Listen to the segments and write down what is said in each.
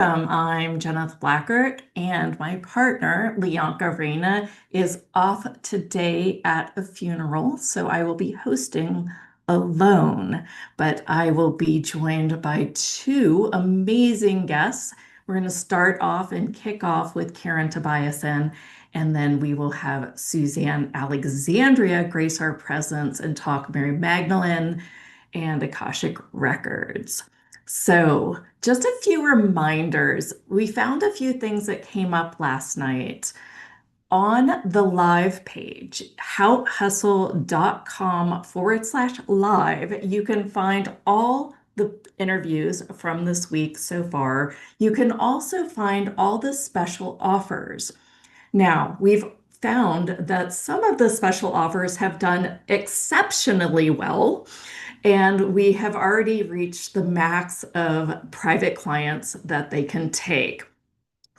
I'm Jeneth Blackert, and my partner, Leonka Reina, is off today at a funeral, so I will be hosting alone. But I will be joined by two amazing guests. We're going to start off and kick off with Karen Tobiasen, and then we will have Suzanne Alexandria grace our presence and talk Mary Magdalene and Akashic Records. So, just a few reminders. We found a few things that came up last night. On the live page, houthustle.com/live, you can find all the interviews from this week so far. You can also find all the special offers. Now, we've found that some of the special offers have done exceptionally well, and we have already reached the max of private clients that they can take.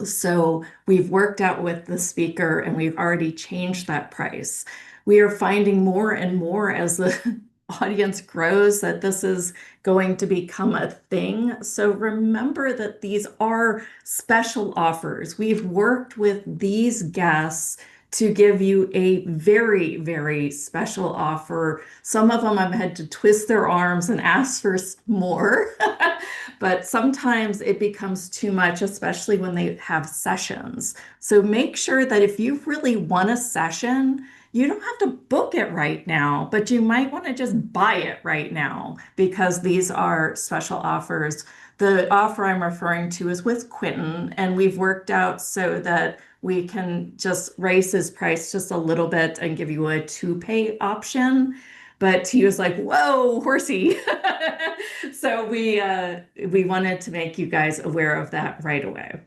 So we've worked out with the speaker and we've already changed that price. We are finding more and more as the audience grows that this is going to become a thing. So remember that these are special offers. We've worked with these guests to give you a very, very special offer. Some of them I've had to twist their arms and ask for more, but sometimes it becomes too much, especially when they have sessions. So make sure that if you really want a session, you don't have to book it right now, but you might want to just buy it right now because these are special offers. The offer I'm referring to is with Quentin, and we've worked out so that we can just raise his price just a little bit and give you a two-pay option. But he was like, "Whoa, horsey!" So we wanted to make you guys aware of that right away.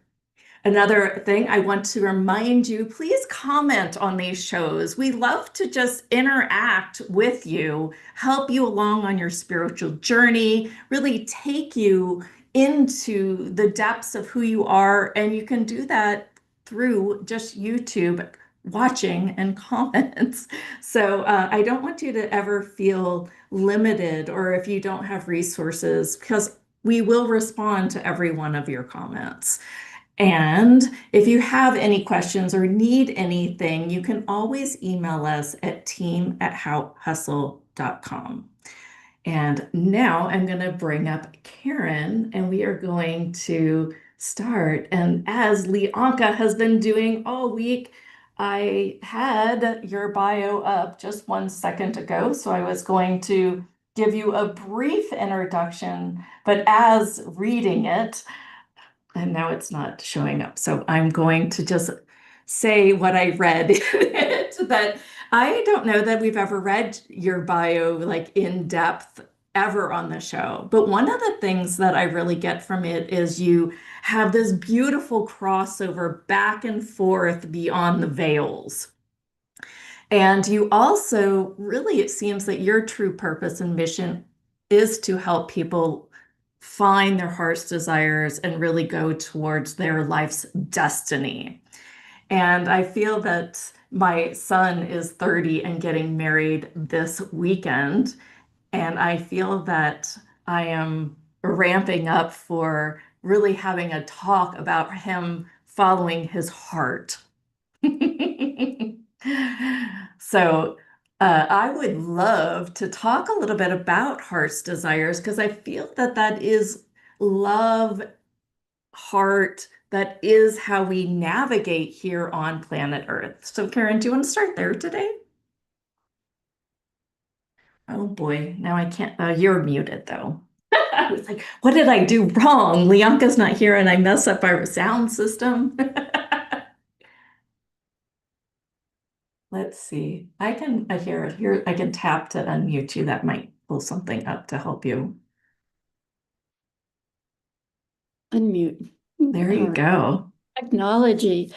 Another thing I want to remind you, please comment on these shows. We love to just interact with you, help you along on your spiritual journey, really take you into the depths of who you are. And you can do that through just YouTube watching and comments. So I don't want you to ever feel limited or if you don't have resources, because we will respond to every one of your comments. And if you have any questions or need anything, you can always email us at team@houthustle.com. And now I'm going to bring up Karen and we are going to start. And as Leonka has been doing all week, I had your bio up just 1 second ago, so I was going to give you a brief introduction, but as reading it, and now it's not showing up. So I'm going to just say what I read in it, but I don't know that we've ever read your bio like in depth ever on the show. But one of the things that I really get from it is you have this beautiful crossover back and forth beyond the veils. And you also really, it seems that your true purpose and mission is to help people find their heart's desires and really go towards their life's destiny. And I feel that my son is 30 and getting married this weekend. And I feel that I am ramping up for really having a talk about him following his heart. So I would love to talk a little bit about heart's desires because I feel that that is love, heart, that is how we navigate here on planet Earth. So, Karen, do you want to start there today? Oh boy, now I can't. You're muted though. I was like, what did I do wrong? Leonka's not here and I mess up our sound system. Let's see. I can here I can tap to unmute you. That might pull something up to help you. Unmute. There you go. Technology.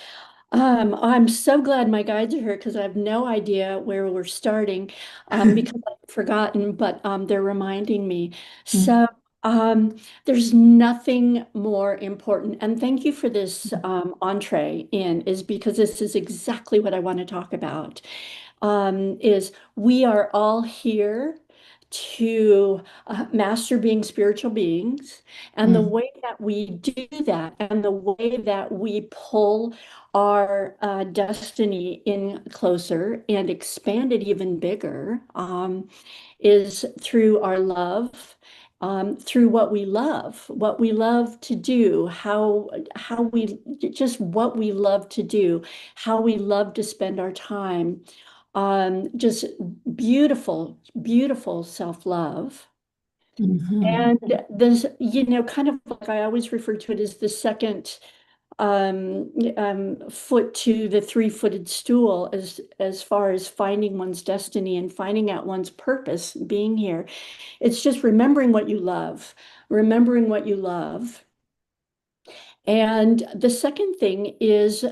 I'm so glad my guides are here because I have no idea where we're starting because I've forgotten, but they're reminding me. So there's nothing more important. And thank you for this entree in, is because this is exactly what I want to talk about. Is we are all here to master being spiritual beings. And the Mm, way that we do that, and the way that we pull our destiny in closer and expand it even bigger, is through our love, through what we love to do, how we just what we love to do, how we love to spend our time. Just beautiful, beautiful self-love. mhm, And this, kind of like I always refer to it as the second foot to the three-footed stool as far as finding one's destiny and finding out one's purpose being here. It's just remembering what you love. And the second thing is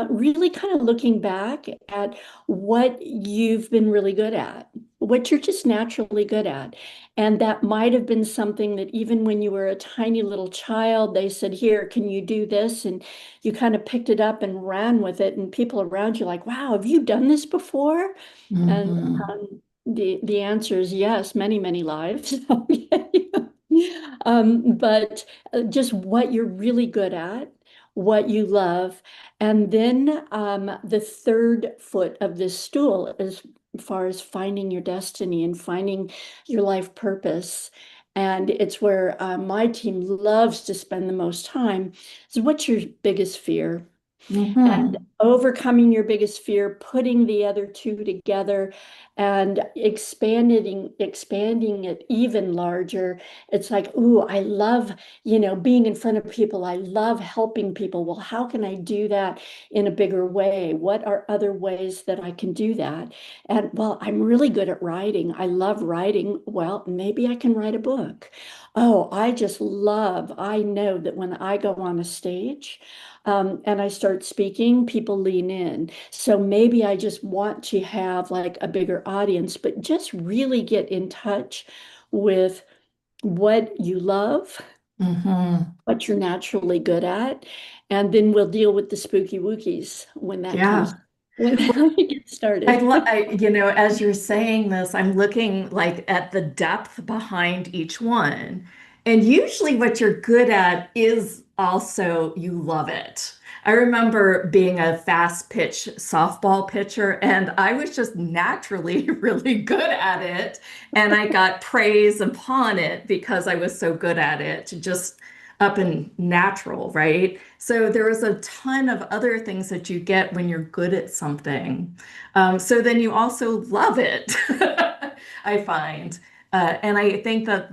really kind of looking back at what you've been really good at, what you're just naturally good at. And that might have been something that even when you were a tiny little child, they said, Here, can you do this? And you kind of picked it up and ran with it. And people around you like, Wow, have you done this before? And mhm, the answer is yes, many, many lives. But just what you're really good at, what you love. And then the third foot of this stool, as far as finding your destiny and finding your life purpose. And it's where my team loves to spend the most time. So, what's your biggest fear? And mhm, overcoming your biggest fear, putting the other two together and expanding it even larger. It's like, ooh, I love, being in front of people. I love helping people. Well, how can I do that in a bigger way? What are other ways that I can do that? And well, I'm really good at writing. I love writing. Well, maybe I can write a book. Oh, I know that when I go on a stage, and I start speaking, people lean in. So maybe I just want to have like a bigger audience, but just really get in touch with what you love, mhm. what you're naturally good at, and then we'll deal with the spooky wookies Yeah. when that gets started. As you're saying this, I'm looking like at the depth behind each one. And usually what you're good at is also you love it. I remember being a fast pitch softball pitcher, and I was just naturally really good at it. And I got praise upon it because I was so good at it, just up and natural, right? So there was a ton of other things that you get when you're good at something. So then you also love it, I find. And I think that,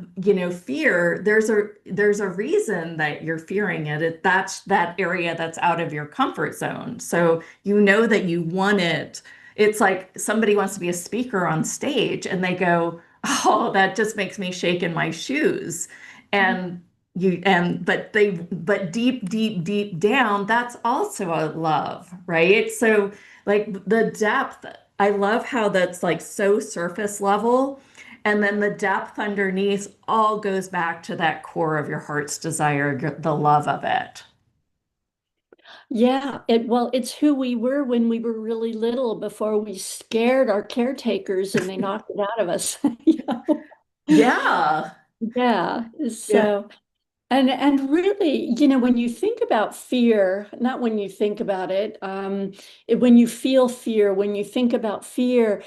fear, there's a reason that you're fearing it. That's that area that's out of your comfort zone. So you know that you want it. It's like somebody wants to be a speaker on stage and they go, "Oh, that just makes me shake in my shoes." And but deep, deep, deep down, that's also a love, right? So like the depth, I love how that's like so surface level. And then the depth underneath all goes back to that core of your heart's desire, the love of it. Yeah, it's who we were when we were really little before we scared our caretakers and they knocked it out of us. You know? Yeah. Yeah. Yeah. So, and really, when you think about fear, not when you think about it, when you feel fear, when you think about fear,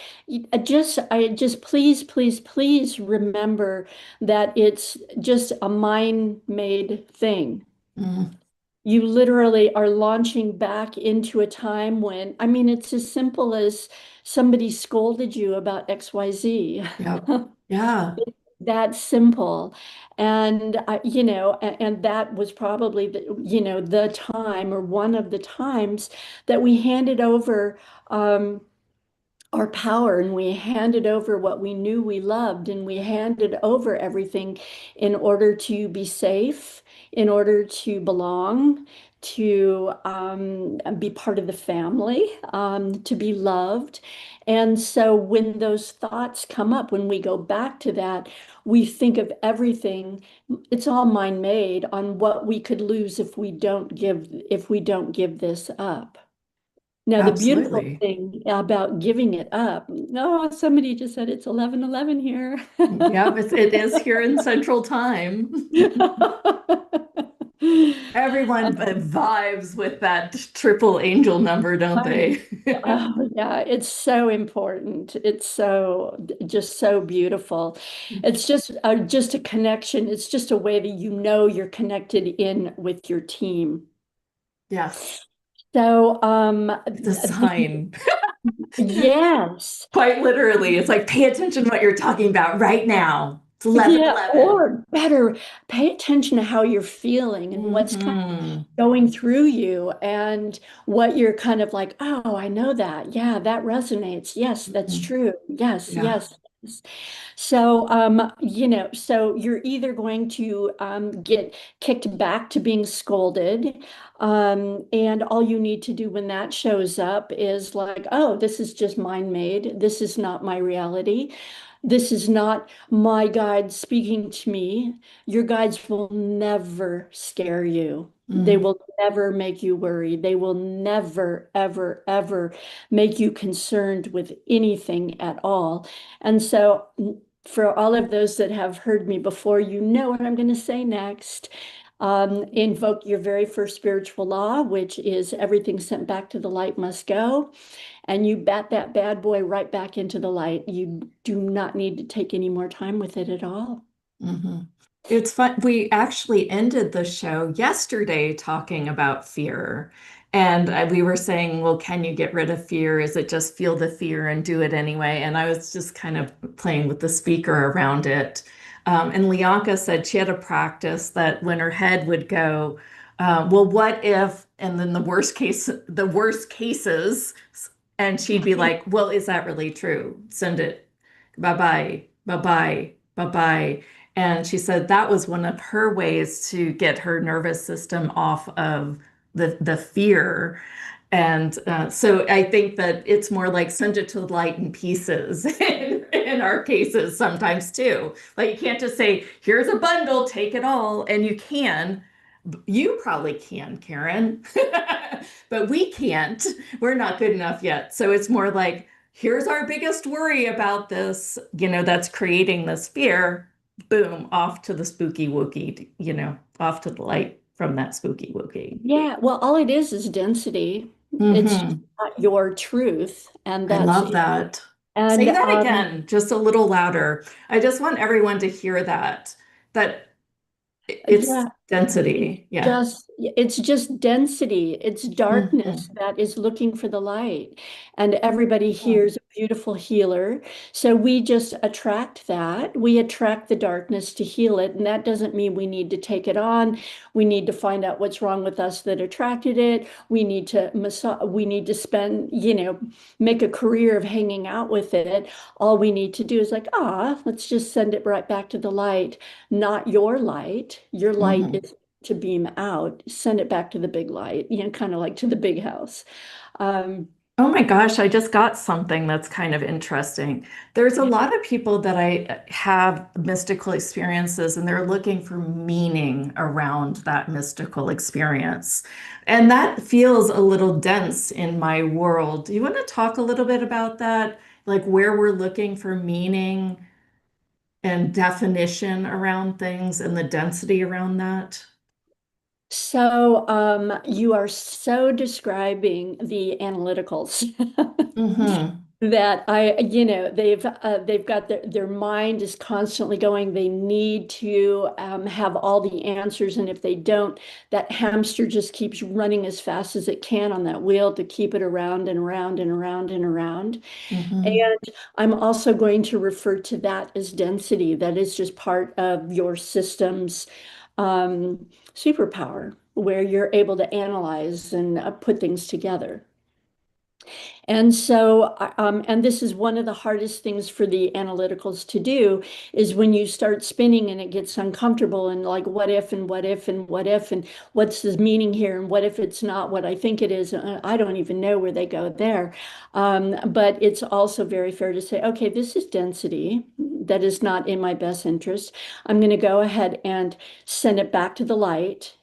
I just please, please, please remember that it's just a mind-made thing. Mm, You literally are launching back into a time when, I mean, it's as simple as somebody scolded you about XYZ. yep. Yeah. That simple. And, and that was probably the time or one of the times that we handed over, our power and we handed over what we knew we loved and we handed over everything in order to be safe, in order to belong, to be part of the family, to be loved. And so when those thoughts come up, when we go back to that, we think of everything, it's all mind made on what we could lose if we don't give this up. Now, the beautiful Absolutely. thing about giving it up, no, somebody just said it's 11:11 here. Yep, it is here in Central Time. Everyone vibes with that triple angel number, don't I, they? oh yeah, it's so important. It's so just so beautiful. It's just a connection. It's just a way that you know you're connected in with your team. Yes, So, it's a sign. yes. Quite literally, it's like pay attention to what you're talking about right now. It's Yeah, 11:11. or better, pay attention to how you're feeling and what's kind of Hmm. going through you and what you're kind of like, oh, I know that. Yeah, that resonates. Yes, that's true. Yes, Yeah. yes, yes. So, so you're either going to get kicked back to being scolded, and all you need to do when that shows up is like, oh, this is just mind made. This is not my reality. This is not my guide speaking to me. Your guides will never scare you. They Mm, will never make you worry. They will never, ever, ever make you concerned with anything at all. And so, for all of those that have heard me before, you know what I'm going to say next. Invoke your very first spiritual law, which is everything sent back to the light must go. And you bat that bad boy right back into the light. You do not need to take any more time with it at all. mhm. It's fun. We actually ended the show yesterday talking about fear. And we were saying, well, can you get rid of fear? Is it just feel the fear and do it anyway? And I was just kind of playing with the speaker around it. And Lianka said she had a practice that when her head would go, well, what if, and then the worst cases, and she'd be like, well, is that really true? Send it. Bye bye, bye bye, bye bye. And she said that was one of her ways to get her nervous system off of the fear. And so I think that it's more like send it to the light in pieces in our cases sometimes too. Like you can't just say, here's a bundle, take it all. And you can. You probably can, Karen, but we can't. We're not good enough yet. So it's more like, here's our biggest worry about this, that's creating this fear. Boom, off to the spooky wookie, off to the light from that spooky wookie. Yeah, well, all it is density. It's Hmm. not your truth, and I that's love it. that. And Say that again, just a little louder. I just want everyone to hear that it's yeah, density. Yeah. it's just density. It's darkness Hmm. that is looking for the light. And everybody here is a beautiful healer. So we just attract that. We attract the darkness to heal it. And that doesn't mean we need to take it on. We need to find out what's wrong with us that attracted it. We need to spend, make a career of hanging out with it. All we need to do is like, let's just send it right back to the light, not your light. Your light Hmm. is to beam out, send it back to the big light, kind of like to the big house. Um, Oh my gosh, I just got something that's kind of interesting. There's a yeah. lot of people that I have mystical experiences and they're looking for meaning around that mystical experience. And that feels a little dense in my world. Do you want to talk a little bit about that? Like where we're looking for meaning and definition around things and the density around that? So you are so describing the analyticals. Mm-hmm. That they've got their mind is constantly going. They need to have all the answers, and if they don't, that hamster just keeps running as fast as it can on that wheel to keep it around and around and around and around. Mm-hmm. And I'm also going to refer to that as density. That is just part of your system's superpower, where you're able to analyze and put things together. And so, and this is one of the hardest things for the analyticals to do is when you start spinning and it gets uncomfortable and like, what if and what if and what if and what's the meaning here and what if it's not what I think it is? I don't even know where they go there. But it's also very fair to say, okay, this is density that is not in my best interest. I'm going to go ahead and send it back to the light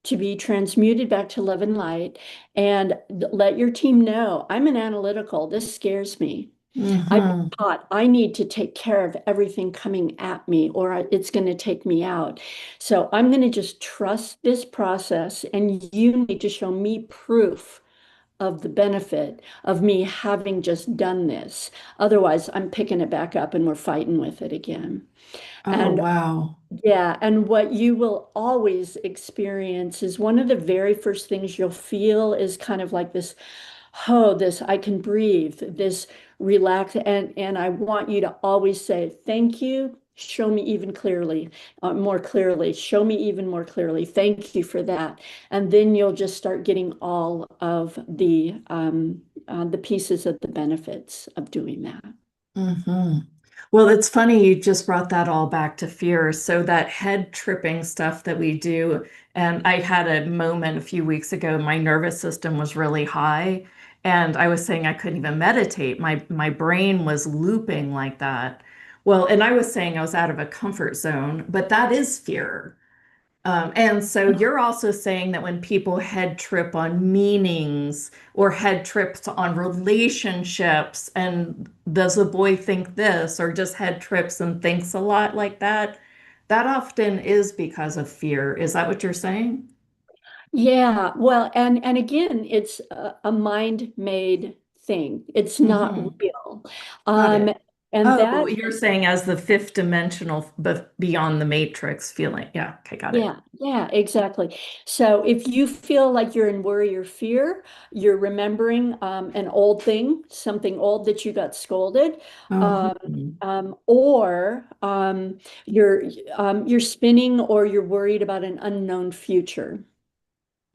to be transmuted back to love and light, and let your team know I'm an analytical. This scares me. I've been Hmm. taught I need to take care of everything coming at me, or it's going to take me out. So I'm going to just trust this process, and you need to show me proof of the benefit of me having just done this. Otherwise, I'm picking it back up and we're fighting with it again. Oh, And wow. yeah, and what you will always experience is one of the very first things you'll feel is kind of like this, oh, this I can breathe, this relax, and I want you to always say, thank you. Show me even clearly, more clearly. Show me even more clearly. Thank you for that. And then you'll just start getting all of the pieces of the benefits of doing that. Hmm. Well, it's funny you just brought that all back to fear. So that head tripping stuff that we do, and I had a moment a few weeks ago, my nervous system was really high, and I was saying I couldn't even meditate. My brain was looping like that. Well, and I was saying I was out of a comfort zone, but that is fear. And so you're also saying that when people head trip on meanings or head trips on relationships, and does a boy think this, or just head trips and thinks a lot like that, that often is because of fear. Is that what you're saying? Yeah, well, and again, it's a mind-made thing. It's not Hmm. real. Got Um, it. and Oh, that, you're saying as the fifth dimensional, but beyond the matrix feeling. Yeah, okay, got it. yeah, yeah, exactly. So if you feel like you're in worry or fear, you're remembering an old thing, something old that you got scolded, Oh, um, or you're spinning or you're worried about an unknown future.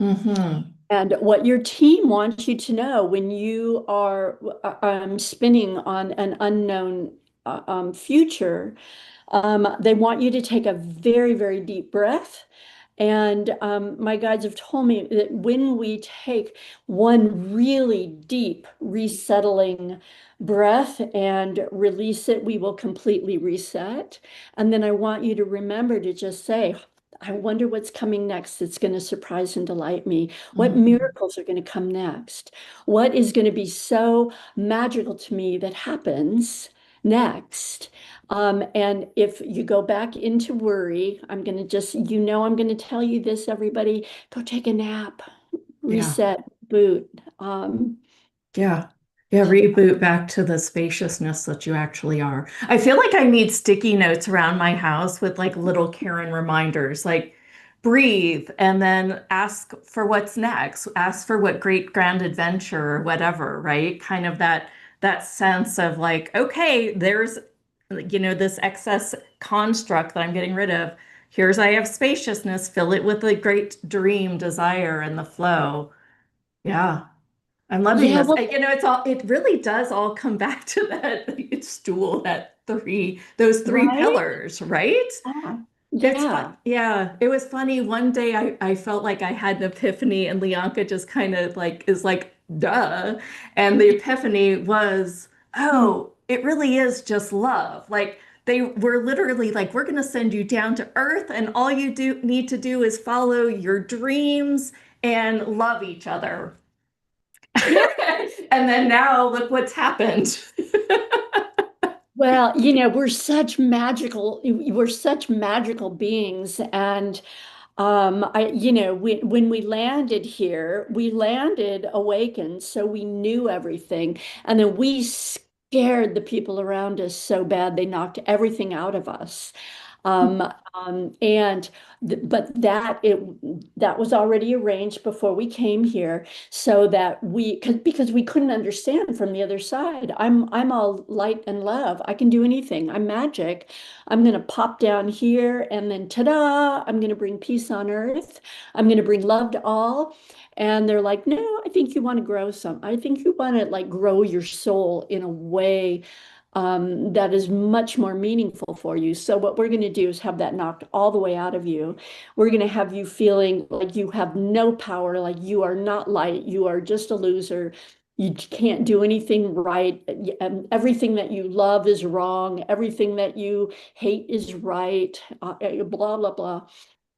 mm-hmm. And what your team wants you to know when you are spinning on an unknown future, they want you to take a very, very deep breath. And my guides have told me that when we take one really deep, resettling breath and release it, we will completely reset. And then I want you to remember to just say, I wonder what's coming next. It's going to surprise and delight me. What Mm-hmm. miracles are going to come next? What is going to be so magical to me that happens next? And if you go back into worry, I'm going to just, I'm going to tell you this, everybody, go take a nap, Yeah. reset, boot. Yeah. Yeah, reboot back to the spaciousness that you actually are. I feel like I need sticky notes around my house with like little Karen reminders, like breathe and then ask for what's next, ask for what great grand adventure or whatever, right? Kind of that sense of like, okay, there's this excess construct that I'm getting rid of. Here's I have spaciousness, fill it with a great dream, desire, and the flow. Yeah. I'm loving Yeah, this. well, It really does all come back to that stool, those three right? pillars, right? Yeah. It's fun. Yeah. Yeah, it was funny. One day I felt like I had an epiphany, and Leonka just kind of like is like, duh. And the epiphany was, Hmm. oh, it really is just love. Like they were literally like, we're gonna send you down to earth, and all you do need to do is follow your dreams and love each other. Yeah. And then now look what's happened. Well, we're such magical beings. And when we landed here, we landed awakened, so we knew everything. And then we scared the people around us so bad they knocked everything out of us. Um, and but that was already arranged before we came here, so that because we couldn't understand from the other side. I'm all light and love. I can do anything. I'm magic. I'm gonna pop down here, and then ta-da! I'm gonna bring peace on earth. I'm gonna bring love to all. And they're like, no, I think you want to grow some. I think you want to like grow your soul in a way that is much more meaningful for you. So what we're going to do is have that knocked all the way out of you. We're going to have you feeling like you have no power, like you are not light, you are just a loser. You can't do anything right. And everything that you love is wrong. Everything that you hate is right. Blah, blah, blah.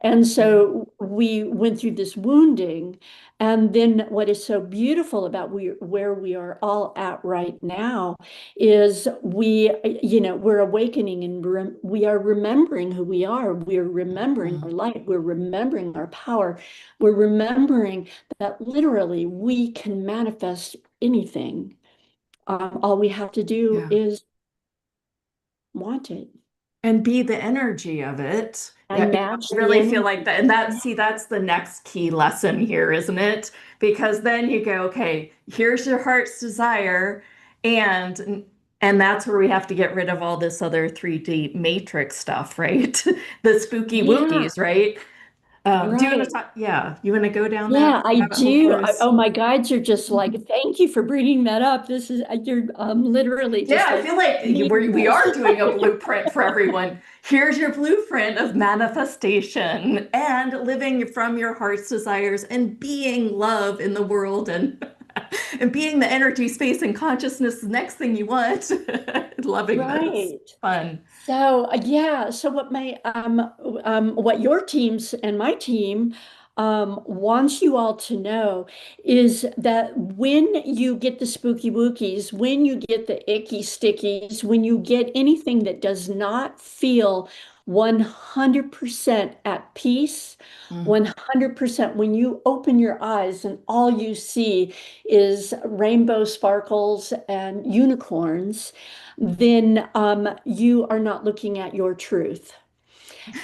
And Mm. so we went through this wounding. And then what is so beautiful about where we are all at right now is we're awakening and we are remembering who we are. We're remembering our Mm. light. We're remembering our power. We're remembering that literally we can manifest anything. All we have to do Yeah. is want it And be the energy of it. Yeah, and match I the really feel like energy. that. And that's the next key lesson here, isn't it? Because then you go, okay, here's your heart's desire. And that's where we have to get rid of all this other 3D matrix stuff, right? The spooky Yeah, wookies, right? Do you want to right. talk? Yeah, you want to go down that Yeah, I rabbit hole do. for us? Oh, my guides are just like, Mhm. thank you for bringing that up. This is, you're literally Yeah, just I like feel like meeting we us. are doing a blueprint for everyone. Here's your blueprint of manifestation and living from your heart's desires and being love in the world and and being the energy, space, and consciousness the next thing you want. Loving this. Right. Fun. So yeah, so what your teams and my team wants you all to know is that when you get the spooky wookies, when you get the icky stickies, when you get anything that does not feel 100% at peace, Mm. 100% when you open your eyes and all you see is rainbow sparkles and unicorns, then you are not looking at your truth.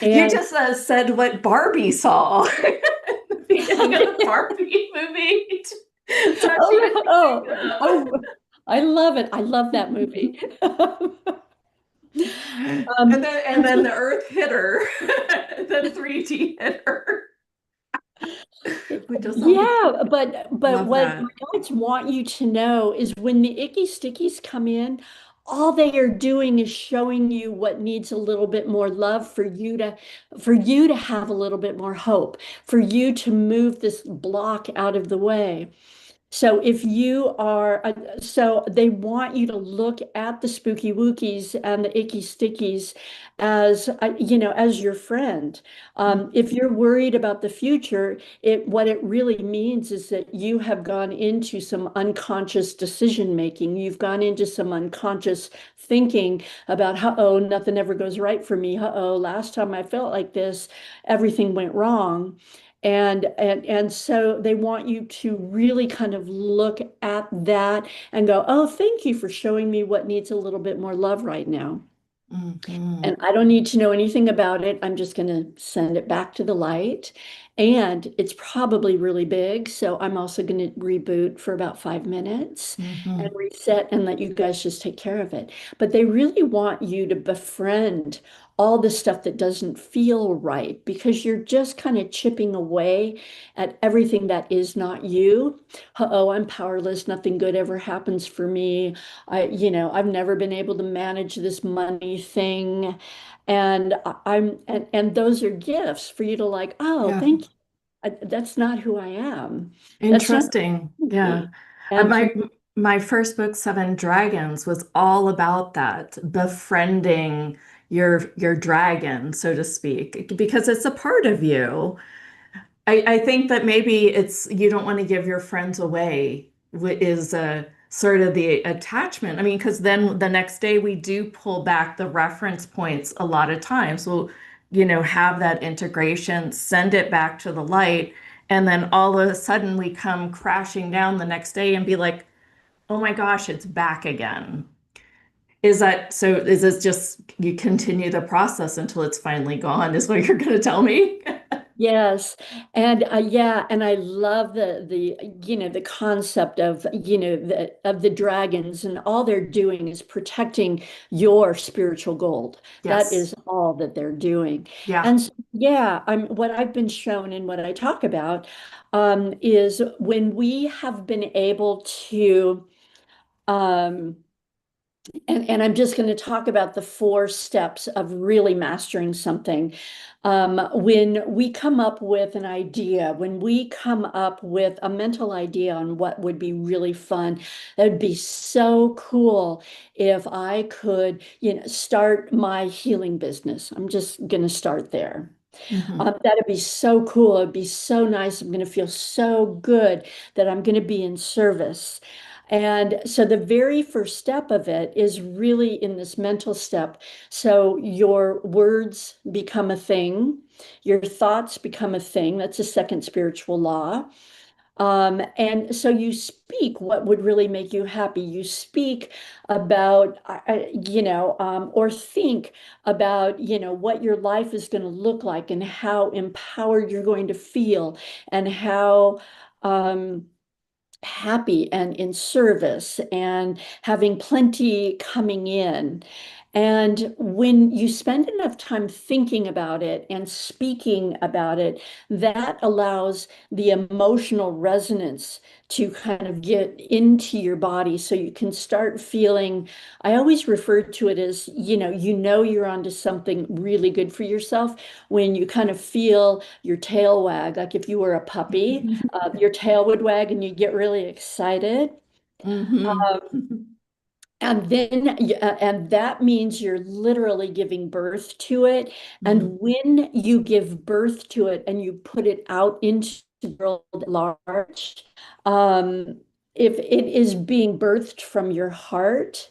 You And just said what Barbie saw in the beginning of the Barbie movie. That's what she made oh, me think oh, of. oh, I love it. I love that movie. And then the Earth hit her, the 3D hit her. We just Yeah, but love what my that. guides want you to know is when the icky stickies come in, all they are doing is showing you what needs a little bit more love for you to have a little bit more hope, for you to move this block out of the way. So if you are, so they want you to look at the spooky wookies and the icky stickies as, as your friend. If you're worried about the future, what it really means is that you have gone into some unconscious decision making. You've gone into some unconscious thinking about, oh, nothing ever goes right for me. Oh, last time I felt like this, everything went wrong. And so they want you to really kind of look at that and go, oh, thank you for showing me what needs a little bit more love right now. Mhm. And I don't need to know anything about it. I'm just going to send it back to the light. And it's probably really big. So I'm also going to reboot for about 5 minutes and Mhm. reset and let you guys just take care of it. But they really want you to befriend all the stuff that doesn't feel right because you're just kind of chipping away at everything that is not you. Uh-oh, I'm powerless. Nothing good ever happens for me. I've never been able to manage this money thing. And and those are gifts for you to like, oh, Yeah. thank you. That's not who I am. That's not Interesting. Yeah. me. And to My first book, Seven Dragons, was all about that, befriending your dragon, so to speak, because it's a part of you. I think that maybe it's you don't want to give your friends away, is sort of the attachment. I mean, because then the next day we do pull back the reference points a lot of times. We'll, have that integration, send it back to the light, and then all of a sudden we come crashing down the next day and be like, oh my gosh, it's back again. Is that so? Is this just you continue the process until it's finally gone, is what you're going to tell me? yes, and yeah, and I love the concept of the dragons, and all they're doing is protecting your spiritual gold. That Yes. is all that they're doing. Yeah. And yeah, what I've been shown and what I talk about is when we have been able to um, and I'm just going to talk about the 4 steps of really mastering something. When we come up with an idea, when we come up with a mental idea on what would be really fun, that would be so cool if I could, start my healing business. I'm just going to start there. Hmm. That'd be so cool. It'd be so nice. I'm going to feel so good that I'm going to be in service. And so the very first step of it is really in this mental step. So your words become a thing, your thoughts become a thing. That's a second spiritual law. And so you speak what would really make you happy. You speak about, or think about, what your life is going to look like and how empowered you're going to feel and how happy and in service and having plenty coming in. And when you spend enough time thinking about it and speaking about it, that allows the emotional resonance to kind of get into your body so you can start feeling. I always refer to it as, you're onto something really good for yourself when you kind of feel your tail wag, like if you were a puppy, your tail would wag and you'd get really excited. Hmm. And that means you're literally giving birth to it. Hmm. And when you give birth to it and you put it out into the world at large, um, if it is being birthed from your heart,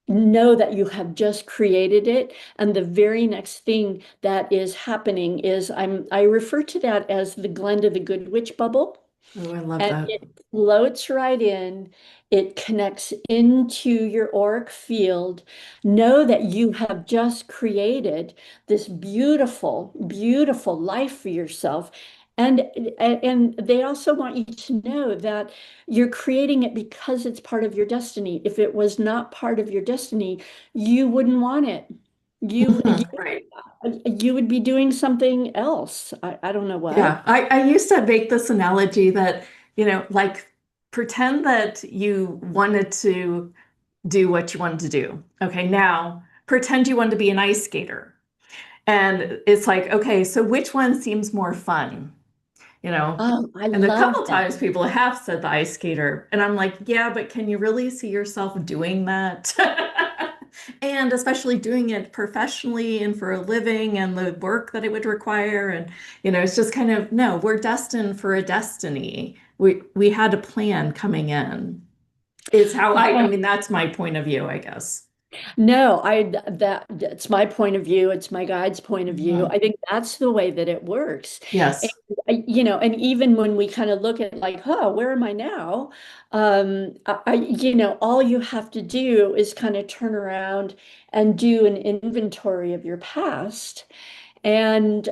know that you have just created it. And the very next thing that is happening is I refer to that as the Glenda the Good Witch bubble. Oh, I love And that. it floats right in. It connects into your auric field. Know that you have just created this beautiful, beautiful life for yourself. And, and they also want you to know that you're creating it because it's part of your destiny. If it was not part of your destiny, you wouldn't want it. You, you, Right. you would be doing something else. I don't know what. Yeah, I used to make this analogy that, like pretend that you wanted to do what you wanted to do. Okay, now pretend you wanted to be an ice skater. And it's like, okay, so which one seems more fun? You know? I And a love couple that. times people have said the ice skater, and I'm like, yeah, but can you really see yourself doing that? And especially doing it professionally and for a living and the work that it would require. And, it's just kind of, no, we're destined for a destiny. We had a plan coming in. Is how I Oh, mean, that's my point of view, I guess. no, that's my point of view. It's my guide's point of view. Mhm. I think that's the way that it works. And, Yes. and even when we kind of look at like, huh, where am I now? All you have to do is kind of turn around and do an inventory of your past. And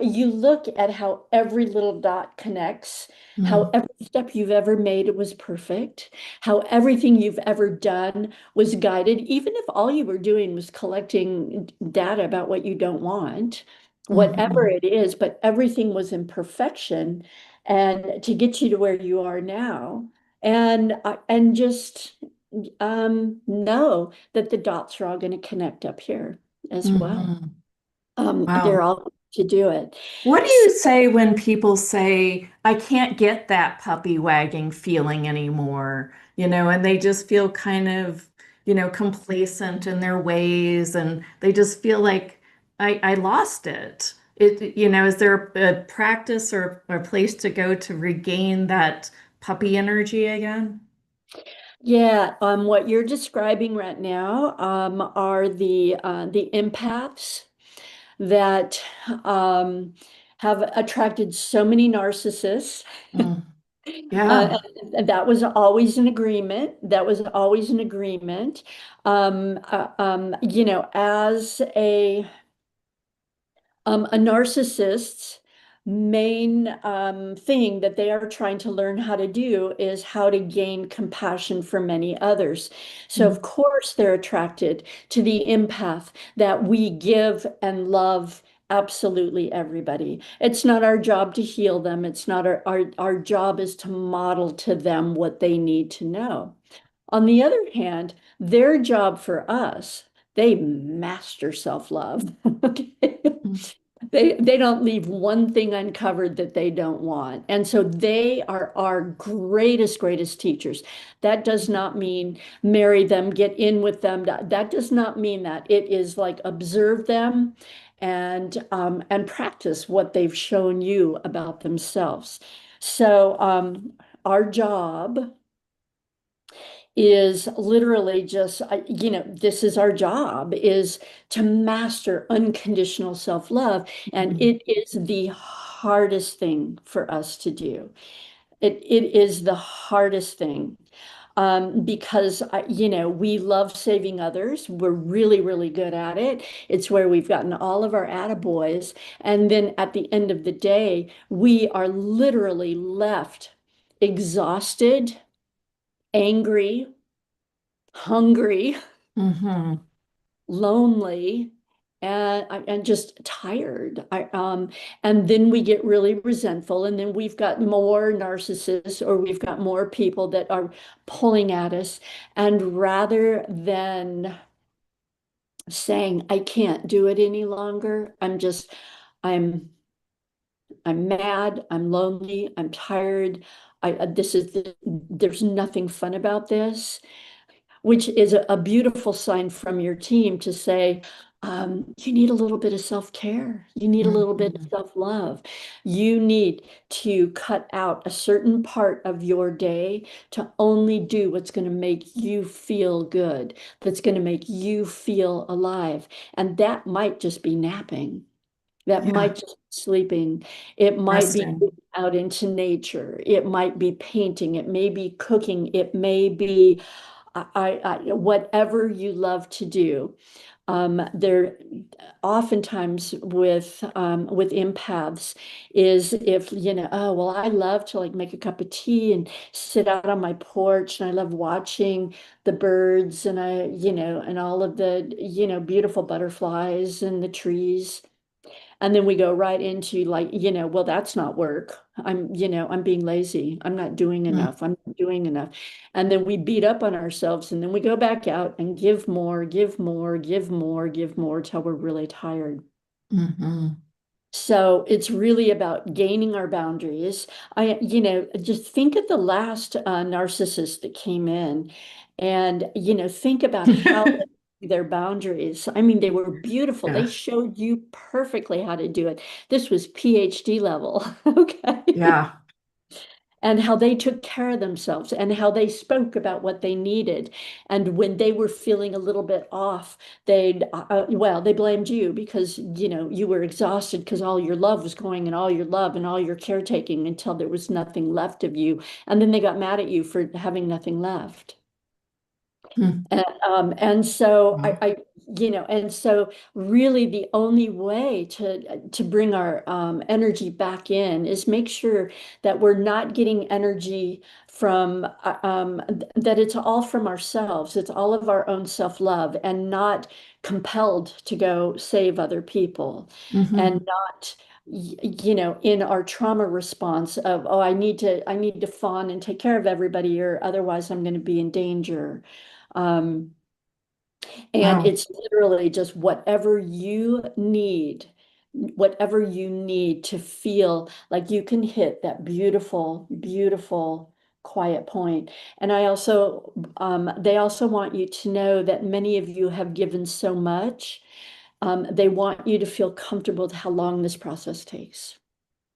you look at how every little dot connects, how Mm. every step you've ever made was perfect, how everything you've ever done was guided, even if all you were doing was collecting data about what you don't want, whatever Mhm. it is, but everything was in perfection and to get you to where you are now. And just know that the dots are all going to connect up here as well. Mhm. They're Wow. all to do it. What do So, you say when people say, I can't get that puppy wagging feeling anymore, and they just feel kind of, complacent in their ways and they just feel like I lost it. Is there a practice or a place to go to regain that puppy energy again? yeah, what you're describing right now are the empaths that um, have attracted so many narcissists. Mm. Uh, Yeah. and that was always an agreement. That was always an agreement. As a narcissist's main thing that they are trying to learn how to do is how to gain compassion for many others. So, of Mm. course, they're attracted to the empath that we give and love absolutely everybody. It's not our job to heal them. It's not our job is to model to them what they need to know. On the other hand, their job for us, they master self-love. Okay. Mm. They don't leave one thing uncovered that they don't want. And so they are our greatest teachers. That does not mean marry them, get in with them. That does not mean that. It is like observe them and practice what they've shown you about themselves. So our job is literally just, this is our job, is to master unconditional self-love. And Mhm. it is the hardest thing for us to do. It is the hardest thing because we love saving others. We're really, really good at it. It's where we've gotten all of our attaboys. And then at the end of the day, we are literally left exhausted, angry, hungry, Mhm. lonely, and just tired. And then we get really resentful, and then we've got more narcissists, or we've got more people that are pulling at us. And rather than saying, I can't do it any longer, I'm I'm mad, I'm lonely, I'm tired. There's nothing fun about this, which is a beautiful sign from your team to say, you need a little bit of self-care. You need a little bit of Mhm. self-love. You need to cut out a certain part of your day to only do what's going to make you feel good, that's going to make you feel alive. And that might just be napping. That Yeah. might just be sleeping. It might be Resting. getting out into nature. It might be painting. It may be cooking. It may be whatever you love to do. There oftentimes with empaths is if oh well, I love to like make a cup of tea and sit out on my porch, and I love watching the birds, and and all of the beautiful butterflies and the trees. And then we go right into like, well, that's not work. I'm being lazy. I'm not doing enough. I'm not doing enough. And then we beat up on ourselves, and then we go back out and give more, give more, give more, give more till we're really tired. Mm-hmm. So it's really about gaining our boundaries. Just think of the last narcissist that came in, and, think about how their boundaries. I mean, they were beautiful. They Yeah. showed you perfectly how to do it. This was PhD level, okay? Yeah. And how they took care of themselves and how they spoke about what they needed. And when they were feeling a little bit off, they blamed you because, you were exhausted because all your love was going, and all your love and all your caretaking, until there was nothing left of you. And then they got mad at you for having nothing left. Mm. And so Wow. and so really the only way to bring our energy back in is make sure that we're not getting energy from that it's all from ourselves. It's all of our own self-love, and not compelled to go save other people, and Mm-hmm. not in our trauma response of, oh, I need to fawn and take care of everybody, or otherwise I'm going to be in danger. Um, and Wow. it's literally just whatever you need to feel like you can hit that beautiful, beautiful quiet point. And they also want you to know that many of you have given so much. They want you to feel comfortable with how long this process takes,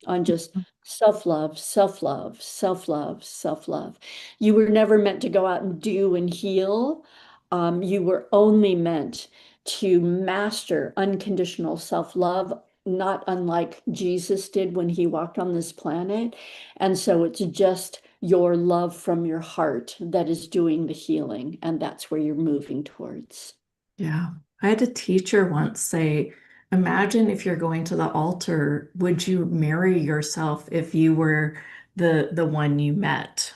on just self-love, self-love, self-love, self-love. You were never meant to go out and do and heal. You were only meant to master unconditional self-love, not unlike Jesus did when he walked on this planet. And so it's just your love from your heart that is doing the healing, and that's where you're moving towards. Yeah. I had a teacher once say, imagine if you're going to the altar, would you marry yourself if you were the one you met?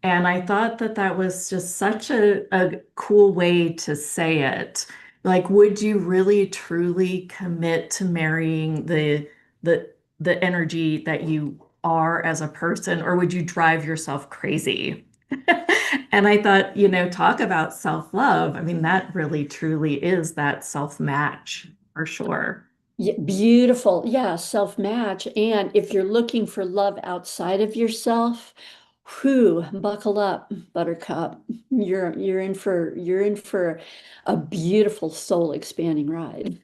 And I thought that that was just such a cool way to say it. Like, would you really truly commit to marrying the the energy that you are as a person, or would you drive yourself crazy? And I thought, talk about self-love. I mean, that really truly is that self-match for sure. Yeah, beautiful. Yeah, self-match. And if you're looking for love outside of yourself, whew, buckle up, buttercup. You're in for a beautiful soul expanding ride.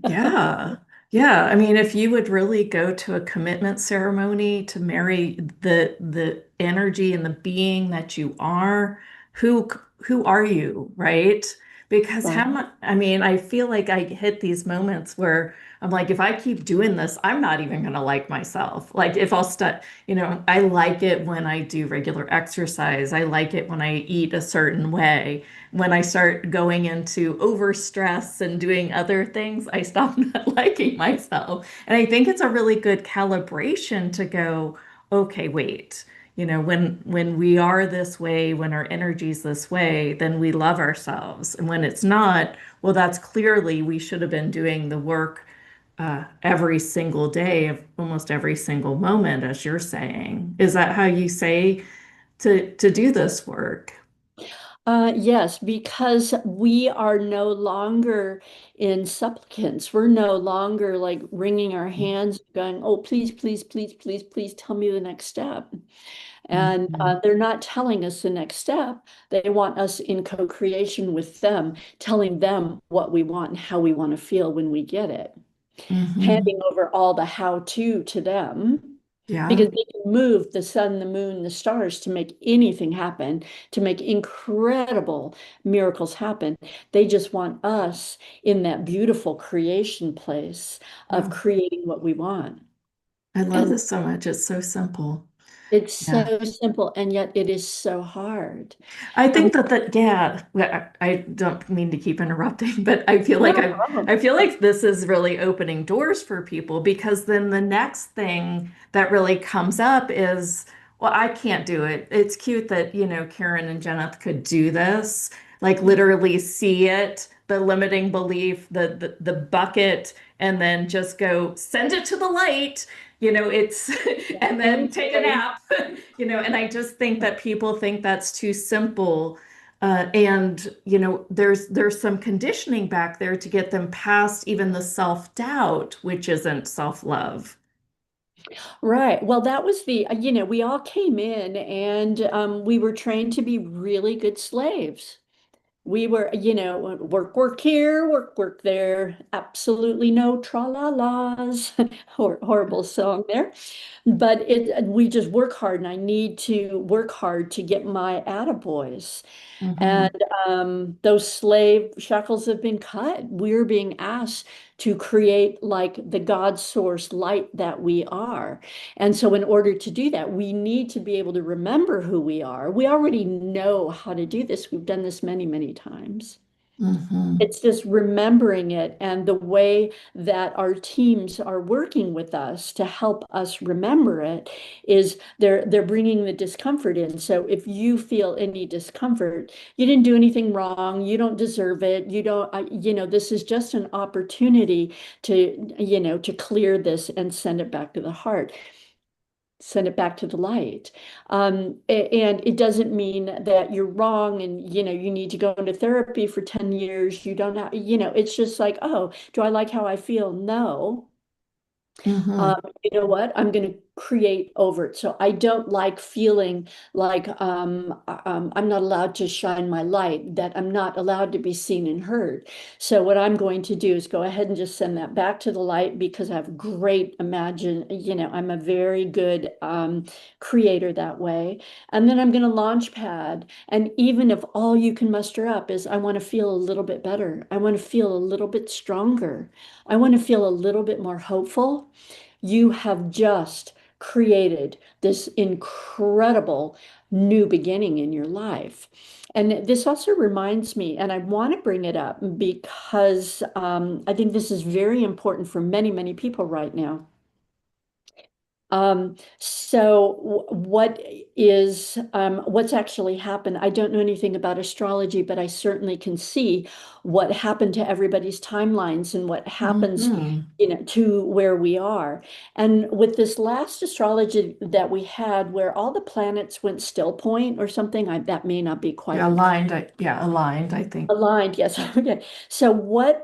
Yeah. Yeah. I mean, if you would really go to a commitment ceremony to marry the energy and the being that you are, who who are you, right? Because how Right. much, I mean, I feel like I hit these moments where I'm like, if I keep doing this, I'm not even gonna like myself. Like if I'll start, I like it when I do regular exercise. I like it when I eat a certain way. When I start going into overstress and doing other things, I stop not liking myself. And I think it's a really good calibration to go, okay, wait. When we are this way, when our energy's this way, then we love ourselves. And when it's not, well, that's clearly we should have been doing the work every single day of almost every single moment, as you're saying. Is that how you say to do this work? Yes, because we are no longer in supplicants. We're no longer like wringing our hands, going, "Oh, please, please, please, please, please tell me the next step." And Mhm. they're not telling us the next step. They want us in co-creation with them, telling them what we want and how we want to feel when we get it, Mhm. handing over all the how to them Yeah, because they can move the sun, the moon, the stars to make anything happen, to make incredible miracles happen. They just want us in that beautiful creation place of yeah. creating what we want. I love And this so much. It's so simple. it's Yeah. so simple, and yet it is so hard. I And think that yeah, well, I don't mean to keep interrupting, but I feel like no I problem. I feel like this is really opening doors for people because then the next thing that really comes up is, well, I can't do it. It's cute that, Karen and Jeneth could do this, like literally see it, the limiting belief, the bucket, and then just go send it to the light. It's and then take a Exactly. nap. And I just think that people think that's too simple. And there's some conditioning back there to get them past even the self-doubt, which isn't self-love. Right. Well, that was we all came in and we were trained to be really good slaves. We were, work, work here, work, work there. Absolutely no tra-la-las. Horrible song there. But we just work hard, and I need to work hard to get my attaboys. And Hmm. those slave shackles have been cut. We're being asked to create like the God source light that we are. And so, in order to do that, we need to be able to remember who we are. We already know how to do this. We've done this many, many times. Hmm. It's just remembering it and the way that our teams are working with us to help us remember it is they're bringing the discomfort in. So if you feel any discomfort, you didn't do anything wrong, you don't deserve it, you don't, this is just an opportunity to clear this and send it back to the heart, send it back to the light. And it doesn't mean that you're wrong and you need to go into therapy for 10 years. You don't have, it's just like, oh, do I like how I feel? No. Hmm. You know what? I'm going to create over it. So I don't like feeling like I'm not allowed to shine my light, that I'm not allowed to be seen and heard. So what I'm going to do is go ahead and just send that back to the light because I have great I'm a very good creator that way. And then I'm going to launch pad. And even if all you can muster up is I want to feel a little bit better, I want to feel a little bit stronger, I want to feel a little bit more hopeful, you have just created this incredible new beginning in your life. And this also reminds me, and I want to bring it up because I think this is very important for many, many people right now. What's actually happened? I don't know anything about astrology, but I certainly can see what happened to everybody's timelines and what happens, Hmm. to where we are. And with this last astrology that we had, where all the planets went still point or something, that may not be Yeah, quite aligned. Yeah, aligned, I think. aligned. Yes. Okay. So what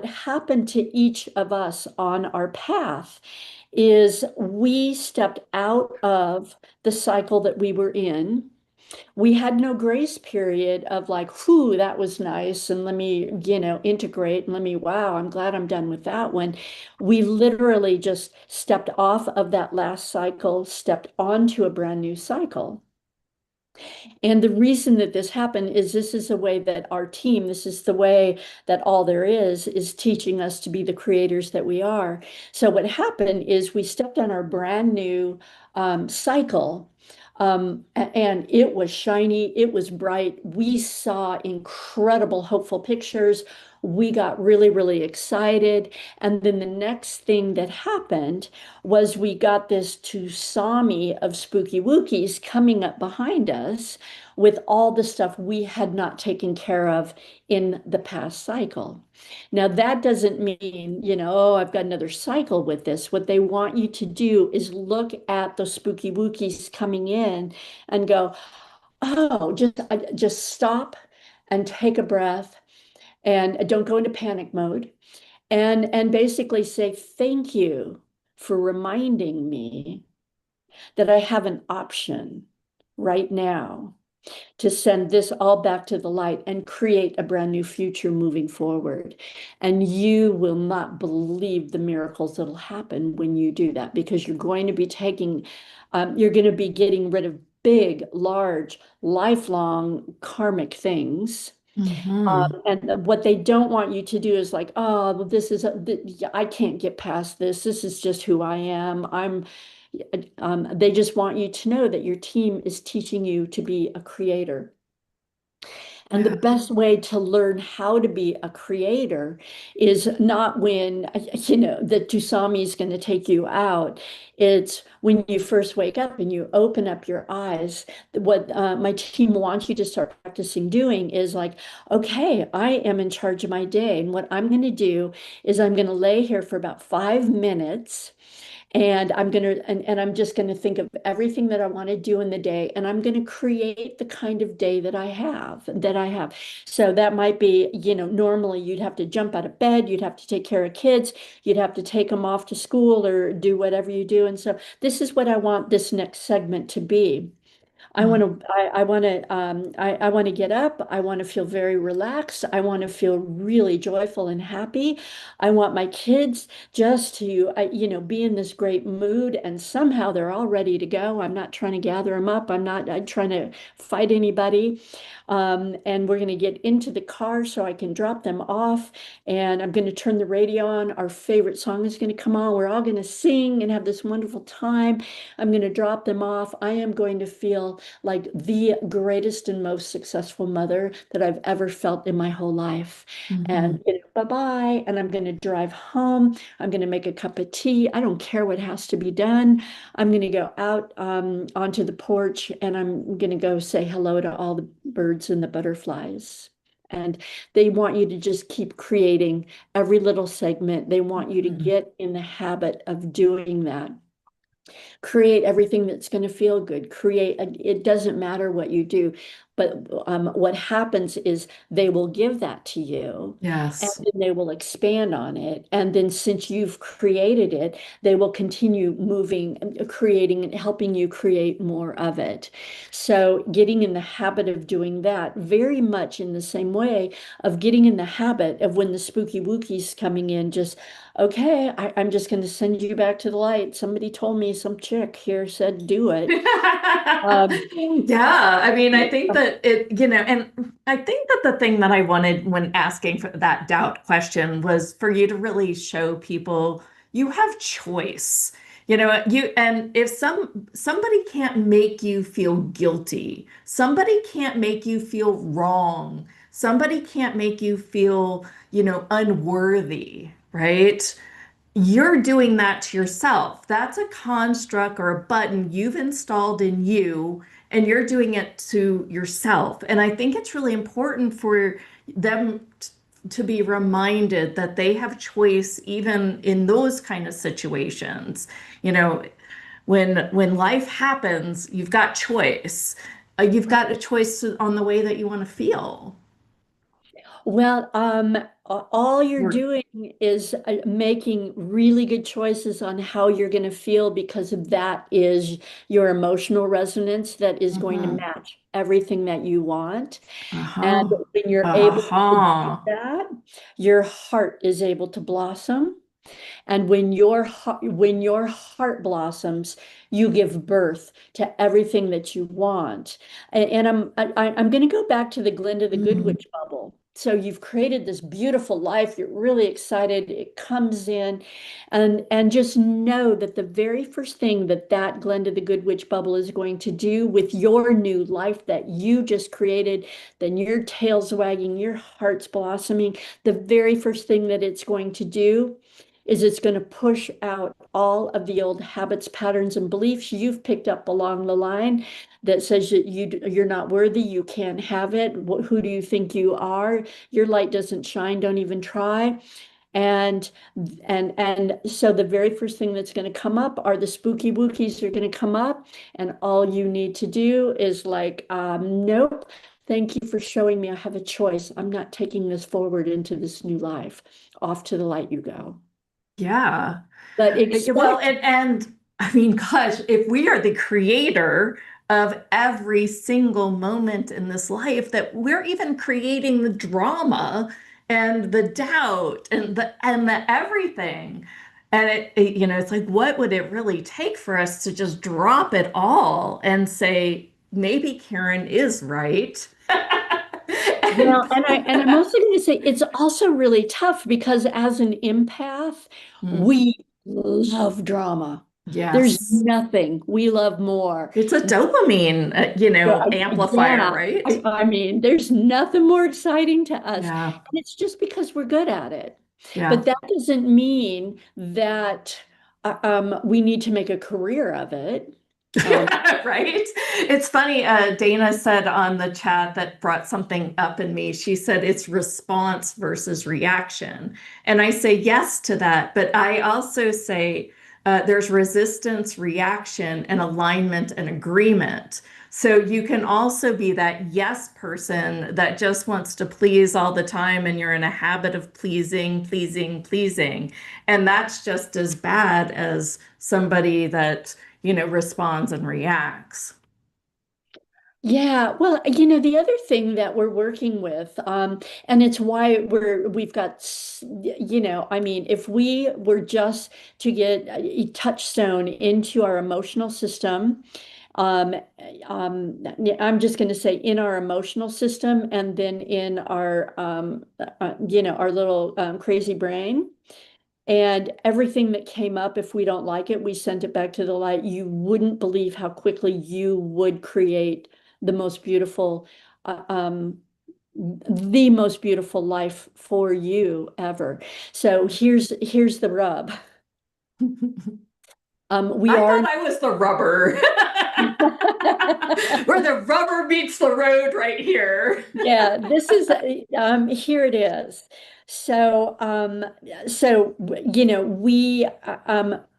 happened to each of us on our path is we stepped out of the cycle that we were in We had no grace period of like, whew, that was nice. And let me, integrate and let me, wow, I'm glad I'm done with that one. We literally just stepped off of that last cycle, stepped onto a brand new cycle. And the reason that this happened is this is the way that our team, this is the way that all there is teaching us to be the creators that we are. So what happened is we stepped on our brand new cycle. And it was shiny, it was bright. We saw incredible, hopeful pictures. We got really, really excited. And then the next thing that happened was we got this tsunami of spooky wookies coming up behind us with all the stuff we had not taken care of in the past cycle. Now, that doesn't mean, oh, I've got another cycle with this. What they want you to do is look at those spooky wookies coming in and go, oh, just stop and take a breath and don't go into panic mode and basically say thank you for reminding me that I have an option right now to send this all back to the light and create a brand new future moving forward. And you will not believe the miracles that'll happen when you do that because you're going to be getting rid of big, large, lifelong karmic things. Hmm. And what they don't want you to do is like, oh, well, I can't get past this. This is just who I am. They just want you to know that your team is teaching you to be a creator. And the Yeah. best way to learn how to be a creator is not when, the tsunami is going to take you out. It's when you first wake up and you open up your eyes. What my team wants you to start practicing doing is like, okay, I am in charge of my day. And what I'm going to do is I'm going to lay here for about 5 minutes and I'm just gonna think of everything that I want to do in the day, and I'm gonna create the kind of day that I have. So that might be, normally you'd have to jump out of bed, you'd have to take care of kids, you'd have to take them off to school or do whatever you do. And so this is what I want this next segment to be. I want to get up. I want to feel very relaxed. I want to feel really joyful and happy. I want my kids just to, be in this great mood and somehow they're all ready to go. I'm not trying to gather them up. I'm trying to fight anybody. And we're going to get into the car so I can drop them off. And I'm going to turn the radio on. Our favorite song is going to come on. We're all going to sing and have this wonderful time. I'm going to drop them off. I am going to feel like the greatest and most successful mother that I've ever felt in my whole life. Hmm. And bye-bye. And I'm going to drive home. I'm going to make a cup of tea. I don't care what has to be done. I'm going to go out onto the porch and I'm going to go say hello to all the birds and the butterflies. And they want you to just keep creating every little segment. They want you to get in the habit of doing that. Create everything that's going to feel good. It doesn't matter what you do, but what happens is they will give that to you and Yes. then they will expand on it. And then since you've created it, they will continue moving, creating and helping you create more of it. So getting in the habit of doing that very much in the same way of getting in the habit of when the spooky wookie's coming in, just okay, I'm just going to send you back to the light. Somebody told me some chick here said do it. Um, Yeah, I mean, I think that and I think that the thing that I wanted when asking for that doubt question was for you to really show people you have choice. And if somebody can't make you feel guilty, somebody can't make you feel wrong, somebody can't make you feel, unworthy, right? You're doing that to yourself. That's a construct or a button you've installed in you, and you're doing it to yourself. And I think it's really important for them to be reminded that they have choice even in those kind of situations. You know, when life happens, you've got choice. You've got a choice on the way that you want to feel. Well, all you're We're, doing is making really good choices on how you're going to feel because that is your emotional resonance that is going to mhm. match everything that you want. And Uh-huh. when you're able to do Uh-huh. that, your heart is able to blossom. And when your heart blossoms, you give birth to everything that you want. And I'm going to go back to the Glinda the Good Mm. Witch bubble. So you've created this beautiful life. You're really excited. It comes in, and just know that the very first thing that that Glinda the Good Witch bubble is going to do with your new life that you just created, then your tail's wagging, your heart's blossoming. The very first thing that it's going to do is it's going to push out all of the old habits, patterns, and beliefs you've picked up along the line that says that you're not worthy, you can't have it. Who do you think you are? Your light doesn't shine, don't even try. And and so the very first thing that's going to come up are the spooky wookies are going to come up, and all you need to do is like, nope. Thank you for showing me I have a choice. I'm not taking this forward into this new life. Off to the light you go. Yeah. But Well, expect, and I mean, gosh, if we are the creator of every single moment in this life, that we're even creating the drama and the doubt and the everything. And it's like, what would it really take for us to just drop it all and say, maybe Karen is right? well, And and I'm also going to say it's also really tough because as an empath, Hmm. we love drama. There's Yes. nothing we love more. It's a dopamine, amplifier, Yeah, right? I mean, there's nothing more exciting to us. Yeah. And it's just because we're good at it. But Yeah. that doesn't mean that we need to make a career of it. Um, Right? It's funny. Dana said on the chat that brought something up in me. She said it's response versus reaction. And I say yes to that. But I also say there's resistance, reaction, and alignment and agreement. So you can also be that yes person that just wants to please all the time, and you're in a habit of pleasing, pleasing, pleasing. And that's just as bad as somebody that responds and reacts. Yeah, well, the other thing that we're working with, and it's why we've got, I mean, if we were just to get a touchstone into our emotional system, um, yeah, I'm just going to say in our emotional system, and then in our, our little crazy brain. And everything that came up, if we don't like it, we sent it back to the light. You wouldn't believe how quickly you would create the most beautiful, uh, um, the most beautiful life for you ever. So here's the rub. We I are thought I was the rubber, where the rubber meets the road right here. Yeah, this is here it is. So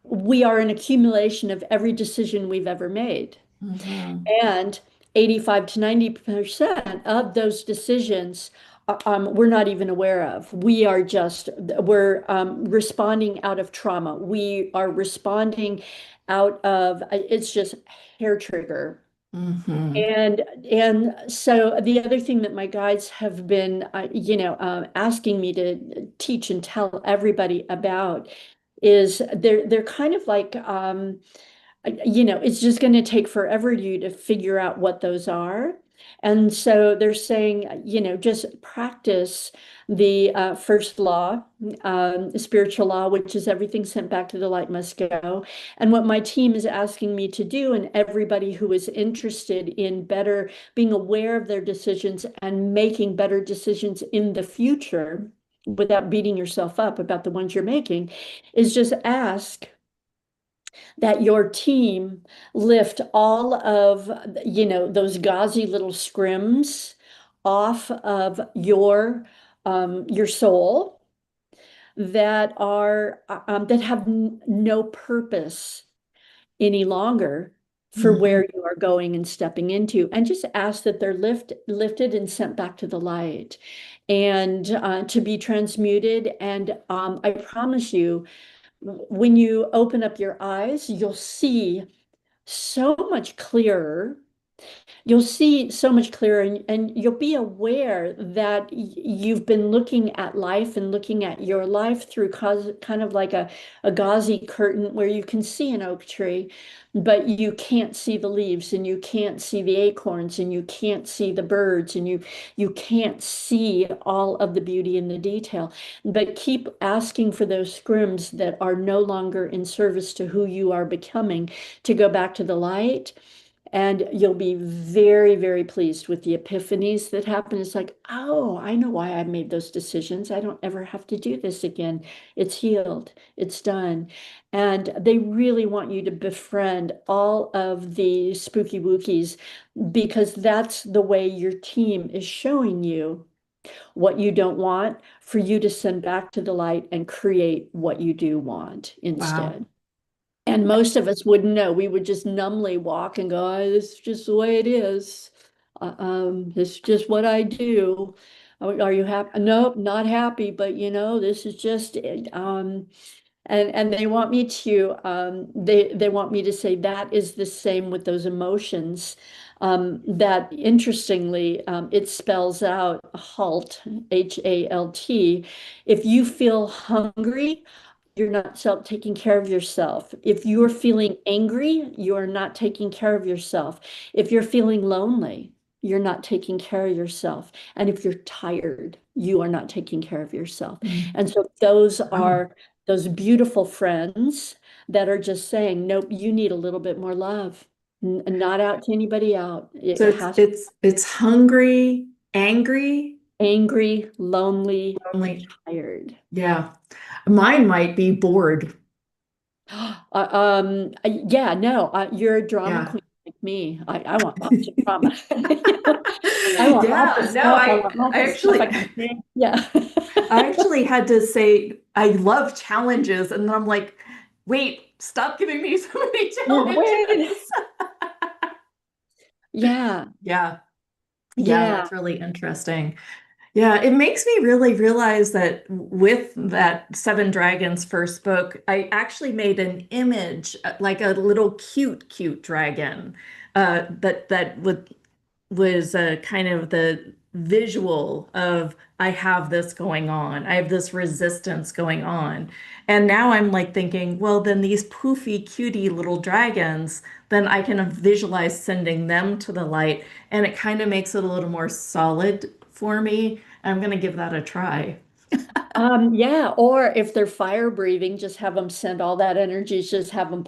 we are an accumulation of every decision we've ever made. Mhm. And 85 to 90% of those decisions we're not even aware of. We're responding out of trauma. We are responding out of it's just hair trigger. Mhm. And so the other thing that my guides have been, asking me to teach and tell everybody about is they're kind of like, it's just going to take forever you to figure out what those are. And so they're saying, just practice the first law, spiritual law, which is everything sent back to the light must go. And what my team is asking me to do, and everybody who is interested in better being aware of their decisions and making better decisions in the future without beating yourself up about the ones you're making, is just ask that your team lift all of, those gauzy little scrims off of your soul that have no purpose any longer. for Mhm. where you are going and stepping into, and just ask that they're lifted and sent back to the light and to be transmuted. And I promise you, when you open up your eyes, you'll see so much clearer. You'll see so much clearer, and you'll be aware that you've been looking at life and looking at your life through kind of like a gauzy curtain where you can see an oak tree, but you can't see the leaves and you can't see the acorns and you can't see the birds and you can't see all of the beauty and the detail. But keep asking for those scrims that are no longer in service to who you are becoming to go back to the light, and you'll be very, very pleased with the epiphanies that happen. It's like, oh, I know why I made those decisions. I don't ever have to do this again. It's healed, it's done. And they really want you to befriend all of the spooky wookies because that's the way your team is showing you what you don't want for you to send back to the light and create what you do want Wow. instead. And most of us wouldn't know. We would just numbly walk and go, oh, this is just the way it is. It's just what I do. Are you happy? Nope, not happy, but this is just it. And they want me to they want me to say that is the same with those emotions. That interestingly, it spells out halt, HALT. If you feel hungry, you're not self taking care of yourself. If you're feeling angry, you are not taking care of yourself. If you're feeling lonely, you're not taking care of yourself. And if you're tired, you are not taking care of yourself. Mm. And so those Wow. are those beautiful friends that are just saying, nope, you need a little bit more love. Not out to anybody out. So It it's has to it's it's hungry, angry, be angry, lonely, and lonely. tired. Yeah. Mine might be bored. Yeah, no, you're a drama Yeah. queen like me. I want lots of drama. I want lots of Yeah. No, stuff. I want lots I of stuff I actually can do. Yeah. I actually had to say I love challenges, and then I'm like, wait, stop giving me so many Wait. challenges. Yeah. Yeah. Yeah, Yeah. that's really interesting. Yeah, it makes me really realize that with that Seven Dragons first book, I actually made an image, like a little cute dragon, that was kind of the visual of I have this going on. I have this resistance going on. And now I'm like thinking, well, then these poofy, cutie little dragons, then I can visualize sending them to the light, and it kind of makes it a little more solid for me. I'm gonna give that a try. Yeah. Or if they're fire breathing, just have them send all that energy, just have them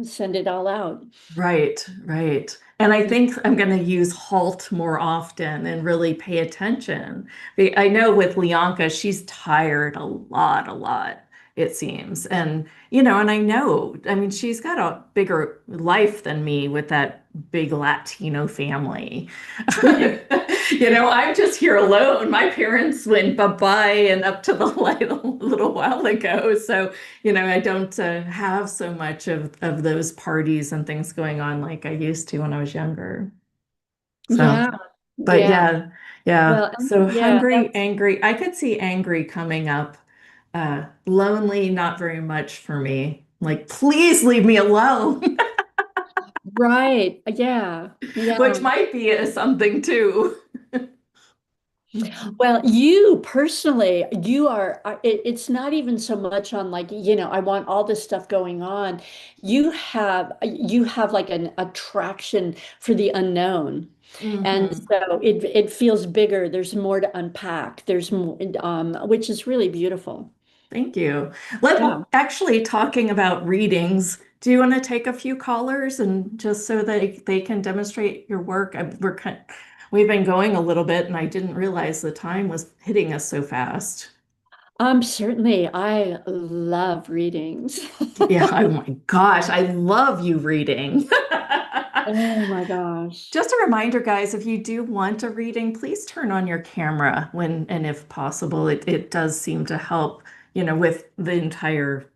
send it all out. Right, right. And I think I'm going to use halt more often and really pay attention. I know with Leonka, she's tired a lot, it seems. And I know, I mean, she's got a bigger life than me with that big Latino family. I'm just here alone. My parents went bye-bye and up to the light a little while ago. So I don't have so much of those parties and things going on like I used to when I was younger. So, Yeah. but Yeah. yeah, yeah. Well, So yeah, hungry, that's angry. I could see angry coming up. Lonely, not very much for me. Like, please leave me alone, right. Yeah. which Yeah. might be something too. Well, you personally, you are, it's not even so much on like, I want all this stuff going on. You have like an attraction for the unknown. And Hmm. so it feels bigger. There's more to unpack. There's more, which is really beautiful. Thank you. Let Yeah. actually talking about readings. Do you want to take a few callers and just so that they can demonstrate your work? We've been going a little bit, and I didn't realize the time was hitting us so fast. Certainly. I love readings. Yeah, oh my gosh, I love you reading. Oh my gosh. Just a reminder, guys, if you do want a reading, please turn on your camera when and if possible. It does seem to help, with the entire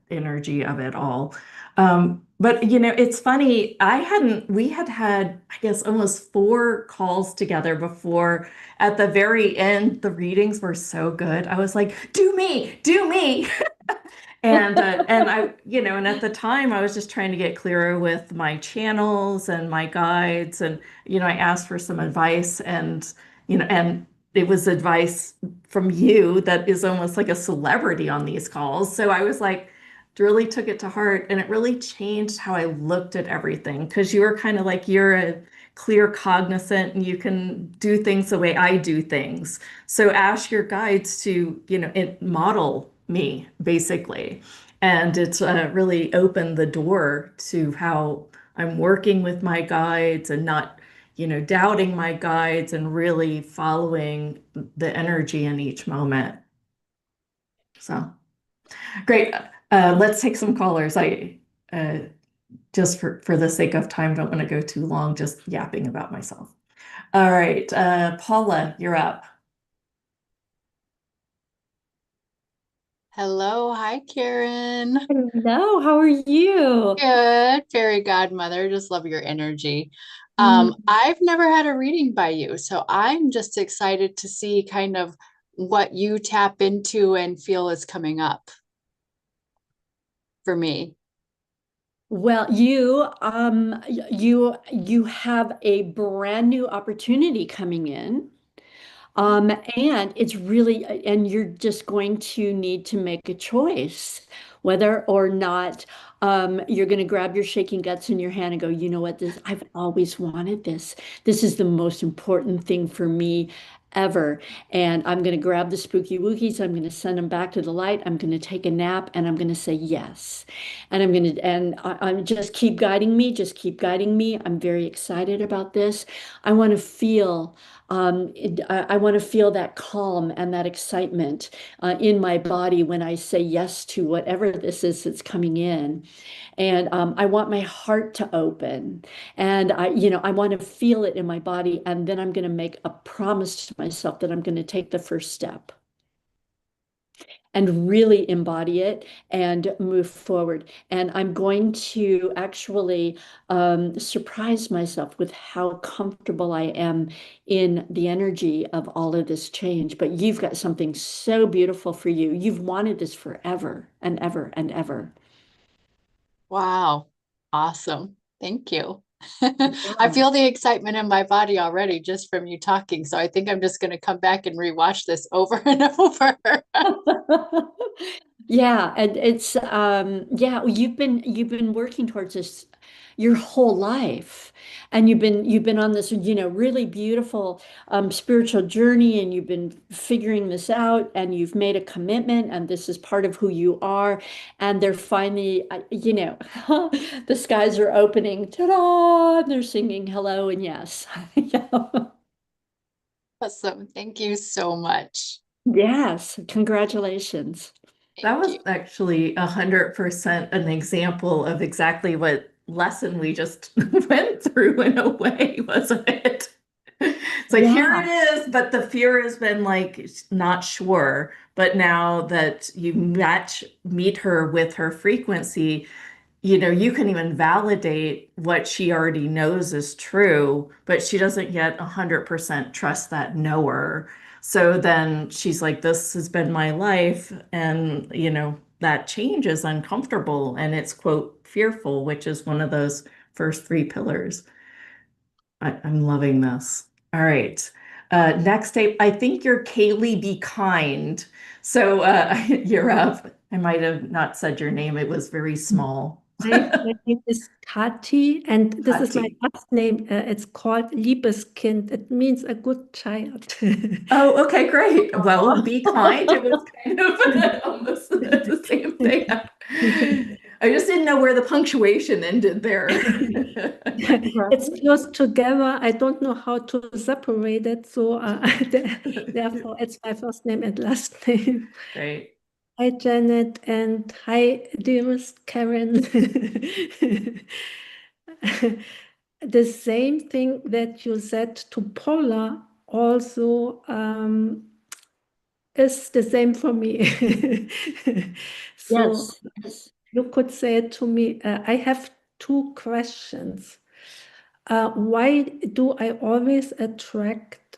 energy of it all. But it's funny. We had had, I guess, almost 4 calls together before at the very end, the readings were so good. I was like, do me, do me. And and at the time I was just trying to get clearer with my channels and my guides, and I asked for some advice, and it was advice from you that is almost like a celebrity on these calls. So I was like, really took it to heart, and it really changed how I looked at everything, because you were kind of like, you're a clear cognizant and you can do things the way I do things. So ask your guides to, model me basically. And it's really opened the door to how I'm working with my guides and not, doubting my guides and really following the energy in each moment. So great. Let's take some callers. I uh, just for the sake of time, don't want to go too long just yapping about myself. All right, Paula, you're up. Hello, hi Karen. Hello, how are you? Good, fairy godmother. Just love your energy. Mm, I've never had a reading by you, so I'm just excited to see kind of what you tap into and feel is coming up for me. Well, you have a brand new opportunity coming in. And it's really, and you're just going to need to make a choice whether or not you're going to grab your shaking guts in your hand and go, you know what, I've always wanted this. This is the most important thing for me ever. And I'm going to grab the spooky wookies. I'm going to send them back to the light. I'm going to take a nap and I'm going to say yes. And I'm just keep guiding me, just keep guiding me. I'm very excited about this. I want to feel I want to feel that calm and that excitement in my body when I say yes to whatever this is that's coming in. And I want my heart to open. And I want to feel it in my body. And then I'm going to make a promise to myself that I'm going to take the first step and really embody it and move forward. And I'm going to actually surprise myself with how comfortable I am in the energy of all of this change. But you've got something so beautiful for you. You've wanted this forever and ever and ever. Wow, awesome. Thank you. I Yeah. feel the excitement in my body already just from you talking, so I think I'm just going to come back and rewatch this over and over. Yeah, and it's yeah, you've been working towards this your whole life. And you've been on this, really beautiful spiritual journey, and you've been figuring this out, and you've made a commitment, and this is part of who you are. And they're finally, the skies are opening. Ta-da! And they're singing hello and yes. Yeah. Awesome. Thank you so much. Yes, congratulations. That Thank was you. actually 100% an example of exactly what lesson we just went through in a way, wasn't it? It's like, here Yeah. it is, but the fear has been like not sure. But now that you meet her with her frequency, you can even validate what she already knows is true, but she doesn't yet 100% trust that knower. So then she's like, this has been my life. And, that change is uncomfortable and it's, quote, fearful, which is one of those first 3 pillars. I'm loving this. All right. Next tape, I think you're Kaylee Be Kind. So you're up. I might have not said your name. It was very small. Hi, my name is Kati, and this is my Hati. last name. It's called Liebeskind. It means a good child. Oh, okay, great. Well, be kind. It was Oh. kind of almost the same thing. I just didn't know where the punctuation ended there. It's close together. I don't know how to separate it, so therefore it's my first name and last name. Great. Hi, Janet, and hi, dearest Karen. The same thing that you said to Paula also is the same for me. So Yes, yes. you could say to me, I have two questions. Why do I always attract,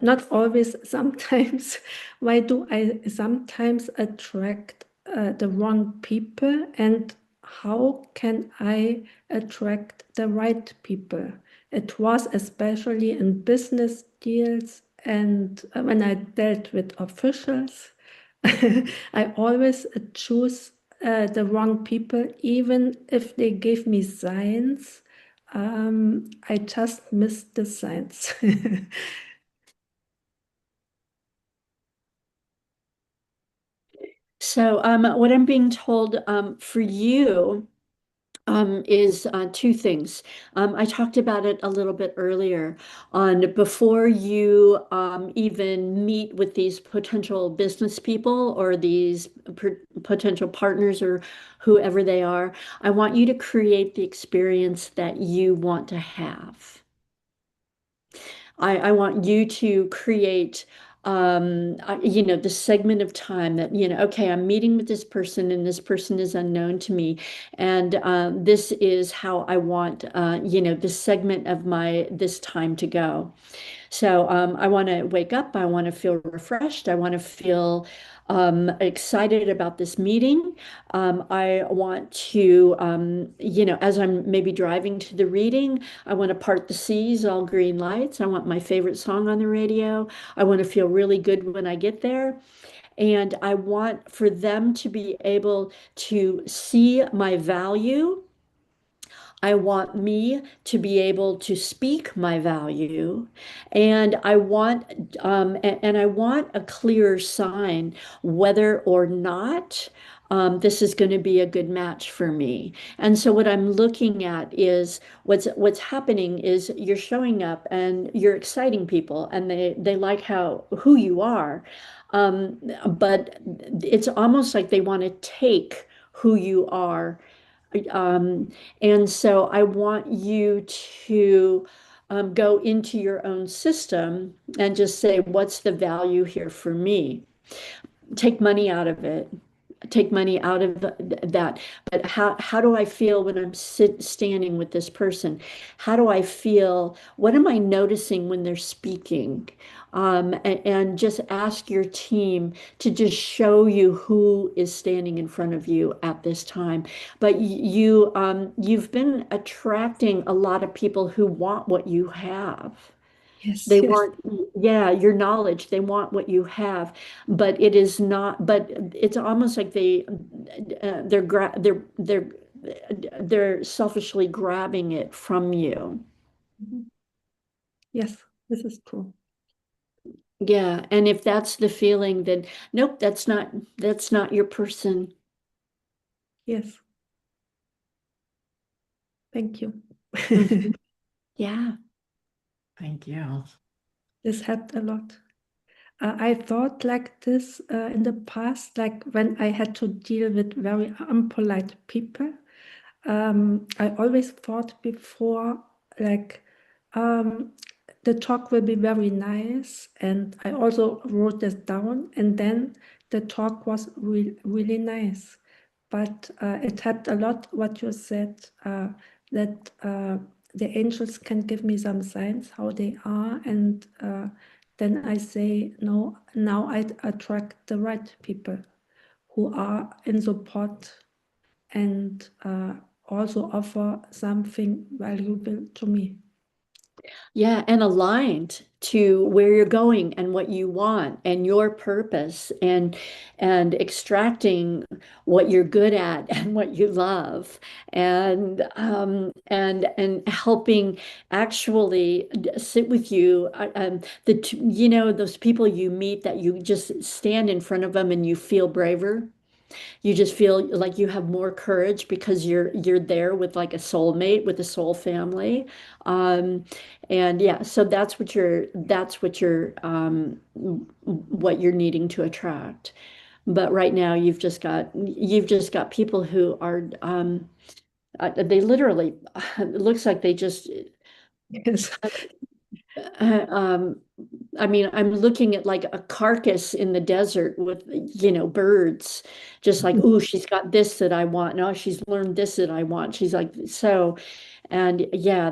not always, sometimes, why do I sometimes attract the wrong people? And how can I attract the right people? It was especially in business deals and when I dealt with officials. I always choose the wrong people, even if they give me signs. I just missed the signs. So what I'm being told for you is two things. I talked about it a little bit earlier on before you even meet with these potential business people or these potential partners or whoever they are. I want you to create the experience that you want to have. I want you to create, the segment of time that, okay, I'm meeting with this person and this person is unknown to me. And this is how I want, this segment of this time to go. So I want to wake up. I want to feel refreshed. I want to feel excited about this meeting. I want to, as I'm maybe driving to the reading, I want to part the seas, all green lights. I want my favorite song on the radio. I want to feel really good when I get there. And I want for them to be able to see my value. I want me to be able to speak my value, and I want a clear sign whether or not this is going to be a good match for me. And so what I'm looking at is what's happening is you're showing up and you're exciting people, and they like who you are, um, but it's almost like they want to take who you are um, and so I want you to go into your own system and just say, what's the value here for me? Take money out of it. Take money out of that. But how do I feel when I'm standing with this person? How do I feel? What am I noticing when they're speaking? And just ask your team to just show you who is standing in front of you at this time. But you've been attracting a lot of people who want what you have. Yes, They yes, want, yeah, your knowledge. They want what you have, but it is not. But it's almost like they're selfishly grabbing it from you. mhm. Yes, this is true. Yeah, and if that's the feeling, then nope, that's not your person. Yes, thank you. Mhm. Yeah. Thank you. This helped a lot. I thought like this in the past, like when I had to deal with very unpolite people. I always thought before, like, um, the talk will be very nice. And I also wrote this down. And then the talk was really nice. But it helped a lot what you said, that the angels can give me some signs how they are. And then I say, no, now I attract the right people who are in support and also offer something valuable to me. Yeah, and aligned to where you're going and what you want and your purpose and extracting what you're good at and what you love and helping actually sit with you those people you meet that you just stand in front of them and you feel braver. You just feel like you have more courage because you're there with like a soulmate, with a soul family. Um, and yeah, so what you're needing to attract. But right now you've just got people who are they literally it looks like they just Yes. uh, um I mean, I'm looking at like a carcass in the desert with, birds, just like, oh, she's got this that I want. No, she's learned this that I want. She's like, so, and yeah,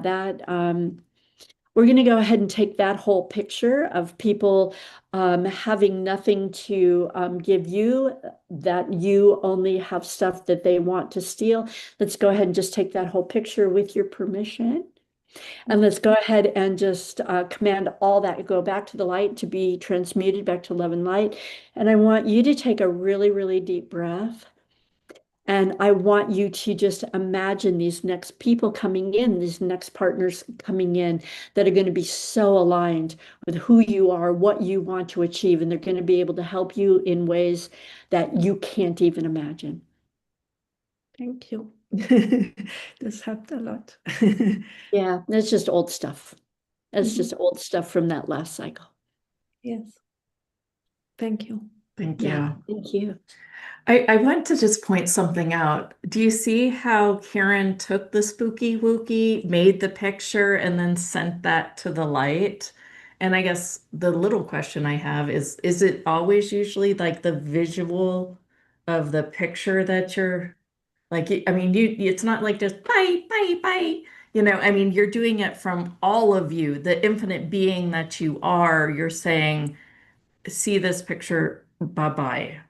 we're going to go ahead and take that whole picture of people having nothing to give you, that you only have stuff that they want to steal. Let's go ahead and just take that whole picture with your permission. And let's go ahead and just command all that go back to the light to be transmuted back to love and light. And I want you to take a really, really deep breath. And I want you to just imagine these next people coming in, these next partners coming in that are going to be so aligned with who you are, what you want to achieve, and they're going to be able to help you in ways that you can't even imagine. Thank you. This helped a lot. Yeah, that's just old stuff. That's Mhm. just old stuff from that last cycle. Yes. Thank you. Thank Yeah, you. thank you. I want to just point something out. Do you see how Karen took the spooky wookie, made the picture, and then sent that to the light? And I guess the little question I have is it always usually like the visual of the picture that you're like, I mean, it's not like just bye, bye, bye. I mean, you're doing it from all of you, the infinite being that you are. You're saying, see this picture, bye-bye.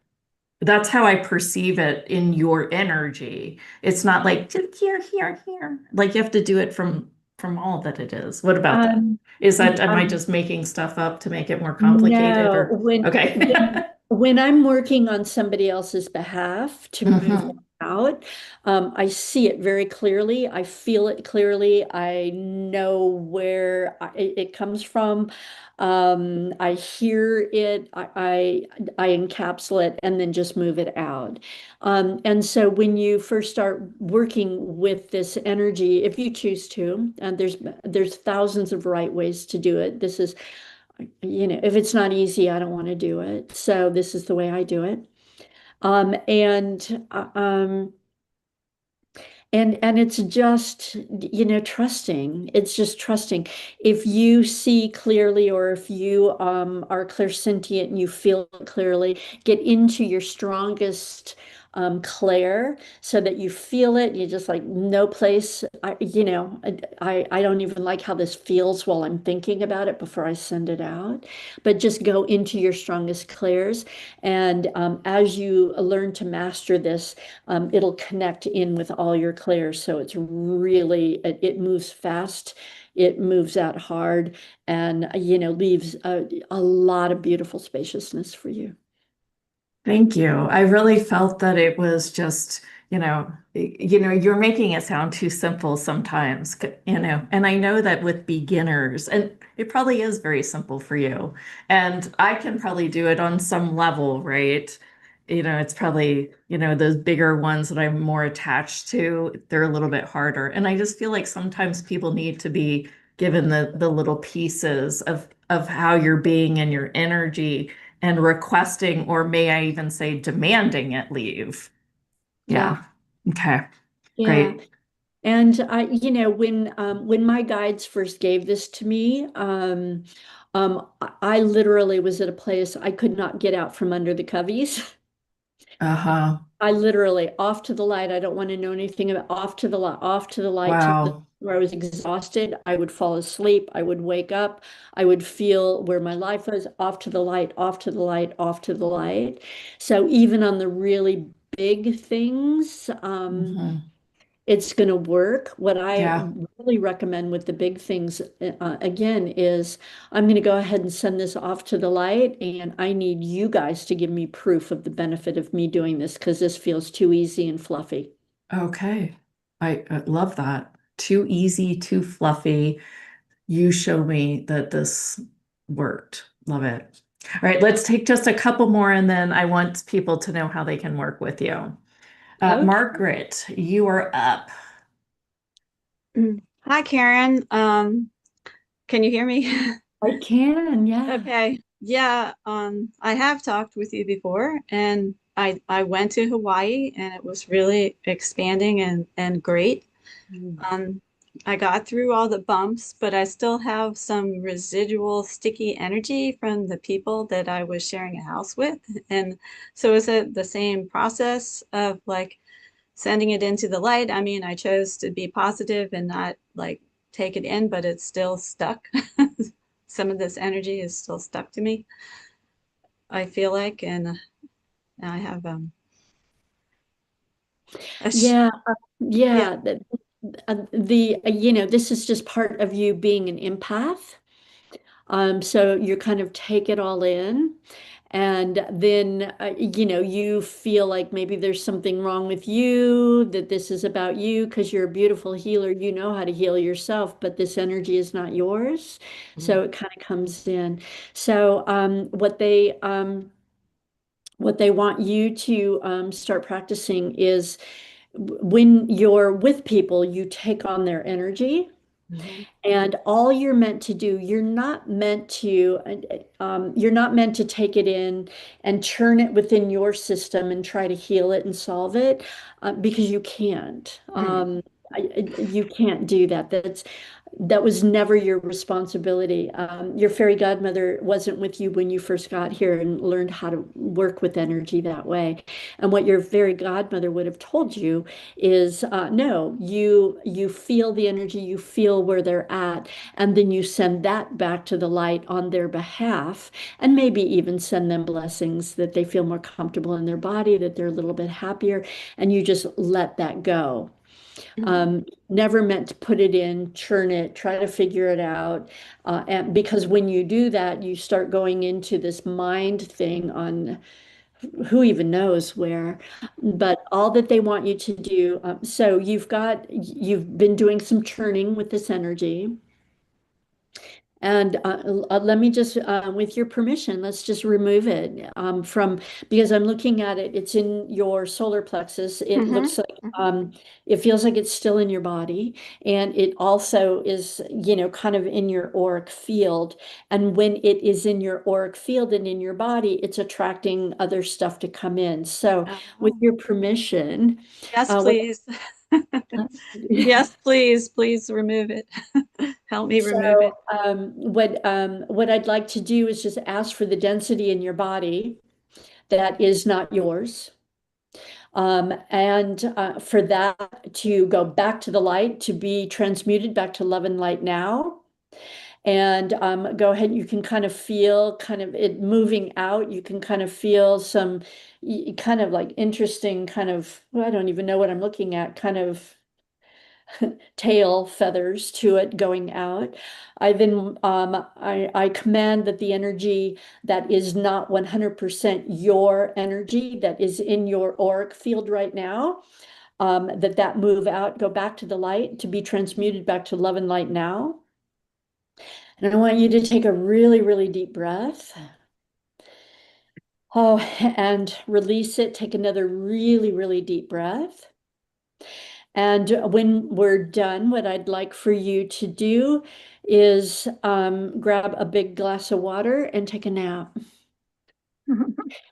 That's how I perceive it in your energy. It's not like just here, here, here. Like you have to do it from all that it is. What about that? Um, Is that, y- am I um, just making stuff up to make it more complicated no, or okay? when I'm working on somebody else's behalf to move them Mhm. out, I see it very clearly. I feel it clearly. I know where it comes from. I hear it. I encapsulate and then just move it out. And so when you first start working with this energy, if you choose to, and there's thousands of right ways to do it. This is, if it's not easy, I don't want to do it. So this is the way I do it. Um, and uh, um, and it's just, trusting. It's just trusting. If you see clearly, or if you are clairsentient and you feel clearly, get into your strongest clair so that you feel it. You just like no place. I don't even like how this feels while I'm thinking about it before I send it out. But just go into your strongest clairs, and as you learn to master this, it'll connect in with all your clairs. So it's really, it moves fast, it moves out hard, and, leaves a lot of beautiful spaciousness for you. Thank you. I really felt that it was just, you're making it sound too simple sometimes, and I know that with beginners, and it probably is very simple for you, and I can probably do it on some level, right? It's probably, those bigger ones that I'm more attached to, they're a little bit harder. And I just feel like sometimes people need to be given the little pieces of how you're being and your energy and requesting, or may I even say demanding it leave. Yeah, Yeah. Okay. yeah. Great. And when my guides first gave this to me, I literally was at a place I could not get out from under the coveys. Uh-huh. I literally off to the light. I don't want to know anything about off to the light, off to the light to the Wow. where I was exhausted. I would fall asleep. I would wake up. I would feel where my life was, off to the light, off to the light, off to the light. So even on the really big things, Hmm. it's going to work. What I Yeah. really recommend with the big things, again, is I'm going to go ahead and send this off to the light, and I need you guys to give me proof of the benefit of me doing this because this feels too easy and fluffy. Okay. I love that. Too easy, too fluffy. You show me that this worked. Love it. All right, let's take just a couple more, and then I want people to know how they can work with you. Okay. Margaret, you are up. Hi, Karen. Can you hear me? I can, yeah. Okay. Yeah, I have talked with you before, and I went to Hawaii and it was really expanding and great. Mm. Um, I got through all the bumps, but I still have some residual sticky energy from the people that I was sharing a house with. And so is it the same process of like sending it into the light? I mean, I chose to be positive and not like take it in, but it's still stuck. Some of this energy is still stuck to me, I feel like, and I have a Yeah, yeah. yeah. This is just part of you being an empath. So you kind of take it all in, and then you feel like maybe there's something wrong with you, that this is about you because you're a beautiful healer. You know how to heal yourself, but this energy is not yours. So it kind of comes in. So what they want you to start practicing is when you're with people, you take on their energy. Mhm. And all you're meant to do, you're not meant to take it in and churn it within your system and try to heal it and solve it, because you can't. Mm. You can't do that. That was never your responsibility. Your fairy godmother wasn't with you when you first got here and learned how to work with energy that way. And what your fairy godmother would have told you is, no, you feel the energy, you feel where they're at, and then you send that back to the light on their behalf, and maybe even send them blessings that they feel more comfortable in their body, that they're a little bit happier, and you just let that go. Mm. Never meant to put it in, churn it, try to figure it out. And because when you do that, you start going into this mind thing on who even knows where. But all that they want you to do, so you've been doing some churning with this energy. And let me just, with your permission, let's just remove it because I'm looking at it. It's in your solar plexus. It Mhm. looks like, Mhm. it feels like it's still in your body. And it also is, kind of in your auric field. And when it is in your auric field and in your body, it's attracting other stuff to come in. So, with Oh. your permission, Yes, what please. Yes, please, please remove it. Help me So, remove it. what I'd like to do is just ask for the density in your body that is not yours. And for that to go back to the light, to be transmuted back to love and light now. And go ahead, you can kind of feel kind of it moving out. You can kind of feel some kind of like interesting kind of, well, I don't even know what I'm looking at, kind of tail feathers to it going out. I command that the energy that is not 100% your energy that is in your auric field right now, that move out, go back to the light, to be transmuted back to love and light now. And I want you to take a really, really deep breath. Oh, and release it. Take another really, really deep breath. And when we're done, what I'd like for you to do is grab a big glass of water and take a nap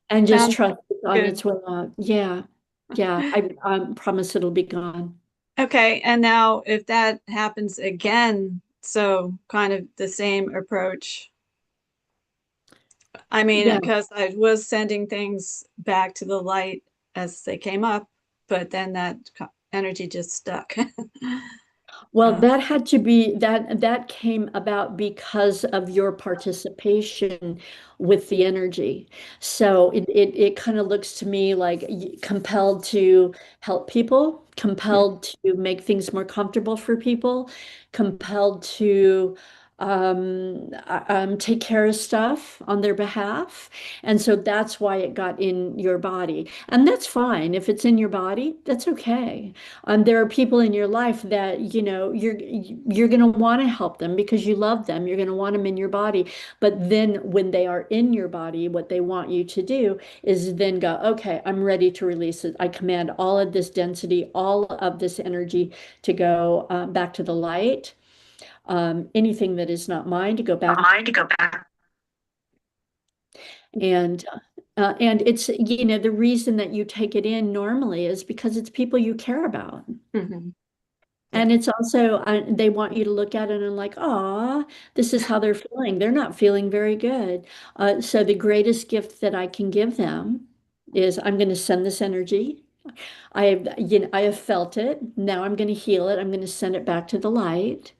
and just Sounds trust it's on good. its way out. Yeah. Yeah. I promise it'll be gone. Okay, and now if that happens again, so kind of the same approach. I mean, Yeah. because I was sending things back to the light as they came up, but then that energy just stuck. Well, Uh, that had to be that came about because of your participation with the energy. So it kind of looks to me like compelled to help people, compelled to make things more comfortable for people, compelled to take care of stuff on their behalf. And so that's why it got in your body. And that's fine. If it's in your body, that's okay. There are people in your life that, you're going to want to help them because you love them. You're going to want them in your body. But then when they are in your body, what they want you to do is then go, okay, I'm ready to release it. I command all of this density, all of this energy to go back to the light. Anything that is not mine to go back. Mine to go back. And it's, the reason that you take it in normally is because it's people you care about. mhm. Yeah. And it's also, they want you to look at it and like, oh, this is how they're feeling. They're not feeling very good. So the greatest gift that I can give them is I'm going to send this energy. I have felt it. Now I'm going to heal it. I'm going to send it back to the light.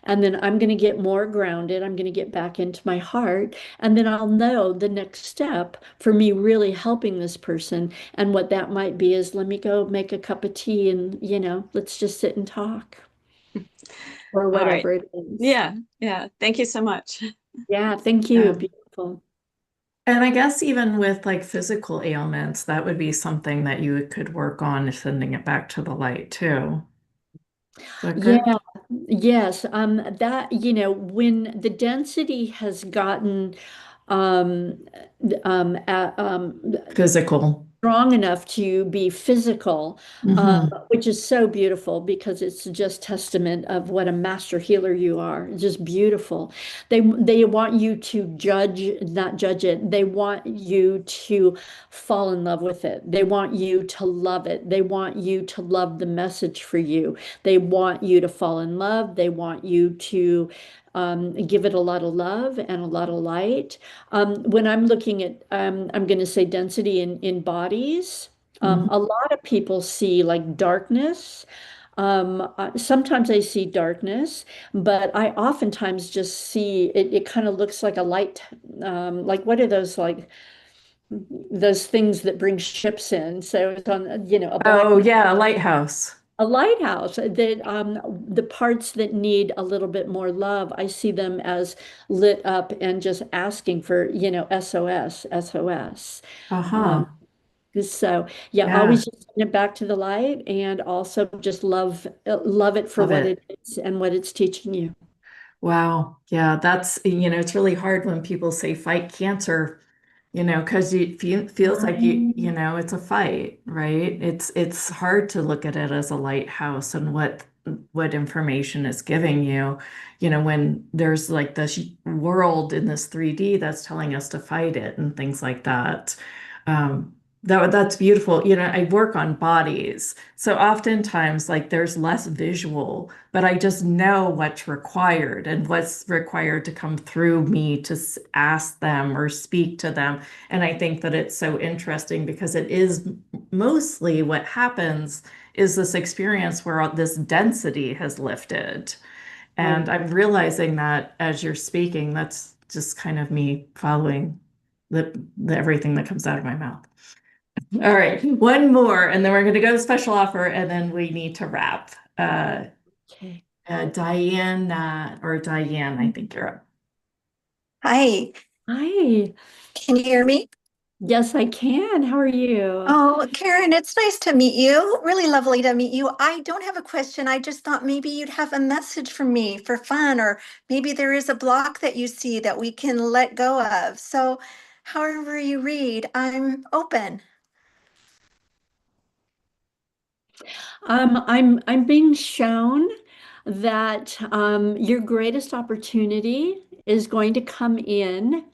And then I'm going to get more grounded. I'm going to get back into my heart. And then I'll know the next step for me really helping this person. And what that might be is let me go make a cup of tea and, let's just sit and talk or All right. whatever it is. Yeah. Yeah. Thank you so much. Yeah, thank you. Um, Beautiful. and I guess even with like physical ailments, that would be something that you could work on sending it back to the light too. Is that Yeah, correct? yes. That, when the density has gotten um, um, uh, um, Physical. strong enough to be physical, Hmm. which is so beautiful because it's just testament of what a master healer you are. It's just beautiful. They want you to judge, not judge it. They want you to fall in love with it. They want you to love it. They want you to love the message for you. They want you to fall in love. They want you to give it a lot of love and a lot of light. When I'm looking at, I'm going to say density in bodies, Hmm. a lot of people see like darkness. Sometimes I see darkness, but I oftentimes just see it, it kind of looks like a light, like what are those like those things that bring ships in? So it's on, a black Oh, yeah, a lighthouse. a lighthouse that the parts that need a little bit more love, I see them as lit up and just asking for, SOS, SOS. Um, Uh-huh. so yeah, Yeah, always just send it back to the light and also just love it for love what it it. is and what it's teaching you. Wow. Yeah, it's really hard when people say fight cancer, because feels like Right. it's a fight, right? It's hard to look at it as a lighthouse and what information it's giving you, when there's like this world in this 3D that's telling us to fight it and things like that. That's beautiful. I work on bodies. So oftentimes like there's less visual, but I just know what's required and what's required to come through me to ask them or speak to them. And I think that it's so interesting because it is mostly what happens is this experience where this density has lifted. Right. And I'm realizing that as you're speaking, that's just kind of me following everything that comes out of my mouth. All right, one more, and then we're going to go to special offer, and then we need to wrap. Okay. Diane, or Diane, I think you're up. Hi, Hi. can you hear me? Yes, I can. How are you? Oh, Karen, it's nice to meet you. Really lovely to meet you. I don't have a question. I just thought maybe you'd have a message for me for fun, or maybe there is a block that you see that we can let go of. So, however you read, I'm open. I'm being shown that your greatest opportunity is going to come in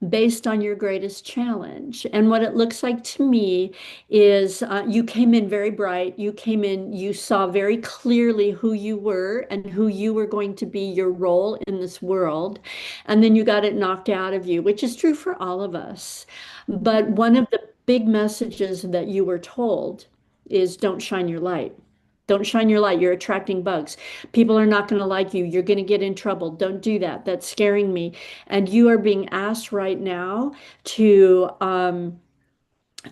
based on your greatest challenge. And what it looks like to me is you came in very bright. You came in, you saw very clearly who you were and who you were going to be, your role in this world. And then you got it knocked out of you, which is true for all of us. But one of the big messages that you were told is don't shine your light. Don't shine your light. You're attracting bugs. People are not going to like you. You're going to get in trouble. Don't do that. That's scaring me. And you are being asked right now to we're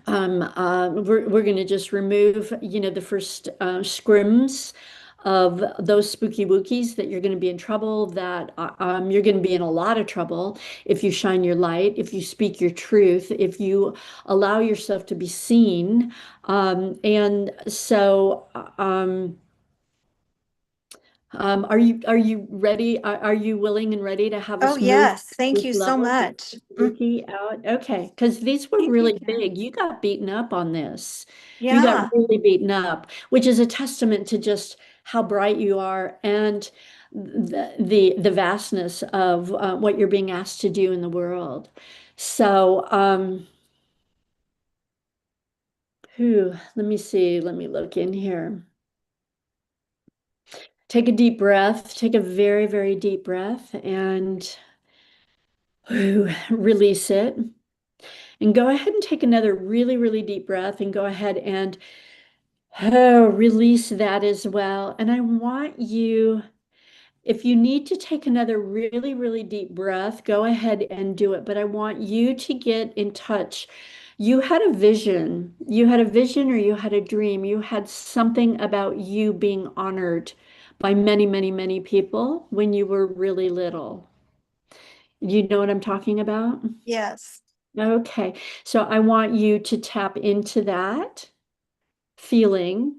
going to just remove, the first scrims of those spooky wookies that you're going to be in trouble, that you're going to be in a lot of trouble if you shine your light, if you speak your truth, if you allow yourself to be seen. And so are you ready? Are you willing and ready to have Oh, us move yes. Thank these you so levels of much. Wookiee out? Okay, because these were Thank you, really Karen. big. You got beaten up on this. You got Yeah. really beaten up, which is a testament to just how bright you are and the vastness of what you're being asked to do in the world. So, let me see. Let me look in here. Take a deep breath. Take a very, very deep breath and release it. And go ahead and take another really, really deep breath and go ahead and release that as well. And I want you, if you need to take another really, really deep breath, go ahead and do it. But I want you to get in touch. You had a vision. You had a vision or you had a dream. You had something about you being honored by many, many, many people when you were really little. You know what I'm talking about? Yes. Okay. So I want you to tap into that feeling.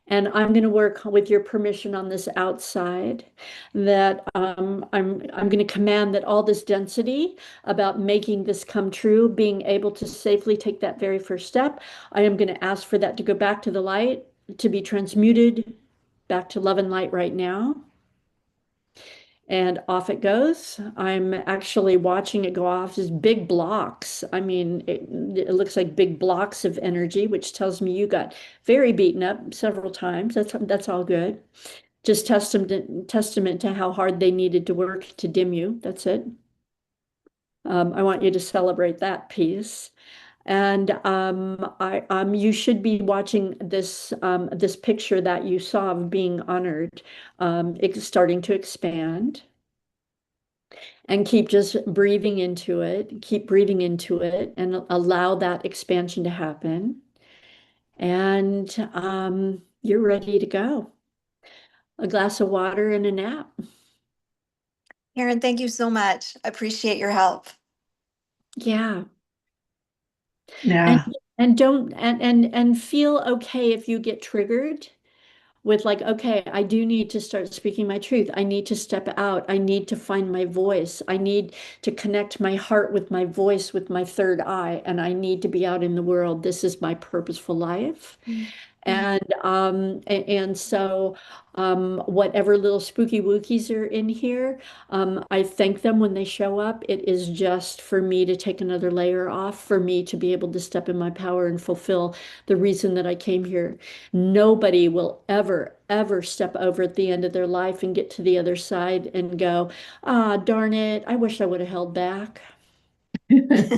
And I'm going to work with your permission on this outside that I'm going to command that all this density about making this come true, being able to safely take that very first step, I am going to ask for that to go back to the light, to be transmuted back to love and light right now. And off it goes. I'm actually watching it go off as big blocks. I mean, it looks like big blocks of energy, which tells me you got very beaten up several times. That's all good. Just testament to how hard they needed to work to dim you. That's it. I want you to celebrate that piece. And you should be watching this picture that you saw of being honored, it's starting to expand. And keep just breathing into it, keep breathing into it, and allow that expansion to happen. And you're ready to go. A glass of water and a nap. Karen, thank you so much. I appreciate your help. Yeah. And Yeah. and feel okay if you get triggered with like, okay, I do need to start speaking my truth. I need to step out. I need to find my voice. I need to connect my heart with my voice, with my third eye, and I need to be out in the world. This is my purposeful life. And so whatever little spooky wookies are in here, I thank them when they show up. It is just for me to take another layer off, for me to be able to step in my power and fulfill the reason that I came here. Nobody will ever, ever step over at the end of their life and get to the other side and go, ah, darn it, I wish I would have held back. Yeah.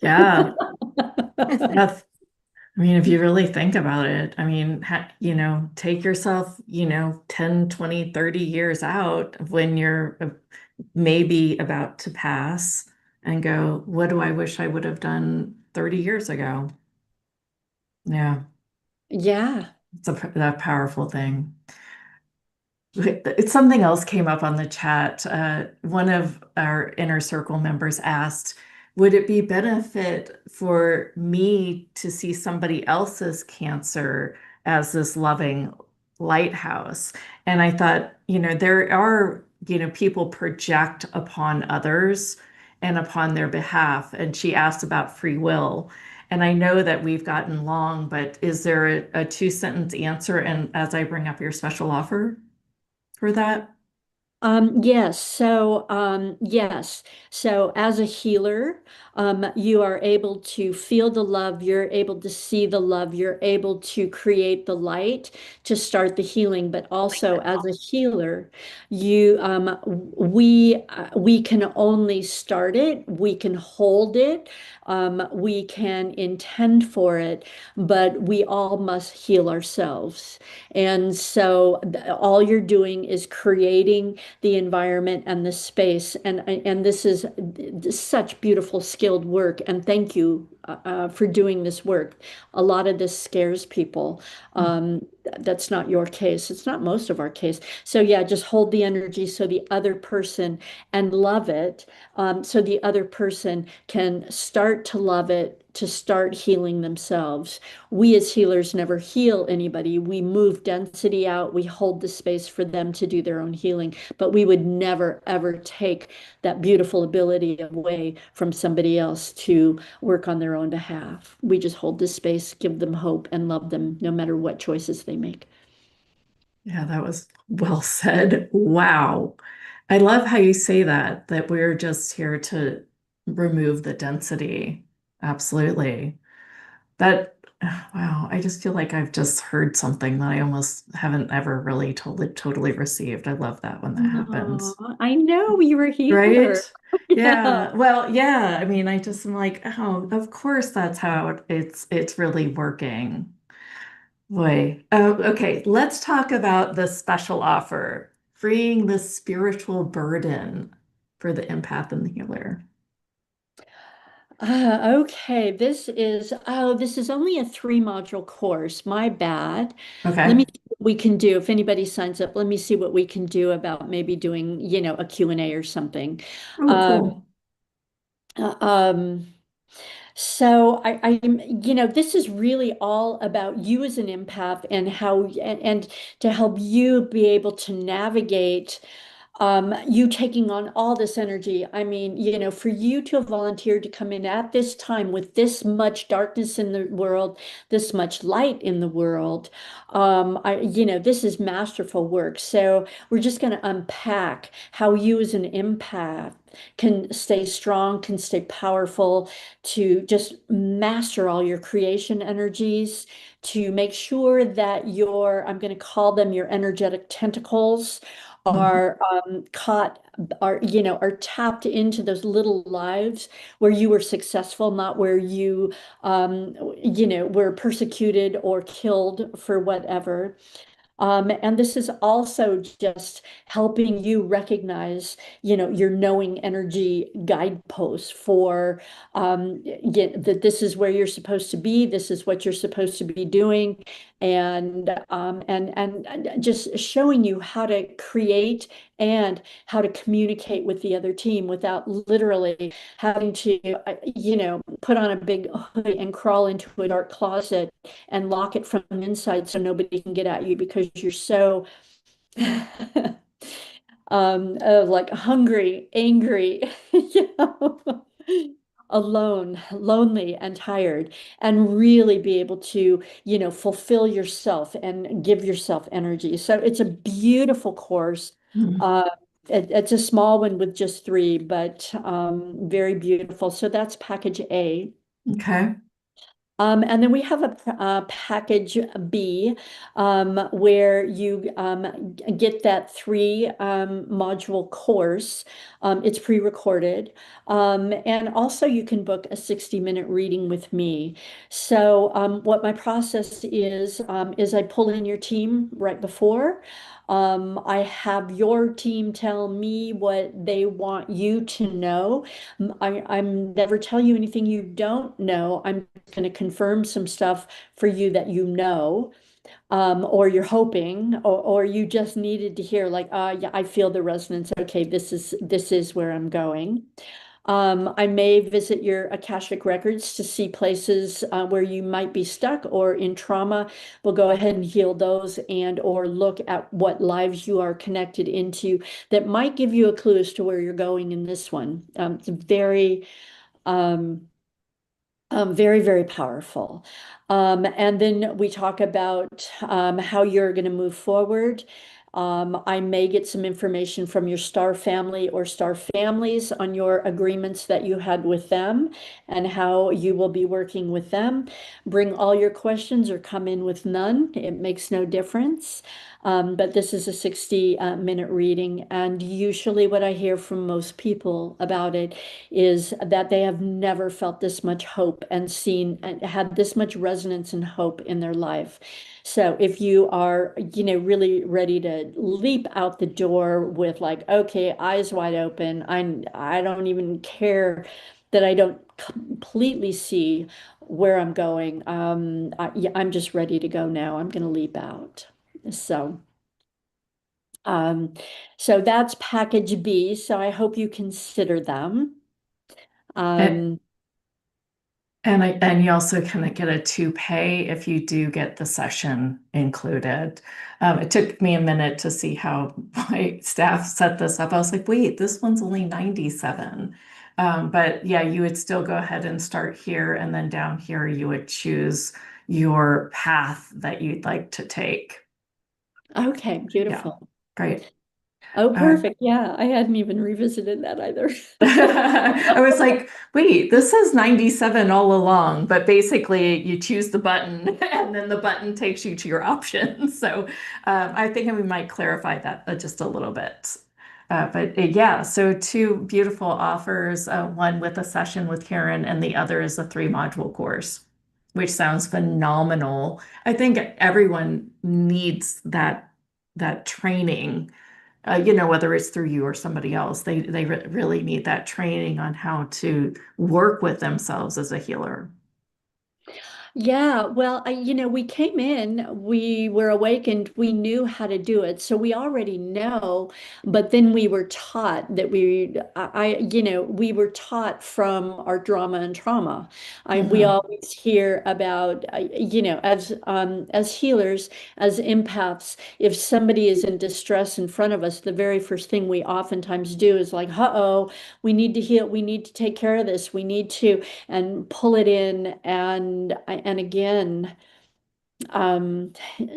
Yeah. I mean, if you really think about it, I mean, take yourself, 10, 20, 30 years out of when you're maybe about to pass and go, what do I wish I would have done 30 years ago? Yeah, Yeah. it's that powerful thing. It's something else came up on the chat. One of our inner circle members asked, would it be benefit for me to see somebody else's cancer as this loving lighthouse? And I thought, there are, people project upon others and upon their behalf. And she asked about free will. And I know that we've gotten long, but is there a two-sentence answer? And as I bring up your special offer for that? Yes. Yes. So as a healer, you are able to feel the love, you're able to see the love, you're able to create the light to start the healing. But also as a healer, we can only start it, we can hold it, we can intend for it, but we all must heal ourselves. And so all you're doing is creating the environment and the space. And this is such beautiful, skilled work. And thank you for doing this work. A lot of this scares people. That's not your case. It's not most of our case. So yeah, just hold the energy so the other person and love it. So the other person can start to love it, to start healing themselves. We as healers never heal anybody. We move density out. We hold the space for them to do their own healing, but we would never, ever take that beautiful ability away from somebody else to work on their own behalf. We just hold the space, give them hope, and love them no matter what choices they make. Yeah, that was well said. Wow. I love how you say that we're just here to remove the density. Absolutely. That Wow, I just feel like I've just heard something that I almost haven't ever really totally received. I love that when that Oh, happens. I know you were Right? here. Yeah. Yeah. Well, yeah. I mean, I just am like, oh, of course that's how it's really working. Boy. Oh, okay. Let's talk about the special offer, freeing the spiritual burden for the empath and the healer. Okay, this is only a 3 module course. My bad. Let Okay. me see what we can do. If anybody signs up, let me see what we can do about maybe doing, a Q&A or something. Oh, Um, cool. uh, um, this is really all about you as an empath and and to help you be able to navigate you taking on all this energy. I mean, for you to have volunteered to come in at this time with this much darkness in the world, this much light in the world, this is masterful work. So we're just going to unpack how you as an empath can stay strong, can stay powerful, to just master all your creation energies, to make sure that I'm going to call them your energetic tentacles, Mhm. are caught, are tapped into those little lives where you were successful, not where were persecuted or killed for whatever. And this is also just helping you recognize, your knowing energy guideposts for that this is where you're supposed to be, this is what you're supposed to be doing, and just showing you how to create and how to communicate with the other team without literally having to, put on a big hoodie and crawl into a dark closet and lock it from inside so nobody can get at you because you're so like hungry, angry, alone, lonely, and tired, and really be able to, fulfill yourself and give yourself energy. So it's a beautiful course. Mhm. Uh, it's a small one with just 3, but very beautiful. So that's package A. Okay. And then we have a package B, where you get that 3 module course. It's pre-recorded. And also you can book a 60-minute reading with me. So what my process is I pull in your team right before. I have your team tell me what they want you to know. I'm never tell you anything you don't know. I'm going to confirm some stuff for you that or you're hoping, or you just needed to hear, like, yeah, I feel the resonance. Okay, this is where I'm going. I may visit your Akashic records to see places where you might be stuck or in trauma. We'll go ahead and heal those and or look at what lives you are connected into that might give you a clue as to where you're going in this one. It's um, very, very powerful. And then we talk about how you're going to move forward. I may get some information from your star family or star families on your agreements that you had with them and how you will be working with them. Bring all your questions or come in with none. It makes no difference. But this is a 60-minute reading. And usually, what I hear from most people about it is that they have never felt this much hope and seen and had this much resonance and hope in their life. So if you are, really ready to leap out the door with like, okay, eyes wide open, I don't even care that I don't completely see where I'm going. Yeah, I'm just ready to go now. I'm going to leap out. So. Um, so that's package B. So I hope you consider them. And, Um, and you also can get a to pay if you do get the session included. It took me a minute to see how my staff set this up. I was like, wait, this one's only 97. But yeah, you would still go ahead and start here, and then down here you would choose your path that you'd like to take. okay, Yeah, beautiful. great. Oh, Uh, perfect. Yeah, I hadn't even revisited that either. I was like, wait, this says 97 all along, but basically you choose the button and then the button takes you to your options. So I think we might clarify that just a little bit. But yeah, so two beautiful offers, one with a session with Karen and the other is a 3-module course, which sounds phenomenal. I think everyone needs that training, whether it's through you or somebody else, they really need that training on how to work with themselves as a healer. Yeah, well, we came in, we were awakened, we knew how to do it. So we already know, but then we were taught that we were taught from our drama and trauma. We Mhm. always hear about, as healers, as empaths, if somebody is in distress in front of us, the very first thing we oftentimes do is like, uh-oh, we need to heal, we need to take care of this, we need to, and pull it in and again, um,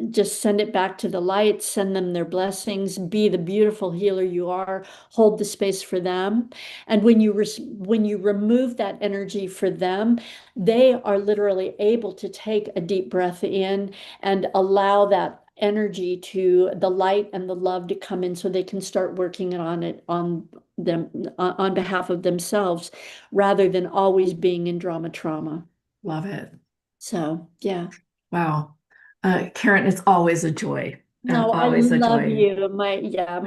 just send it back to the light, send them their blessings, be the beautiful healer you are, hold the space for them. And when you remove that energy for them, they are literally able to take a deep breath in and allow that energy to the light and the love to come in so they can start working on it on them on behalf of themselves rather than always being in drama trauma. Love it. So, yeah. Wow. Karen, it's always a joy. No, I Always a love joy. you. Yes,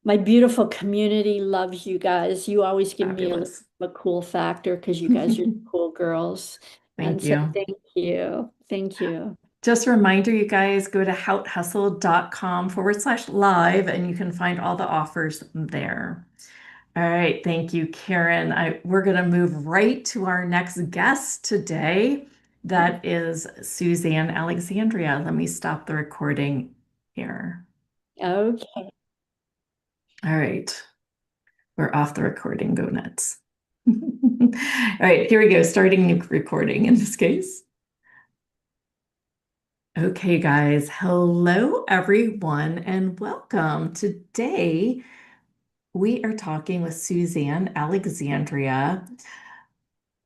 My beautiful community loves you guys. You always give me a little fabulous. bit of a cool factor because you guys are cool girls. And Thank so you. thank you. Thank you. Just a reminder, you guys go to houthustle.com/live and you can find all the offers there. All right, thank you, Karen. We're going to move right to our next guest today. That is Suzanne Alexandria. Let me stop the recording here. Okay. All right, we're off the recording. Go nuts. All right, here we go. Starting new recording in this case. Okay, guys. Hello, everyone, and welcome. Today, we are talking with Suzanne Alexandria.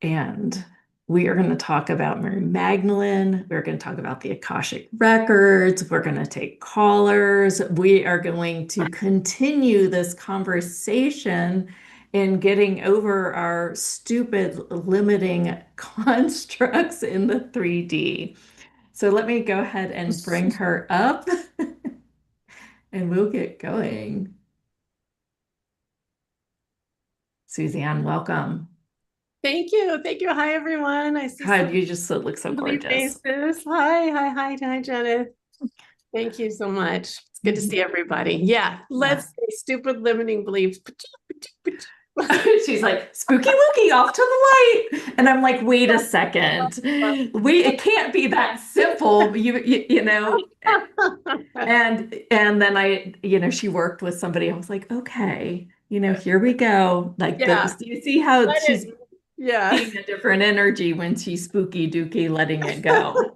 And we are going to talk about Mary Magdalene. We're going to talk about the Akashic Records. We're going to take callers. We are going to continue this conversation in getting over our stupid limiting constructs in the 3D. So let me go ahead and bring her up and we'll get going. Suzanne, welcome. Thank you. Thank you. Hi, everyone. I see God, some you just look so lovely gorgeous. faces. Hi, Janet. Thank you so much. It's good to see everybody. Yeah, let's say stupid limiting beliefs. She's like, spooky wookie, off to the light. And I'm like, wait a second. Wait, it can't be that simple. You know. And then she worked with somebody. I was like, okay, here we go. Like Yeah. do you see how Let she's yeah. seeing a different energy when she's spooky dooky letting it go?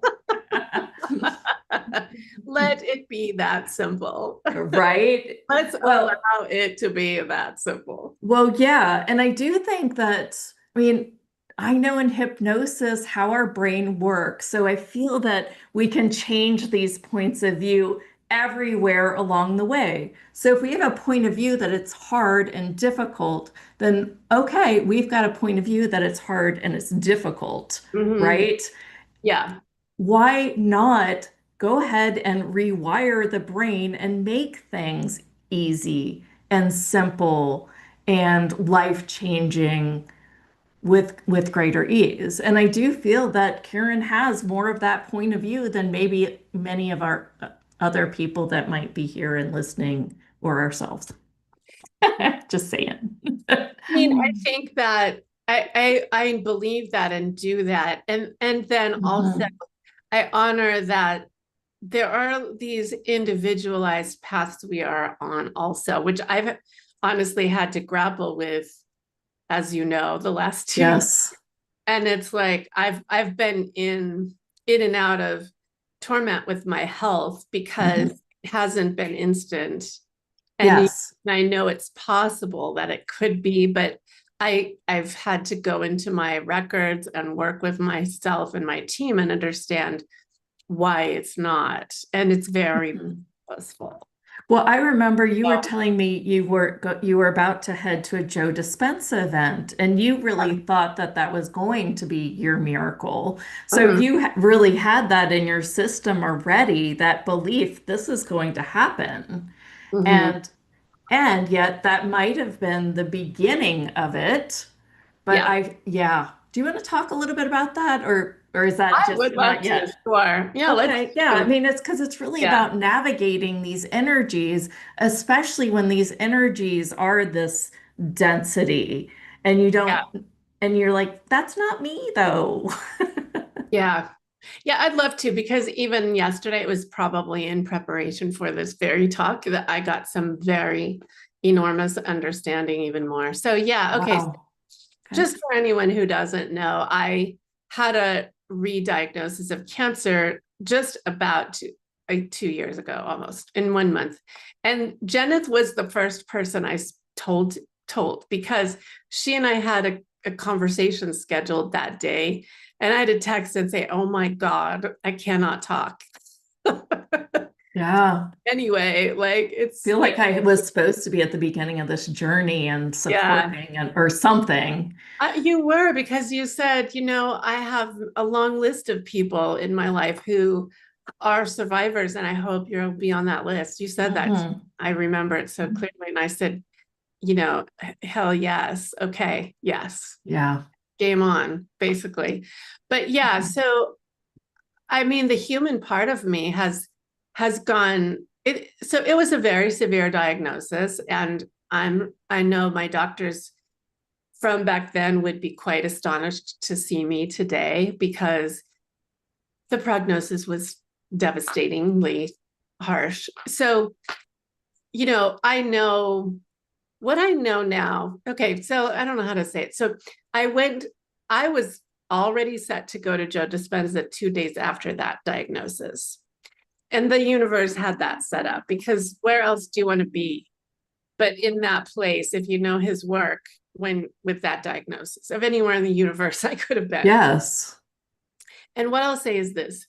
Let it be that simple. Right? Let's allow it to be that simple. Well, yeah. And I do think that, I know in hypnosis how our brain works. So I feel that we can change these points of view everywhere along the way. So if we have a point of view that it's hard and difficult, then okay, we've got a point of view that it's hard and it's difficult, right? Yeah. Why not go ahead and rewire the brain and make things easy and simple and life-changing with greater ease? And I do feel that Karen has more of that point of view than maybe many of our other people that might be here and listening, or ourselves. Just saying. I think that I believe that and do that. And then also I honor that there are these individualized paths we are on also, which I've honestly had to grapple with, as you know, the last 2 years. Yes. And it's like I've been in and out of torment with my health because it hasn't been instant And Yes. I know it's possible that it could be, but I've had to go into my records and work with myself and my team and understand why it's not. And it's very Mhm. purposeful. Well, I remember you were So, telling me you were about to head to a Joe Dispenza event, and you really thought that that was going to be your miracle. So mhm, you really had that in your system already, that belief this is going to happen. mhm. And yet that might have been the beginning of it. But Yeah, yeah. Do you want to talk a little bit about that, or is that I just would love not to. yet? Sure. Yeah, let's Okay, yeah. I do. mean, it's because it's really Yeah, about navigating these energies, especially when these energies are this density, and you yeah, don't, and you're like, that's not me though. yeah. Yeah, I'd love to because even yesterday it was probably in preparation for this very talk that I got some very enormous understanding even more. So yeah, okay. Wow. Okay. Just for anyone who doesn't know, I had a re-diagnosis of cancer just about 2 years ago, almost in 1 month. And Jenith was the first person I told because she and I had a conversation scheduled that day, and I had to text and say, "Oh my God, I cannot talk." Yeah. Anyway, like it's Feel like I was supposed to be at the beginning of this journey and yeah. supporting and or something. You were because you said, I have a long list of people in my life who are survivors, and I hope you'll be on that list. You said that. Hmm. I remember it so clearly. And I said, hell yes. Okay. Yes. Yeah. Game on, basically. But yeah, so I mean, the human part of me has gone it. So it was a very severe diagnosis, and I know my doctors from back then would be quite astonished to see me today because the prognosis was devastatingly harsh. So, I know what I know now. Okay, so I don't know how to say it. So I was already set to go to Joe Dispenza 2 days after that diagnosis. And the universe had that set up because where else do you want to be but in that place, if you know his work, when with that diagnosis of anywhere in the universe I could have been. Yes. And what I'll say is this,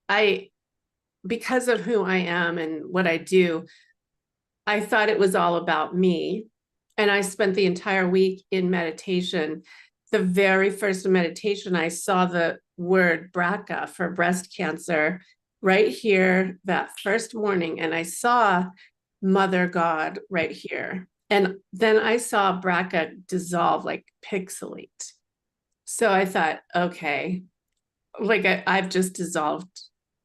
I, because of who I am and what I do, I thought it was all about me. And I spent the entire week in meditation. The very first meditation, I saw the word BRCA for breast cancer right here that first morning. And I saw Mother God right here. And then I saw BRCA dissolve, like pixelate. So I thought, okay, like I've just dissolved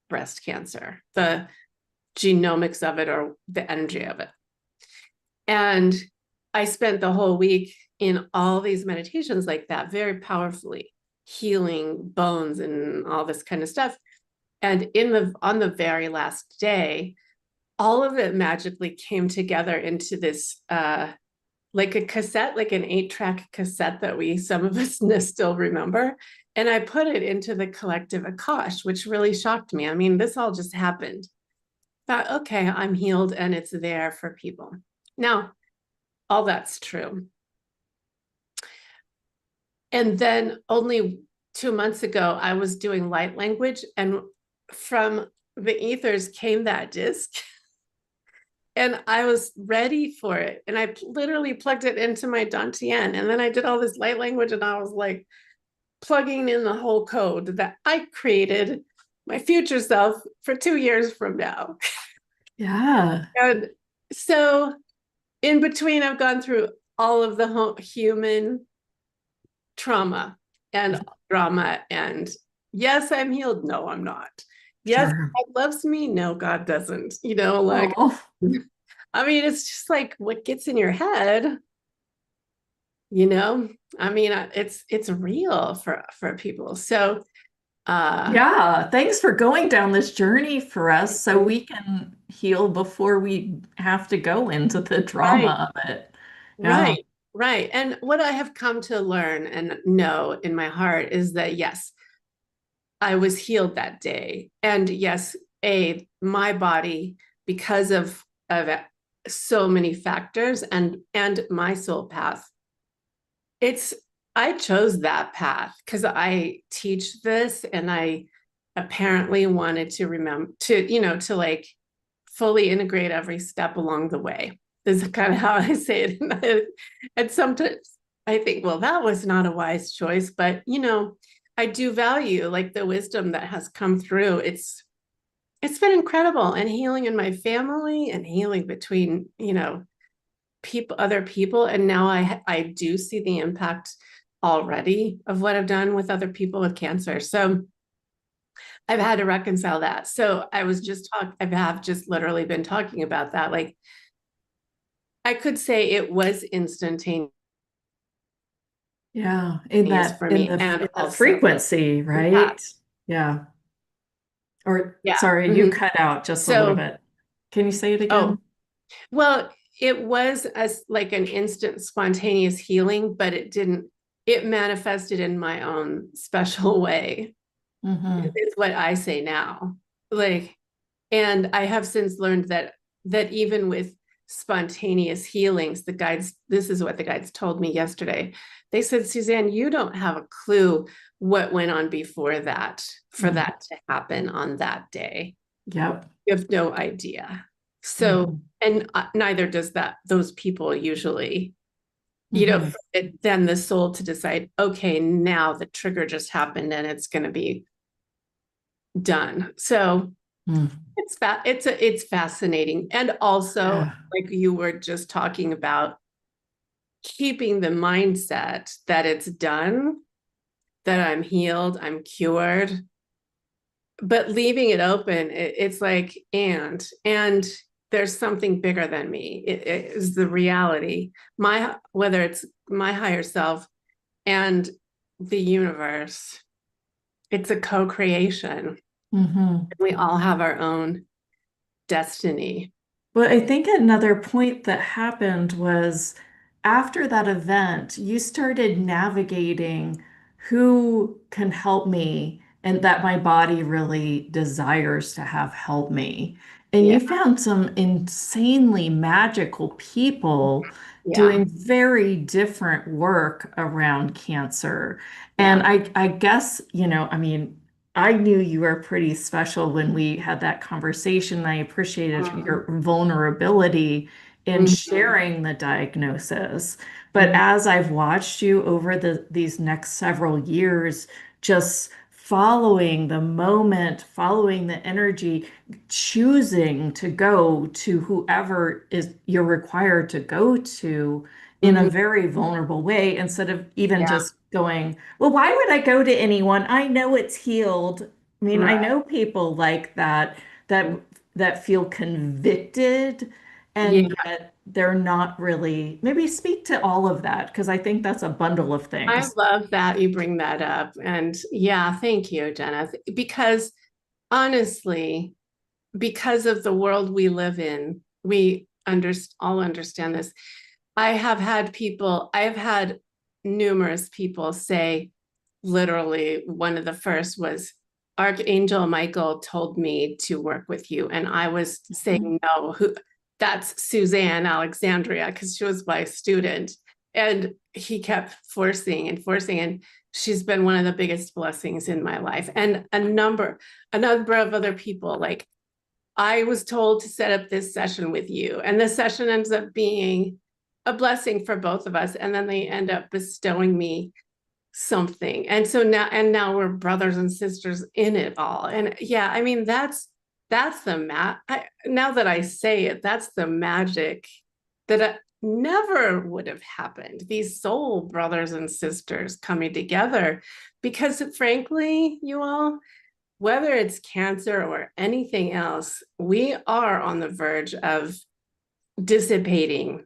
breast cancer, the genomics of it or the energy of it. And I spent the whole week in all these meditations like that, very powerfully healing bones and all this kind of stuff. And on the very last day, all of it magically came together into this like a cassette, like an 8-track cassette that some of us still remember. And I put it into the collective Akash, which really shocked me. I mean, this all just happened. Thought, okay, I'm healed and it's there for people. Now, all that's true. And then only 2 months ago, I was doing light language, and from the ethers came that disc. And I was ready for it. And I literally plugged it into my Dantian. And then I did all this light language, and I was like plugging in the whole code that I created my future self for 2 years from now. Yeah. And so in between, I've gone through all of the human trauma and drama. And yes, I'm healed. No, I'm not. Yes, Sure. God loves me. No, God doesn't. Like, Oh, I mean, it's just like what gets in your head, you know? I mean, it's real for people. So, uh, yeah. Thanks for going down this journey for us so we can heal before we have to go into the right, drama of it. Yeah. right, right. And what I have come to learn and know in my heart is that yes, I was healed that day. And yes, my body, because of so many factors and my soul path. It's I chose that path because I teach this and I apparently wanted to remember to, to like fully integrate every step along the way. This is kind of how I say it. And sometimes I think, well, that was not a wise choice, but I do value like the wisdom that has come through. It's been incredible and healing in my family and healing between, other people. And now I do see the impact already of what I've done with other people with cancer. So I've had to reconcile that. So I have just literally been talking about that. Like I could say it was instantaneous Yeah, for in me and the also frequency, yeah, right? Yeah. Or yeah. sorry, you Mhm. cut out just a little So, bit. Can you say it oh, again? well, it was like an instant spontaneous healing, but it manifested in my own special way. Mm-hmm. It's what I say now. Like, and I have since learned that even with spontaneous healings, this is what the guides told me yesterday. They said, Suzanne, you don't have a clue what went on before that for Mm-hmm. that to happen on that day. Yep. You have no idea. So, Mm-hmm. and neither does those people usually, Mm-hmm. then the soul to decide, okay, now the trigger just happened and it's going to be done. So it's fascinating. And also, Yeah. like you were just talking about, keeping the mindset that it's done, that I'm healed, I'm cured, but leaving it open, it's like, and there's something bigger than me. It is the reality. Whether it's my higher self and the universe, it's a co-creation. Mm-hmm. We all have our own destiny. Well, I think another point that happened was after that event, you started navigating who can help me and that my body really desires to have help me. And Yeah, you found some insanely magical people yeah, doing very different work around cancer. And yeah. I guess, I mean, I knew you were pretty special when we had that conversation. I appreciated your vulnerability in Mhm, sharing the diagnosis. But mhm, as I've watched you over these next several years, just following the moment, following the energy, choosing to go to whoever is you're required to go to in a mhm. very vulnerable way instead of even Yeah, just going, well, why would I go to anyone? I know it's healed. I mean, I right. know people like that that feel convicted Yeah, and yet they're not really. Maybe speak to all of that because I think that's a bundle of I things. love that you bring that up. And yeah, thank you, Jenna. Because honestly, because of the world we live in, we all understand this. I've had numerous people say, literally, one of the first was, Archangel Michael told me to work with you. And I was saying, no, that's Suzanne Alexandria, because she was my student. And he kept forcing and forcing. And she's been one of the biggest blessings in my life. And a number of other people, like I was told to set up this session with you, and this session ends up being a blessing for both of us. And then they end up bestowing me something. And so now we're brothers and sisters in it all. And yeah, I mean, that's now that I say it, that's the magic that never would have happened. These soul brothers and sisters coming together, because frankly, you all, whether it's cancer or anything else, we are on the verge of dissipating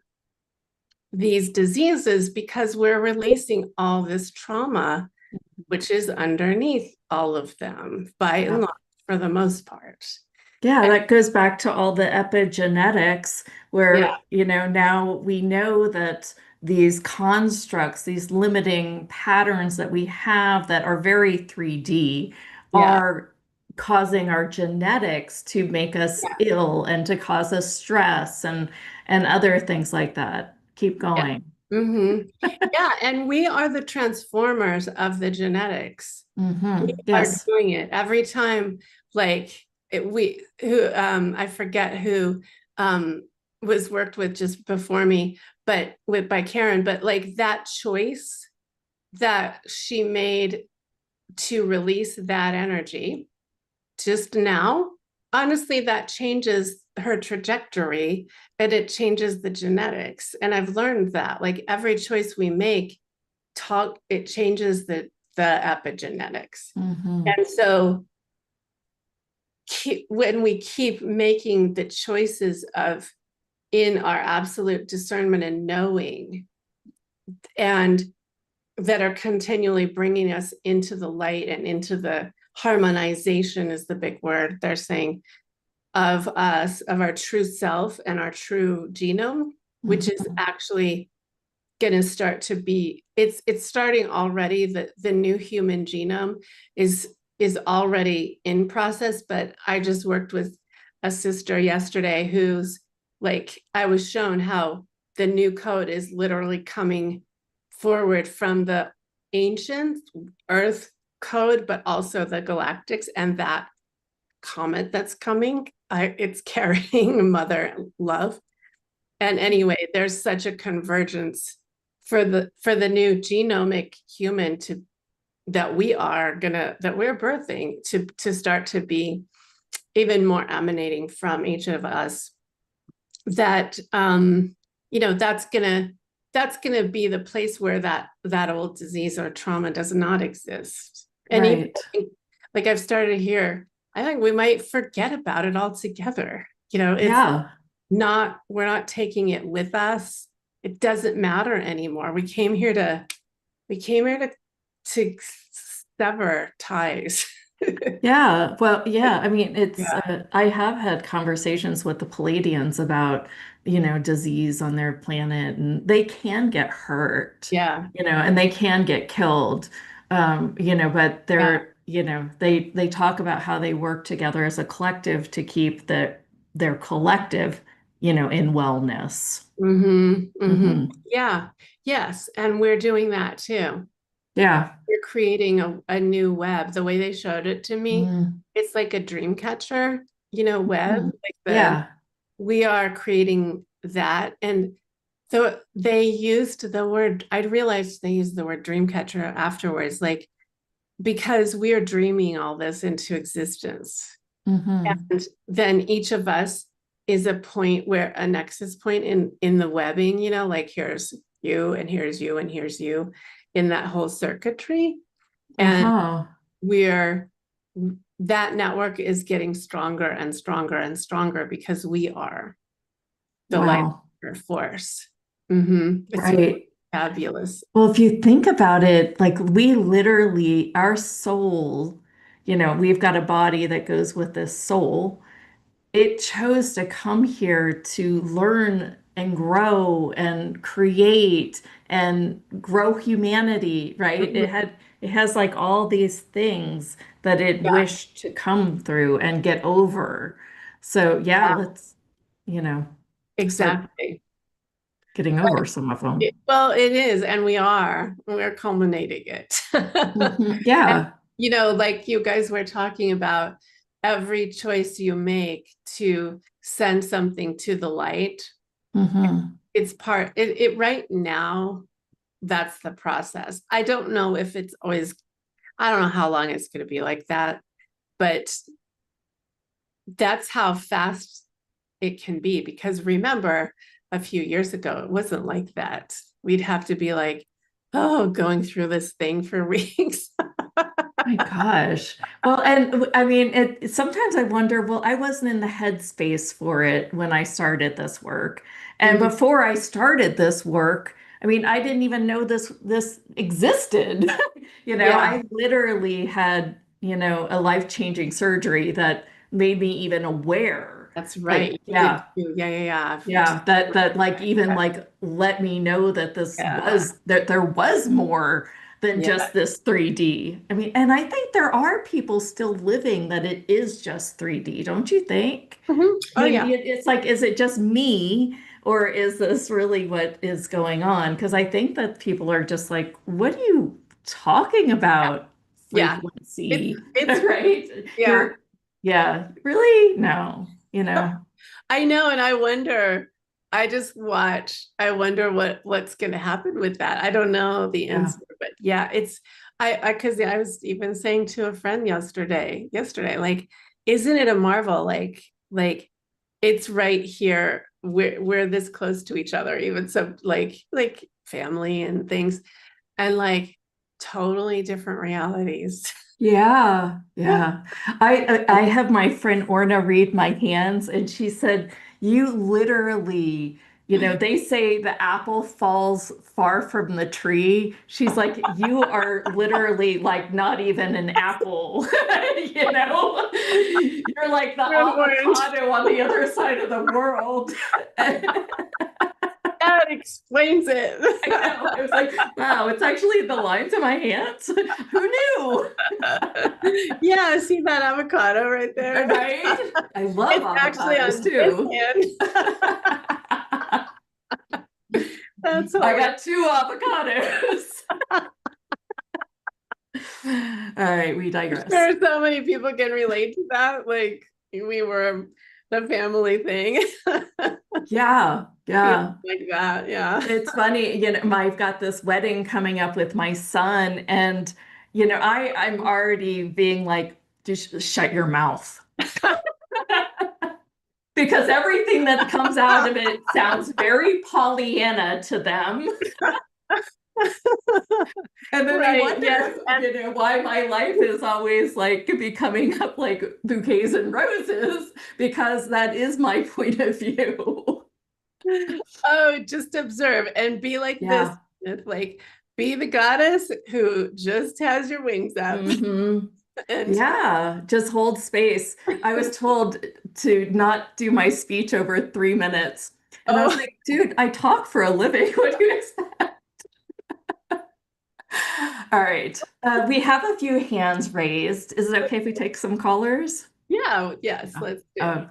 these diseases because we're releasing all this trauma, which is underneath all of them by and Yeah. large, for the most part. Yeah, And that goes back to all the epigenetics yeah, where, now we know that these constructs, these limiting patterns that we have that are very 3D yeah, are causing our genetics to make us yeah, ill and to cause us stress and other things like that. Keep Yeah. going. Yeah, and we are the transformers of the genetics. We are Yes. doing it every time. Like we who I forget who was worked with just before me, but by Karen, but like that choice that she made to release that energy just now, honestly, that changes her trajectory and it changes the genetics. And I've learned that like every choice we make, it changes the epigenetics. And so when we keep making the choices of in our absolute discernment and knowing, and that are continually bringing us into the light and into the harmonization is the big word they're saying of us, of our true self and our true genome, which is actually going to start to be, it's starting already. The new human genome is already in process, but I just worked with a sister yesterday who's like, I was shown how the new code is literally coming forward from the ancient Earth code, but also the galactics and that comet that's coming. It's carrying mother love. And anyway, there's such a convergence for the new genomic human to that we're birthing to start to be even more emanating from each of us. That that's gonna be the place where that old disease or trauma does not exist. And even like I've started here, I think we might forget about it altogether. It's we're not taking it with us. It doesn't matter anymore. We came here to sever ties. Yeah, well, yeah. I mean, I have had conversations with the Palladians about, disease on their planet, and they can get hurt, Yeah. And they can get killed, but they talk about how they work together as a collective to keep their collective, in wellness. Yeah. Yes. And we're doing that too. Yeah. We're creating a new web. The way they showed it to me, it's like a dream catcher, web. We are creating that. And so they used the word, I realized they used the word dream catcher afterwards, like, because we are dreaming all this into existence. And then each of us is a point where a nexus point in the webbing, like here's you and here's you and here's you in that whole circuitry. And that network is getting stronger and stronger and stronger because we are the life force. It's really fabulous. Well, if you think about it, like we literally, our soul, we've got a body that goes with this soul. It chose to come here to learn and grow and create and grow humanity, right? It has like all these things that it wished to come through and get over. So let's, start exactly getting over some of them. Well, it is, and we're culminating it. Yeah. And, like you guys were talking about, every choice you make to send something to the light, it's it right now, that's the process. I don't know if it's always, I don't know how long it's going to be like that, but that's how fast it can be. Because remember, a few years ago, it wasn't like that. We'd have to be like, oh, going through this thing for weeks. My gosh. Well, and I mean, sometimes I wonder, well, I wasn't in the headspace for it when I started this work. And before I started this work, I mean, I didn't even know this existed. I literally had, a life-changing surgery that made me even aware. That's right. Like, yeah. Yeah. Yeah, that like even like let me know that that there was more than just this 3D. I mean, and I think there are people still living that it is just 3D, don't you think? Oh, yeah. It's like, is it just me, Or is this really what is going on? Because I think that people are just like, what are you talking about? Yeah. Frequency, It's right? yeah. Yeah, really? No, I know, and I just watch. I wonder what's going to happen with that. I don't know the yeah. answer, but yeah, it's because I was even saying to a friend yesterday, like, isn't it a marvel? Like it's right here. We're this close to each other, even so like family and things, and like totally different realities. Yeah, yeah. I have my friend Orna read my hands, and she said, "You literally, they say the apple falls far from the tree." She's like, "You are literally like not even an apple, you know? You're like the You're an orange. avocado on the other side of the world." That explains it. I know. I was like, "Wow, it's actually the lines of my hands. Who knew?" Yeah, see that avocado right there? Right? I love It's actually avocados on this too. hand. That's I hilarious. got two avocados. All right, we digress. There are so many people can relate to that. Like we were the family thing. Yeah, yeah. Like that. Yeah. It's funny, I've got this wedding coming up with my son, and I'm already being like, just shut your mouth. Because everything that comes out of it sounds very Pollyanna to them. And then they Right. wonder, Yes. why my life is always like becoming up like bouquets and roses, because that is my point of view. Oh, just observe and be like this. Yeah. It's like be the goddess who just has your wings up. Hmm. And Yeah, just hold space. I was told to not do my speech over 3 minutes. And I was oh, like, dude, I talk for a living. What do you expect? All right. We have a few hands raised. Is it okay if we take some callers? yeah, yes, let's do it.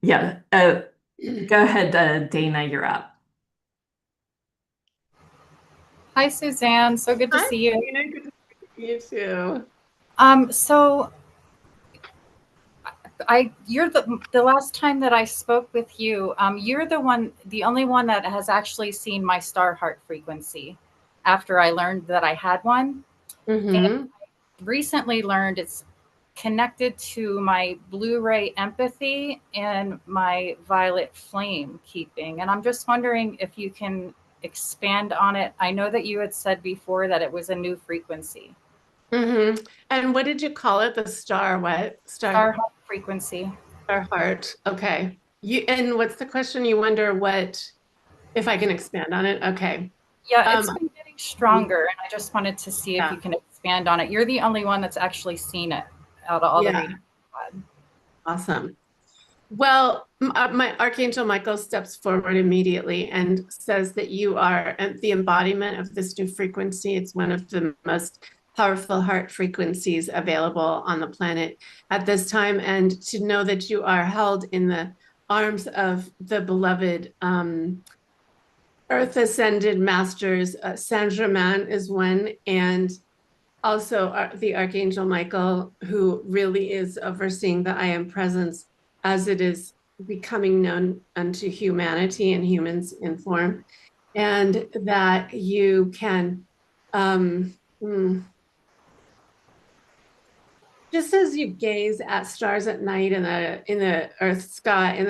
Yeah. Go ahead, Dana, you're up. Hi, Suzanne. So good to Hi, see you. Dana. Good to see you too. So you're the last time that I spoke with you, you're the only one that has actually seen my star heart frequency after I learned that I had one. And recently learned it's connected to my Blu-ray empathy and my violet flame keeping. And I'm just wondering if you can expand on it. I know that you had said before that it was a new frequency. And what did you call it? The star what? Star heart frequency. Star heart. Okay. And what's the question? You wonder what if I can expand on it? Okay. Yeah, it's been getting stronger, and I just wanted to see if you can expand on it. You're the only one that's actually seen it out of all the readings I've had. Awesome. Well, my Archangel Michael steps forward immediately and says that you are the embodiment of this new frequency. It's one of the most powerful heart frequencies available on the planet at this time. And to know that you are held in the arms of the beloved Earth Ascended Masters, Saint Germain is one, and also the Archangel Michael, who really is overseeing the I Am presence as it is becoming known unto humanity and humans in form, and that you can, just as you gaze at stars at night in the Earth sky, in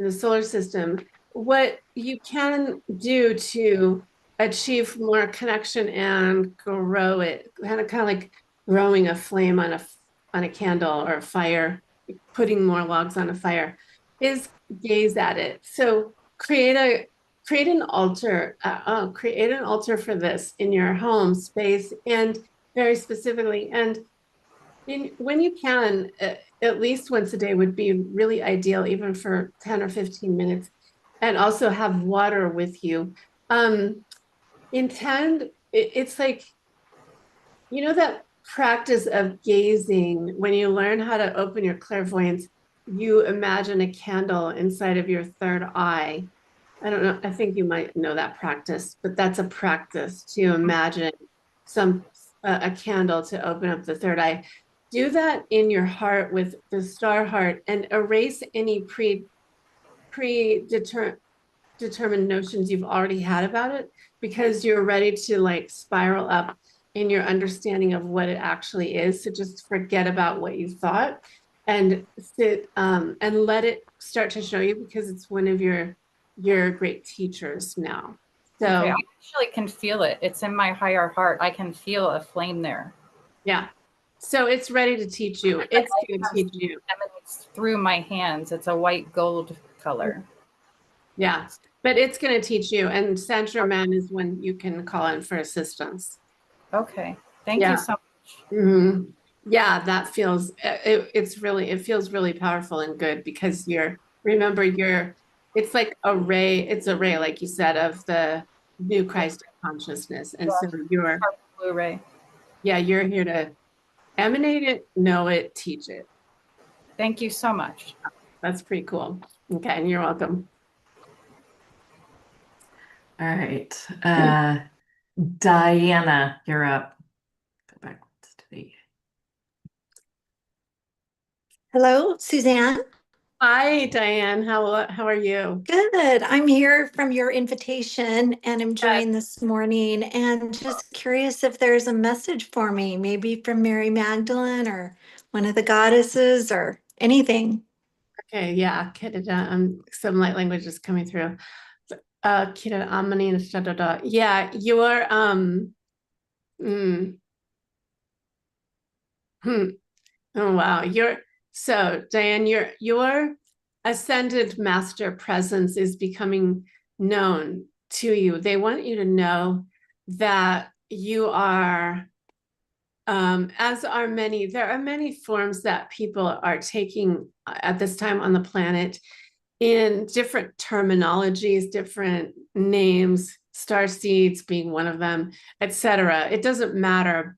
the solar system, what you can do to achieve more connection and grow it, kind of like growing a flame on a candle or a fire, putting more logs on a fire, is gaze at it. So create an altar, create an altar for this in your home space, and very specifically, and when you can, at least once a day would be really ideal, even for 10 or 15 minutes, and also have water with you. Intend, it's like, that practice of gazing, when you learn how to open your clairvoyance, you imagine a candle inside of your third eye, I don't know, I think you might know that practice, but that's a practice to imagine some a candle to open up the third eye. Do that in your heart with the star heart and erase any predetermined determined notions you've already had about it because you're ready to like spiral up in your understanding of what it actually is. So just forget about what you thought and sit and let it start to show you because it's one of your great teachers now. So Okay, I actually can feel it. It's in my higher heart. I can feel a flame there. yeah. So it's ready to teach you. It's going to teach you. Emanates through my hands. It's a white gold color. Yeah. But it's going to teach you. And Saint Germain is when you can call in for assistance. Okay. Thank Yeah. you so much. Mm-hmm. Yeah, that feels it feels really powerful and good because remember it's like it's a ray, like you said, of the new Christ consciousness. And so Blu-ray. you're here to emanate it, know it, teach it. Thank you so much. That's pretty cool. Okay, and you're welcome. All right. Diana, you're up. Go back to the Hello, Suzanne. Hi, Diane. How are you? Good. I'm here from your invitation and I'm joined this morning and just curious if there's a message for me, maybe from Mary Magdalene or one of the goddesses or anything. Okay, yeah, some light language is coming through. Yeah, mm, hmm. Oh wow. Diane, your ascended master presence is becoming known to you. They want you to know that you are as are there are many forms that people are taking at this time on the planet in different terminologies, different names, star seeds being one of them, etc. It doesn't matter,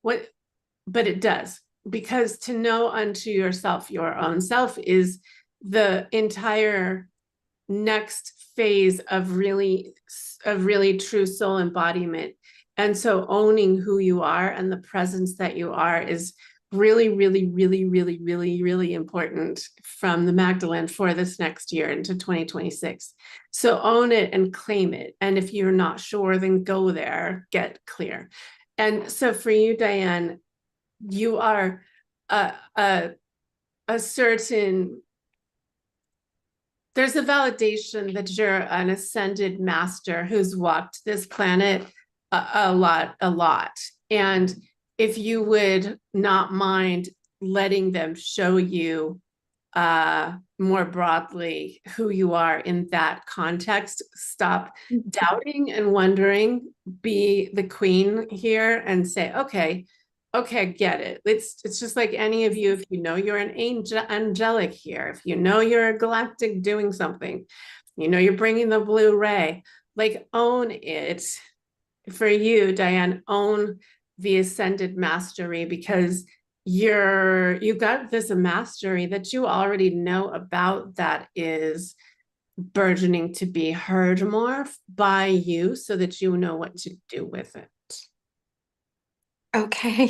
what but it does, because to know unto yourself your own self is the entire next phase of really true soul embodiment. And so owning who you are and the presence that you are is really, really, really, really, really, really important from the Magdalene for this next year into 2026. So own it and claim it. And if you're not sure, then go there, get clear. And so for you, Diane, you are a certain there's a validation that you're an ascended master who's walked this planet a lot. And if you would not mind letting them show you more broadly who you are in that context, stop doubting and wondering, be the queen here and say, okay, get it. It's just like any of you, if you know you're an angelic here, if you know you're a galactic doing something, you know you're bringing the blue ray, like own it. For you, Diane, own the ascended mastery because you've got this mastery that you already know about that is burgeoning to be heard more by you so that you know what to do with it. Okay.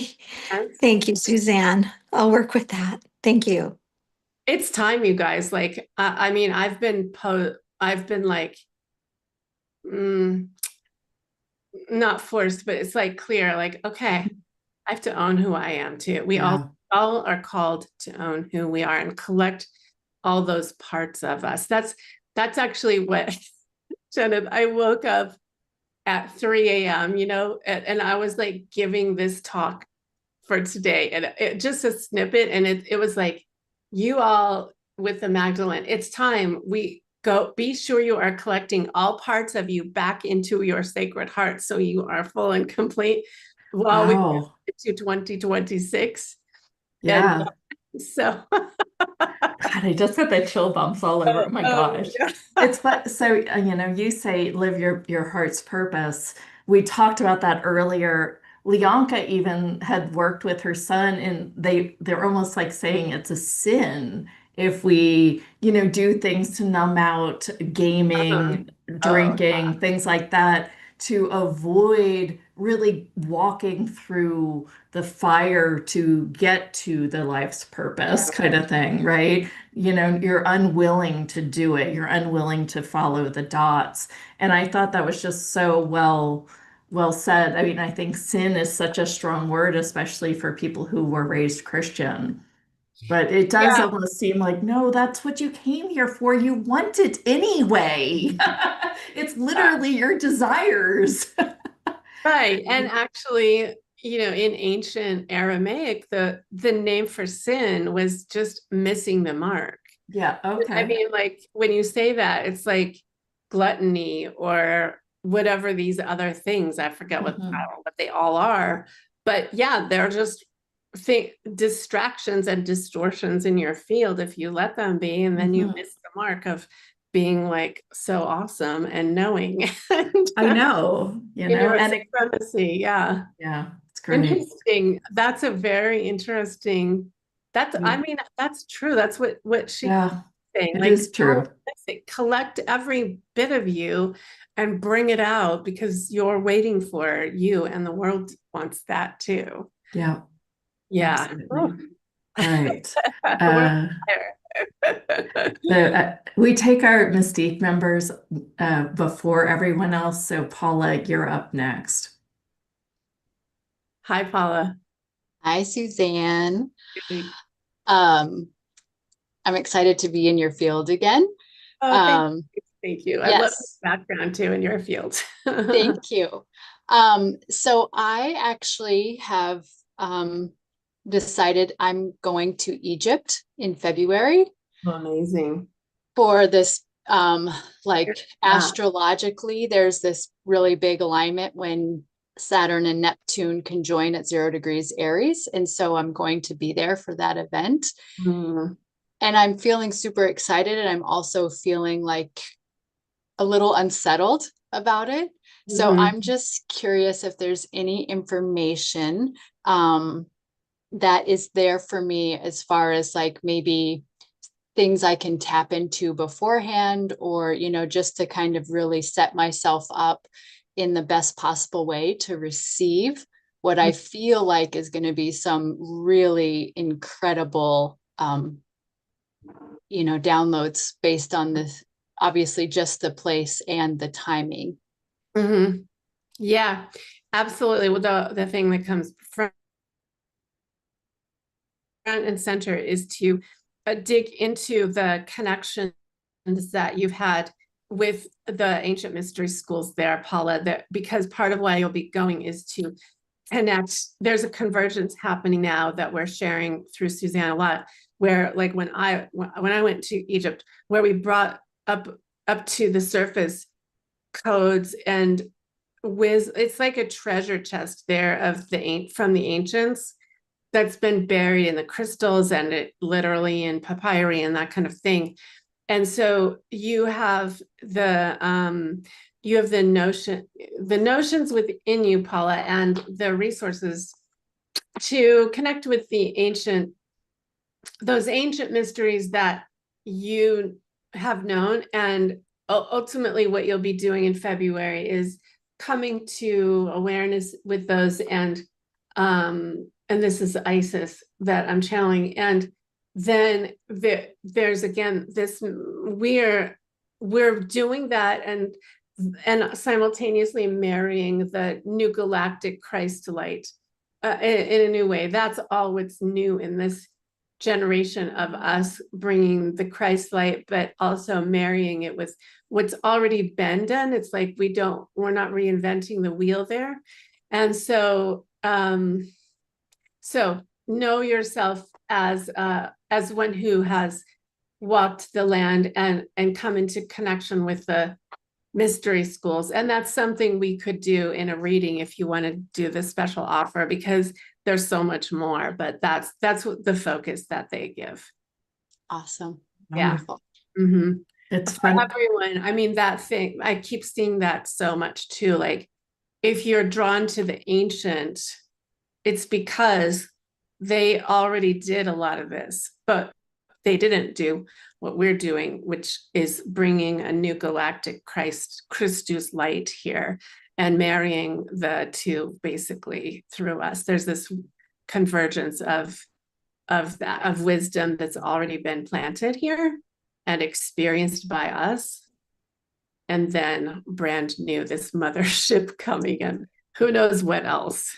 Yes. Thank you, Suzanne. I'll work with that. Thank you. It's time, you guys. Like, I mean, I've been like, not forced, but it's like clear, like, okay, I have to own who I am too. We all are called to own who we are and collect all those parts of us. That's actually what, Jenna, I woke up at 3 a.m., and I was like giving this talk for today and it just a snippet. And it was like, you all with the Magdalene, it's time we go, be sure you are collecting all parts of you back into your sacred heart. So you are full and complete while we get to 2026. Yeah. And so God, I just got the chill bumps all over. Oh my gosh. Yeah. It's but so you say live your heart's purpose. We talked about that earlier. Leonka even had worked with her son and they're almost like saying it's a sin if we, do things to numb out, Uh-huh. gaming, Oh, drinking, things like that, to avoid really walking through the fire to get to the life's purpose kind of thing, right? You're unwilling to do it. You're unwilling to follow the dots. And I thought that was just so well said. I mean, I think sin is such a strong word, especially for people who were raised Christian. But it does yeah, almost seem like, no, that's what you came here for. You want it anyway. It's literally your desires. right. And actually, in ancient Aramaic, the name for sin was just missing the mark. Yeah, I okay. mean, like when you say that, it's like gluttony or whatever these other things. I forget I don't know what they all are. But yeah, they're just distractions and distortions in your field if you let them be, and then you miss the mark of being like so awesome and knowing and I know, in your and supremacy. Yeah. yeah, it's great. Interesting. That's a very interesting. I mean, that's true. That's what she Yeah, saying. it Like, is true. collect every bit of you and bring it out because you're waiting for you, and the world wants that too. Yeah, Yeah. absolutely. Right. We're Uh, there. we take our Mystique members before everyone else. So Paula, you're up next. Hi, Paula. Hi, Suzanne. Um, I'm excited to be in your field again. Oh, thank you. I love Yes, the background too in your field. thank you. So I actually have decided I'm going to Egypt in February Amazing. for this like Yeah. astrologically, there's this really big alignment when Saturn and Neptune conjoin at 0 degrees Aries. And so I'm going to be there for that event. Mm. And I'm feeling super excited. And I'm also feeling like a little unsettled about it. So Mhm. I'm just curious if there's any information that is there for me as far as like maybe things I can tap into beforehand, or, just to kind of really set myself up in the best possible way to receive what I feel like is going to be some really incredible, downloads based on this, obviously just the place and the timing. Mhm. Yeah, absolutely. Well, the thing that comes front and center is to dig into the connections that you've had with the ancient mystery schools there, Paula, because part of why you'll be going is to connect. There's a convergence happening now that we're sharing through Suzanne a lot, where like when I went to Egypt, where we brought up to the surface codes and it's like a treasure chest there of from the ancients that's been buried in the crystals and it literally in papyri and that kind of thing. And so you have the notions within you, Paula, and the resources to connect with those ancient mysteries that you have known. And ultimately what you'll be doing in February is coming to awareness with those, and this is Isis that I'm channeling. And then there's again this we're doing that and simultaneously marrying the new galactic Christ light in a new way. That's all what's new in this generation of us bringing the Christ light, but also marrying it with what's already been done. It's like we're not reinventing the wheel there. And so so know yourself as one who has walked the land and come into connection with the mystery schools. And that's something we could do in a reading if you want to do the special offer, because there's so much more, but that's what the focus that they give. Awesome. Yeah. Wonderful. Mm-hmm. It's For fun. everyone. I mean, that thing, I keep seeing that so much too. Like if you're drawn to the ancient, it's because they already did a lot of this, but they didn't do what we're doing, which is bringing a new galactic Christus light here and marrying the two basically through us. There's this convergence of wisdom that's already been planted here and experienced by us. And then brand new, this mothership coming in. Who knows what else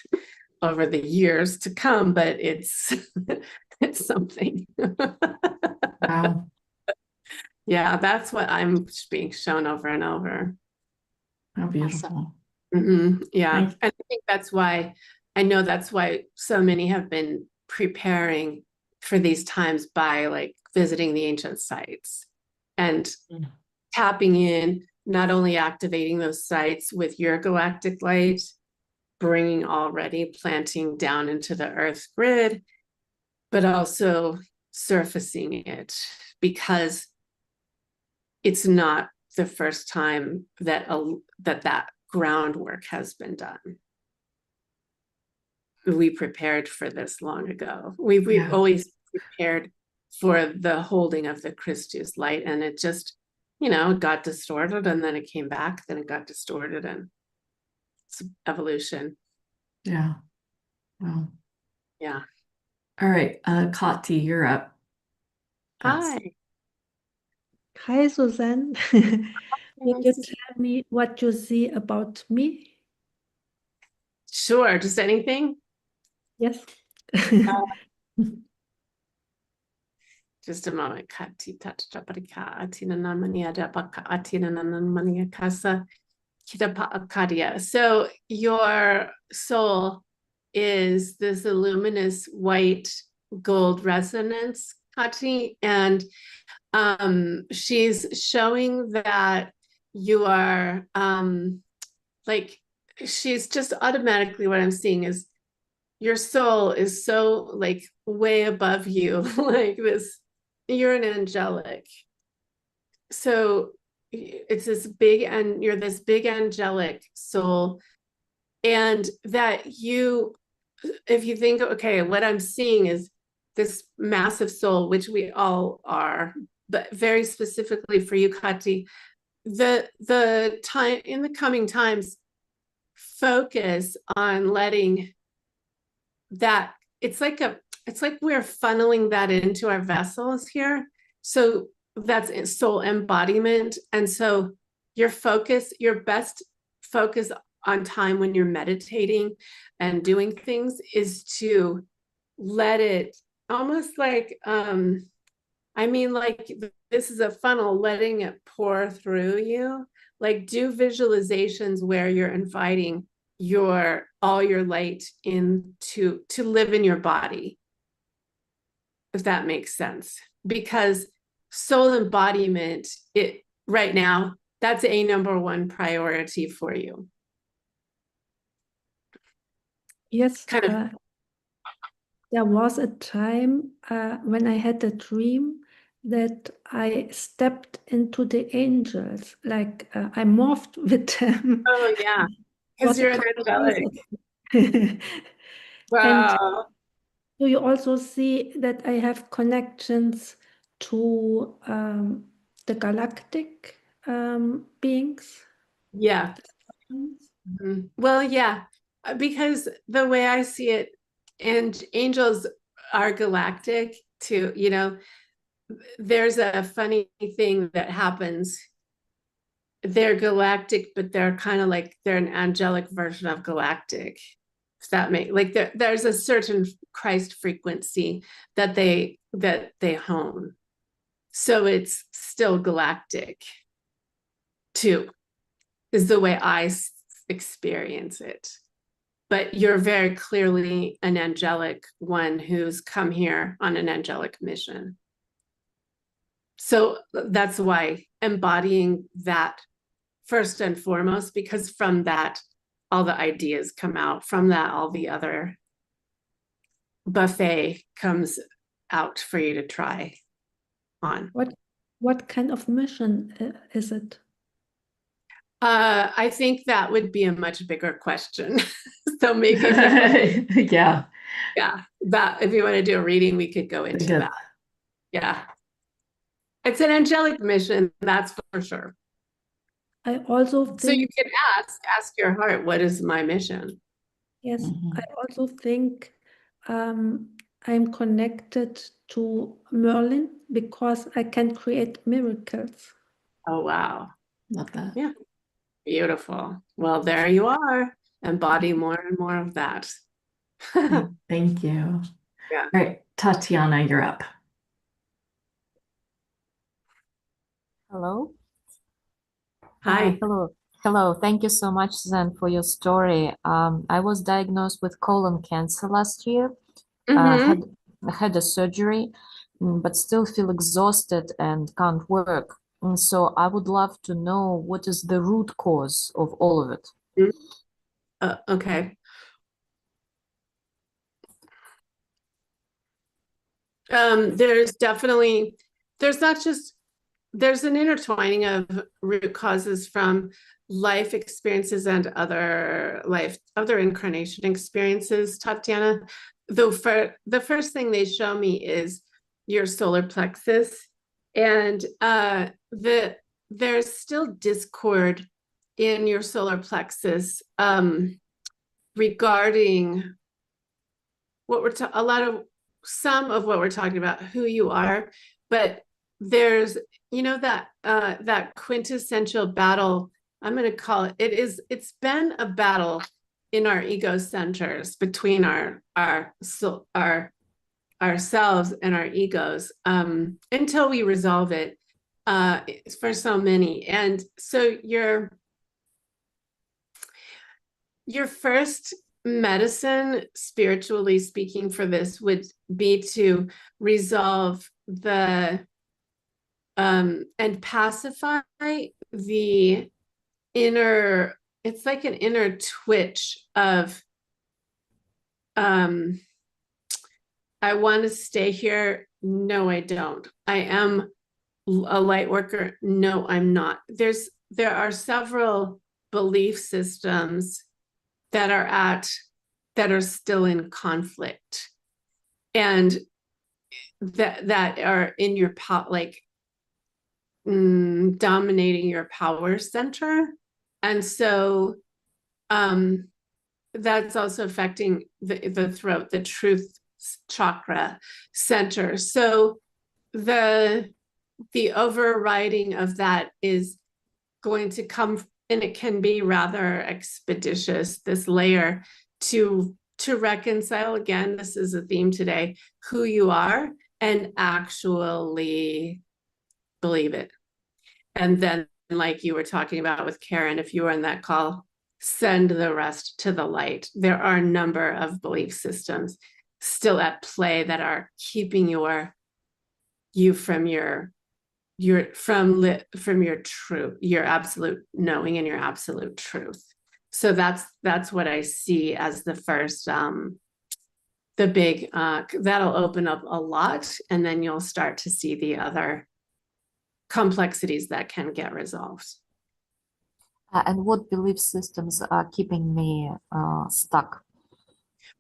over the years to come, but it's it's something. Wow. Yeah, that's what I'm being shown over and over. How beautiful. Yeah. Thank- And I think that's why so many have been preparing for these times by like visiting the ancient sites and tapping in, not only activating those sites with your galactic light, bringing already planting down into the earth grid, but also surfacing it, because it's not the first time that that groundwork has been done. We prepared for this long ago. We've always prepared for the holding of the Christus light, and it just, got distorted, and then it came back, then it got distorted, and it's evolution. Yeah. Wow. Yeah. All right, Kati, you're up. Hi. Hi, Suzanne. Would you tell me what you see about me? Sure. Just anything? Yes. Just a moment. Kati tatapatika atina namania dapaka atina namania kasa kitapa akadia. So your soul is this luminous white gold resonance, Kati, and she's showing that you are like, she's just automatically, what I'm seeing is your soul is so like way above you, like this, you're an angelic. So it's this big, and you're this big angelic soul. And that if you think, okay, what I'm seeing is this massive soul, which we all are, but very specifically for you, Kati, the time in the coming times, focus on letting that, it's like we're funneling that into our vessels here. So that's soul embodiment. And so your best focus on time when you're meditating and doing things is to let it almost like, like this is a funnel, letting it pour through you. Like, do visualizations where you're inviting all your light to live in your body, if that makes sense. Because soul embodiment, right now, that's a number one priority for you. Yes, kind of. there was a time when I had a dream that I stepped into the angels, like I morphed with them. Oh yeah, because you're an angelic. And Wow. do you also see that I have connections to the galactic beings? Yeah. Well, yeah, because the way I see it, and angels are galactic too, there's a funny thing that happens. They're galactic, but they're kind of like, they're an angelic version of galactic. If that makes, like, there's a certain Christ frequency that they hone. So it's still galactic too, is the way I experience it. But you're very clearly an angelic one who's come here on an angelic mission. So that's why embodying that first and foremost, because from that, all the ideas come out. From that, all the other buffet comes out for you to try on. What kind of mission is it? I think that would be a much bigger question. So maybe yeah. that if you want to do a reading, we could go into that. Yeah. It's an angelic mission, that's for sure. I also So you think, can ask your heart, what is my mission? yes, Mhm. I also think I'm connected to Merlin because I can create miracles. Oh, wow. Love that. Yeah. Beautiful. Well, there you are. Embody more and more of that. Thank you. Yeah. All right, Tatiana, you're up. Hello. Hi. Hello. Hello. Thank you so much, Suzanne, for your story. I was diagnosed with colon cancer last year. Mhm. Had a surgery, but still feel exhausted and can't work. And so I would love to know what is the root cause of all of it. Okay. There's definitely, there's not just, there's an intertwining of root causes from life experiences and other incarnation experiences, Tatiana. Though for the first thing they show me is your solar plexus, and there's still discord in your solar plexus regarding what we're a lot of some of what we're talking about, who you are, but there's that quintessential battle. I'm going to call it's been a battle in our ego centers between ourselves and our egos until we resolve it for so many. And so your first medicine, spiritually speaking, for this would be to resolve the and pacify the inner, it's like an inner twitch of I want to stay here. No, I don't. I am a light worker. No, I'm not. There are several belief systems that are still in conflict, and that are in your dominating your power center. And so that's also affecting the throat, the truth chakra center. So the overriding of that is going to come, and it can be rather expeditious, this layer to reconcile, again, this is a theme today, who you are, and actually believe it. And then, like you were talking about with Karen, if you were in that call, send the rest to the light. There are a number of belief systems still at play that are keeping you from your truth, your absolute knowing and your absolute truth. So that's what I see as the first the big that'll open up a lot, and then you'll start to see the other complexities that can get resolved. And what belief systems are keeping me stuck?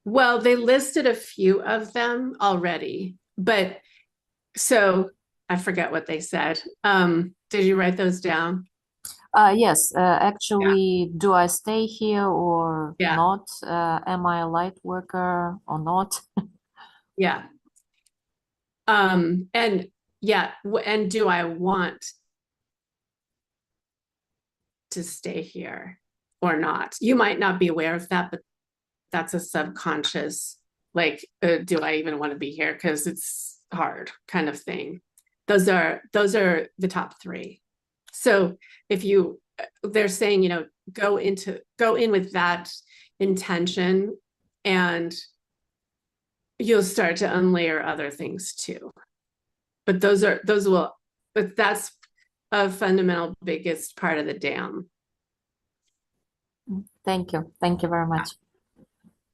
Well, they listed a few of them already, but so I forget what they said. Did you write those down? Yes, actually, do I stay here or Yeah. not? Am I a light worker or not? Yeah. And yeah, and do I want to stay here or not? You might not be aware of that, but that's a subconscious, like, do I even want to be here? Because it's hard kind of thing. Those are the top three. So if they're saying, go in with that intention, and you'll start to unlayer other things too. But but that's a fundamental biggest part of the dam. Thank you. Thank you very much.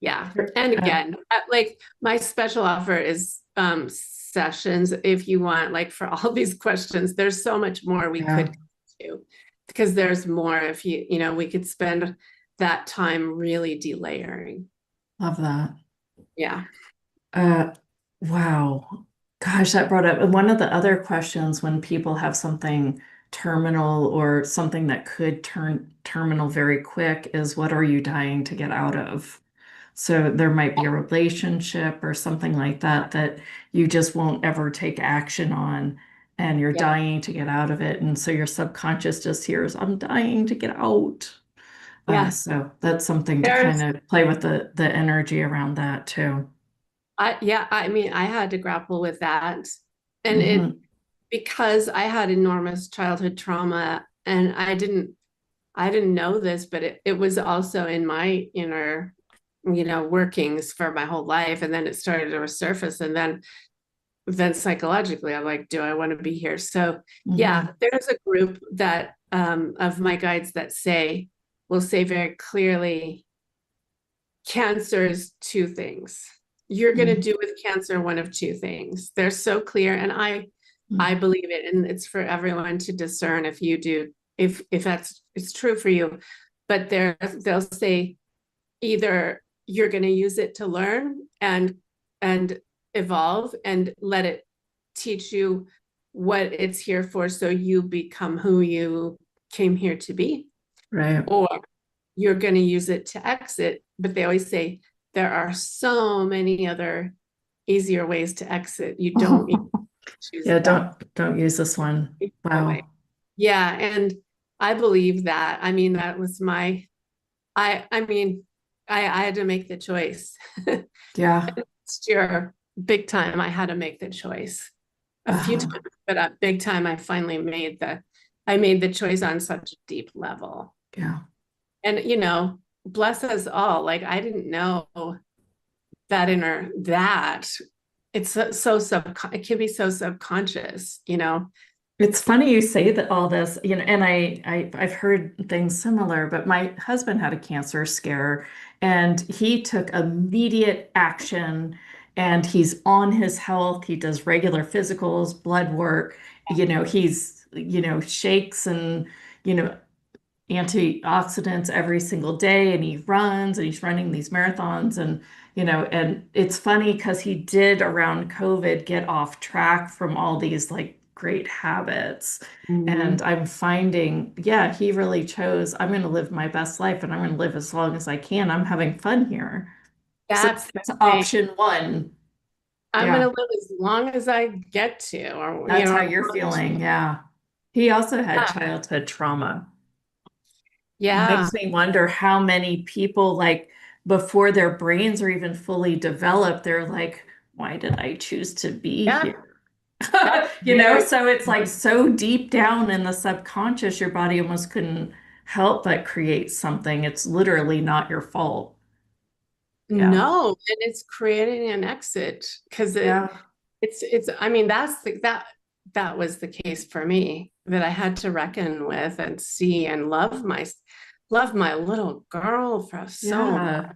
Yeah. And again, like my special offer is sessions if you want, like for all these questions. There's so much more we could do, because there's more if we could spend that time really delayering. Love that. Yeah. Wow. Gosh, that brought up one of the other questions when people have something terminal or something that could turn terminal very quick is what are you dying to get out of? So there might be a relationship or something like that that you just won't ever take action on and you're Yeah. dying to get out of it. And so your subconscious just hears, I'm dying to get out. Yeah. So that's something to There's, kind of play with the energy around that too. I mean, I had to grapple with that. And Mhm. because I had enormous childhood trauma and I didn't know this, but it was also in my inner, workings for my whole life. And then it started to resurface. And then psychologically, I'm like, do I want to be here? So yeah, there's a group that of my guides that will say very clearly, cancer is two things. You're going to do with cancer one of two things. They're so clear. And I believe it. And it's for everyone to discern if you do, if it's true for you. But they'll say either you're going to use it to learn and evolve and let it teach you what it's here for so you become who you came here to be, Right. or you're going to use it to exit. But they always say there are so many other easier ways to exit. You don't need to choose Yeah, that. don't use this one. Wow. Yeah, and I believe that. I mean, that was I mean, I had to make the choice. Yeah. Last year, big time, I had to make the choice. A few times, but big time, I finally made the choice on such a deep level. Yeah. And bless us all. Like I didn't know that it's it can be so subconscious. It's funny you say that all this, and I've heard things similar, but my husband had a cancer scare and he took immediate action and he's on his health. He does regular physicals, blood work, he's, shakes and, you know, antioxidants every single day and he runs and he's running these marathons and it's funny because he did around COVID get off track from all these like great habits. And I'm finding, yeah, he really chose, I'm going to live my best life and I'm going to live as long as I can. I'm having fun here. So That's the that's thing. option one. I'm Yeah. gonna live as long as I get to, or That's how you're feeling. Yeah. He also had Yeah. childhood trauma. Yeah. Makes me wonder how many people, like, before their brains are even fully developed, they're like, why did I choose to be Yeah. here? Very- So it's like so deep down in the subconscious, your body almost couldn't help but create something. It's literally not your fault. Yeah. No, and it's creating an exit because Yeah. it's I mean that was the case for me that I had to reckon with and see and love my little girl for so Yeah.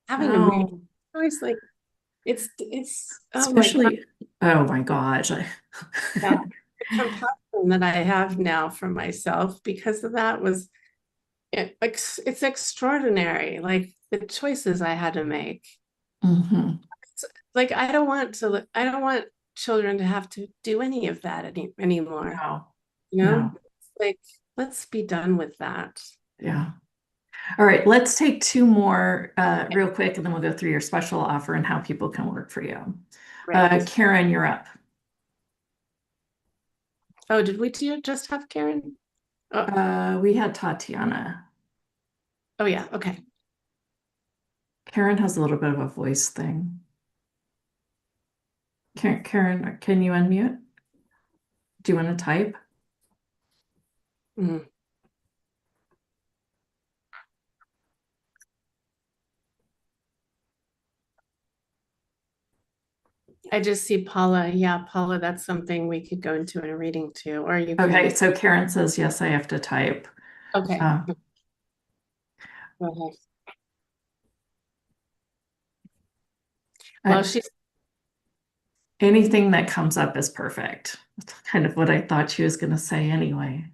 having to make Oh, choice like it's oh my God, especially, oh my gosh. yeah, the compassion that I have now for myself because of that was it's extraordinary, like the choices I had to make. Mhm. Like I don't want children to have to do any of that anymore. No, You know, no. like let's be done with that. Yeah. All right, let's take two more real quick, and then we'll go through your special offer and how people can work for you. Right. Karen, you're up. Oh, did we just have Karen? Oh, We had Tatiana. oh yeah. Okay. Karen has a little bit of a voice thing. Karen, can you unmute? Do you want to type? Mhm. I just see Paula. Yeah, Paula, that's something we could go into in a reading too, or you can. Okay, so Karen says, yes, I have to type. Okay. Uh, Go ahead. I- Well, she's anything that comes up is perfect. That's kind of what I thought she was going to say anyway.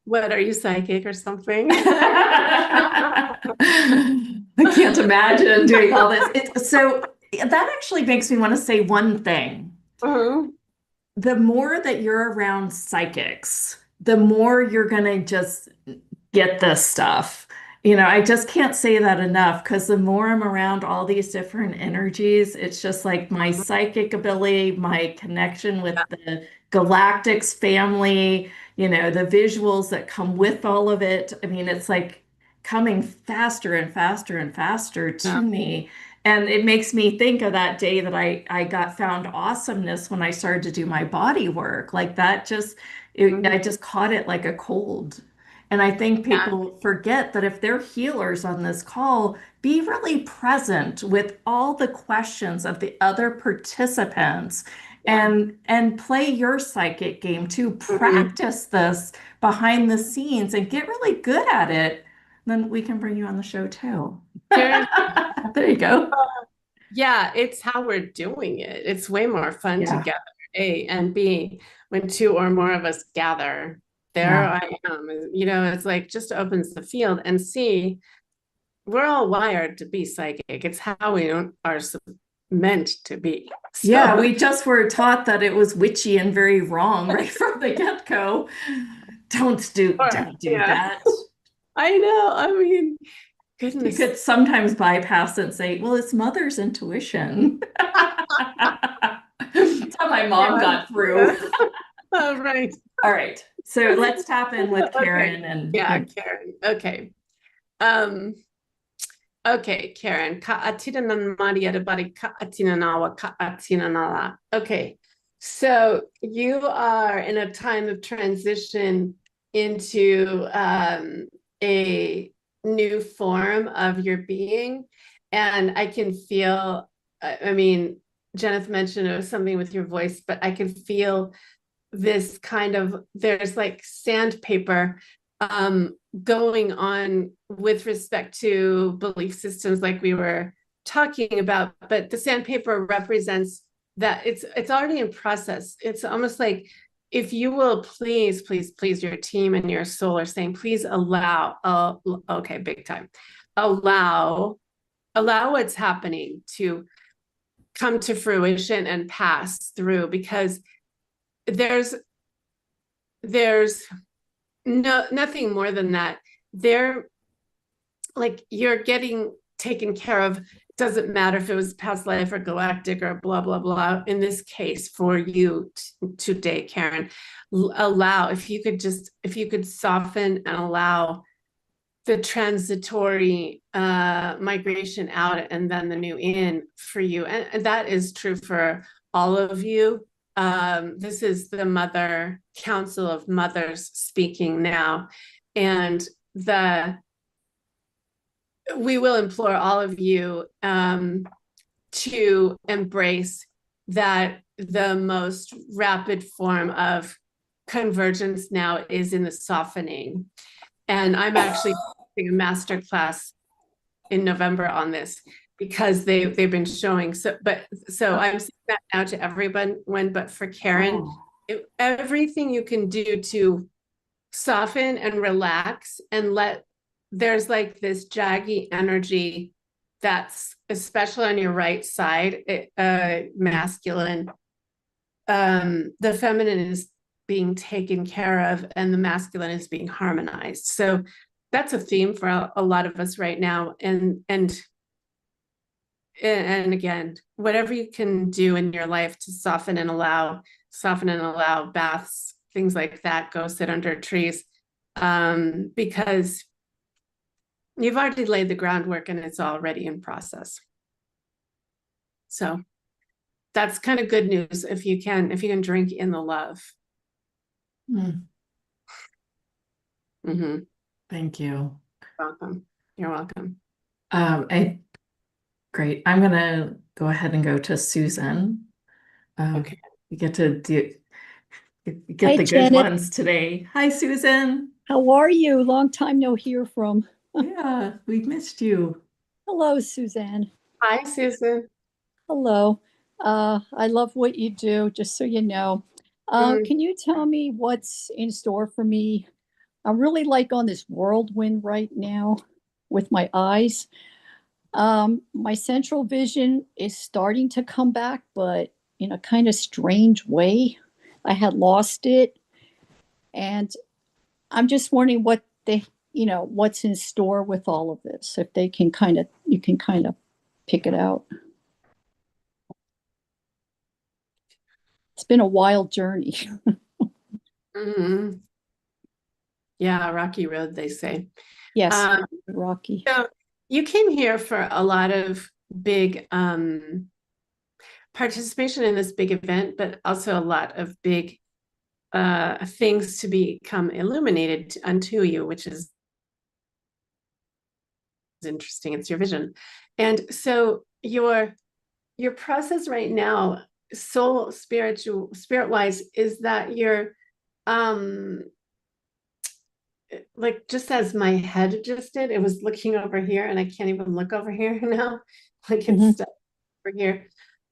what are you psychic or something? I can't imagine doing all this. So that actually makes me want to say one thing. Mhm. The more that you're around psychics, the more you're going to just get this stuff. I just can't say that enough because the more I'm around all these different energies, it's just like my psychic ability, my connection with the galactics family, the visuals that come with all of it. I mean, it's like coming faster and faster and faster Yeah. to me. And it makes me think of that day that I got found awesomeness when I started to do my body work. Like that I just caught it like a cold. And I think Yeah. people forget that if they're healers on this call, be really present with all the questions of the other participants Yeah. and play your psychic game to Mhm. practice this behind the scenes and get really good at it. Then we can bring you on the show too. There's There you go. Yeah, it's how we're doing it. It's way more fun Yeah. together. A and B, when two or more of us gather, there Yeah. I am. It's like just opens the field. And C, we're all wired to be psychic. It's how we are meant to be. Yeah, So we just were taught that it was witchy and very wrong right from the get-go. Don't do yeah, that. I know. I mean, You goodness. could sometimes bypass it and say, well, it's mother's intuition. That's how my mom Yeah, got through. yeah. Oh, right. All right. So let's tap in with Okay. Karen and Yeah, Karen. Okay. Um, Okay, Karen. Ka'atina nan Maria de bari ka'atina nawa ka'atina nala. Okay, so you are in a time of transition into a new form of your being, and I can feel. I mean, Jeneth mentioned it was something with your voice, but I can feel this kind of there's like sandpaper going on with respect to belief systems like we were talking about, but the sandpaper represents that it's already in process. It's almost like if you will please your team and your soul are saying please allow okay, big time, allow what's happening to come to fruition and pass through, because there's there's nothing more than that. They're like you're getting taken care of. Doesn't matter if it was past life or galactic or blah blah blah. In this case, for you today, Karen, allow if you could soften and allow the transitory migration out and then the new in for you, and that is true for all of you. This is the Mother Council of Mothers speaking now, and we will implore all of you to embrace that the most rapid form of convergence now is in the softening. And I'm actually doing a master class in November on this because they've been showing. So I'm saying that now to everyone, but for Karen, everything you can do to soften and relax and there's like this jaggy energy that's especially on your right side, masculine. The feminine is being taken care of and the masculine is being harmonized. So that's a theme for a lot of us right now. And again, whatever you can do in your life to soften and allow baths, things like that, go sit under trees, because you've already laid the groundwork and it's already in process. So that's kind of good news if you can drink in the love. Thank you. Welcome. You're welcome. Great. I'm gonna go ahead and go to Susan. Okay. We get to get Hi, the good Janet. ones today. Hi, Susan. How are you? Long time no hear from. Yeah, we've missed you. Hello, Suzanne. Hi, Susan. Hello. I love what you do, just so you know. Can you tell me what's in store for me? I'm really like on this whirlwind right now with my eyes. My central vision is starting to come back, but in a kind of strange way. I had lost it, and I'm just wondering what what's in store with all of this. If they can you can kind of pick it out. It's been a wild journey. Mhm. Yeah, rocky road, they say. Yes, Um, Rocky. so you came here for a lot of big participation in this big event, but also a lot of big things to become illuminated unto you, which is interesting. It's your vision. And so your process right now, soul spirit wise, is that you're um like, just as my head just did, it was looking over here and I can't even look over here now. Like, it's stuck over here.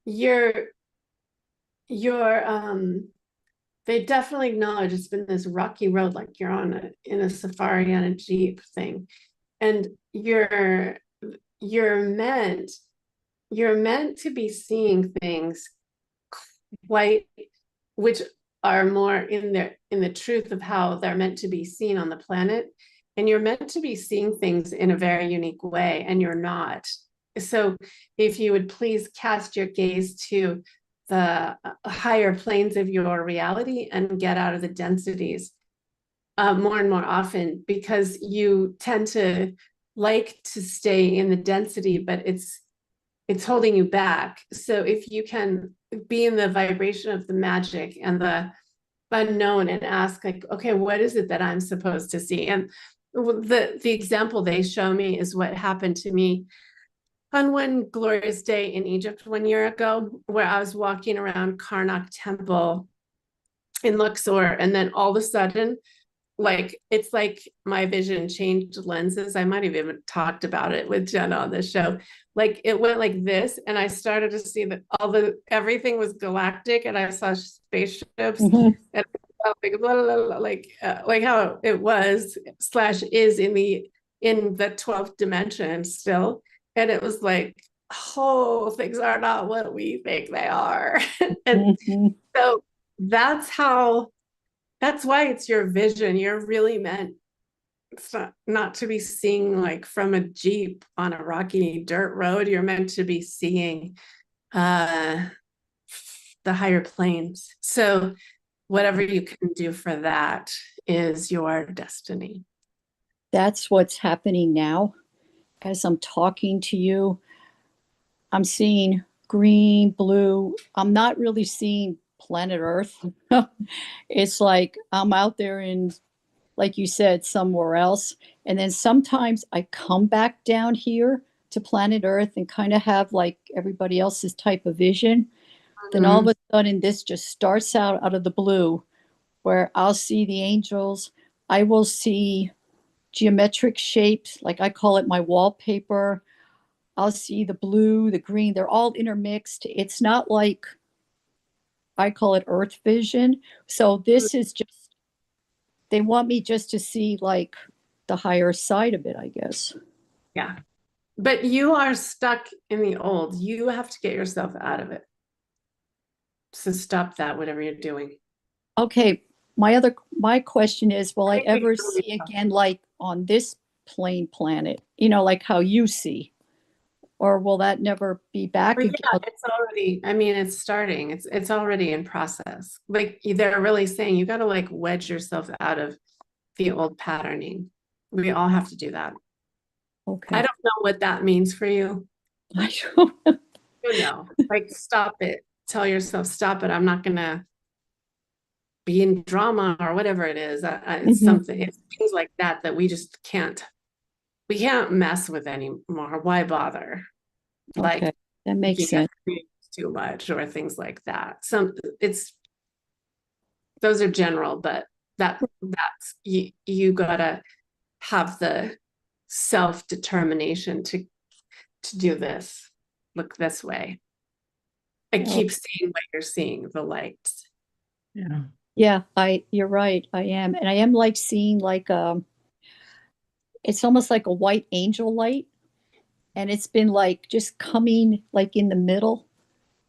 You're you're they definitely acknowledge it's been this rocky road, like you're in a safari on a Jeep thing. And you're meant you're meant to be seeing things quite, which are more in the truth of how they're meant to be seen on the planet. And you're meant to be seeing things in a very unique way, and you're not. So if you would please cast your gaze to the higher planes of your reality and get out of the densities more and more often, because you tend to like to stay in the density, but it's holding you back. So if you can be in the vibration of the magic and the unknown and ask, like, okay, what is it that I'm supposed to see? And the example they show me is what happened to me on one glorious day in Egypt 1 year ago, where I was walking around Karnak Temple in Luxor, and then all of a sudden, like, it's like my vision changed lenses. I might have even talked about it with Jenna on the show. Like, it went like this, and I started to see that everything was galactic, and I saw spaceships, and like blah, blah, blah, like how it was slash is in the 12th dimension still. And it was like, oh, things are not what we think they are. And so that's why it's your vision. You're really meant not to be seeing like from a Jeep on a rocky dirt road. You're meant to be seeing the higher planes. So whatever you can do for that is your destiny. That's what's happening now. As I'm talking to you, I'm seeing green, blue. I'm not really seeing planet Earth. It's like I'm out there in, like you said, somewhere else. And then sometimes I come back down here to planet Earth and kind of have like everybody else's type of vision. Then all of a sudden, this just starts out of the blue, where I'll see the angels. I will see geometric shapes, like I call it my wallpaper. I'll see the blue, the green, they're all intermixed. It's not like I call it earth vision. So this is just, they want me just to see like the higher side of it, I guess. Yeah. But you are stuck in the old. You have to get yourself out of it. So stop that, whatever you're doing. Okay. My question is, will I ever see again, like on this plane planet, like how you see? Or will that never be back Well, again? yeah, it's already, I mean, it's starting. It's already in process. Like, they're really saying you got to like wedge yourself out of the old patterning. We all have to do that. Okay. I don't know what that means for you. I don't know. You know, like, stop it. Tell yourself, stop it. I'm not gonna be in drama or whatever it is. It's something, it's things like that that we just can't. We can't mess with anymore. Why bother? Like, Okay, that makes sense. too much or things like that. Those are general, but that's you gotta have the self-determination to do this, look this way. I keep seeing what you're seeing, the lights. Yeah. Yeah, you're right. I am. And I am like seeing like it's almost like a white angel light. and it's been like just coming like in the middle,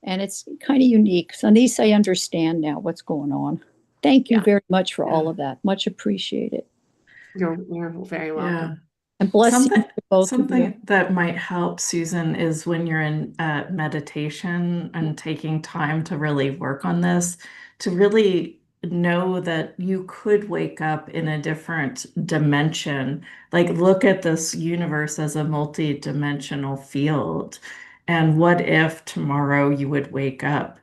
and it's kind of unique. So at least I understand now what's going on. Thank you very much for all of that. Much appreciated. You're very welcome. And blessings Something, to both of you. something that might help, Susan, is when you're in meditation and taking time to really work on this, to really know that you could wake up in a different dimension. Like, look at this universe as a multi-dimensional field. And what if tomorrow you would wake up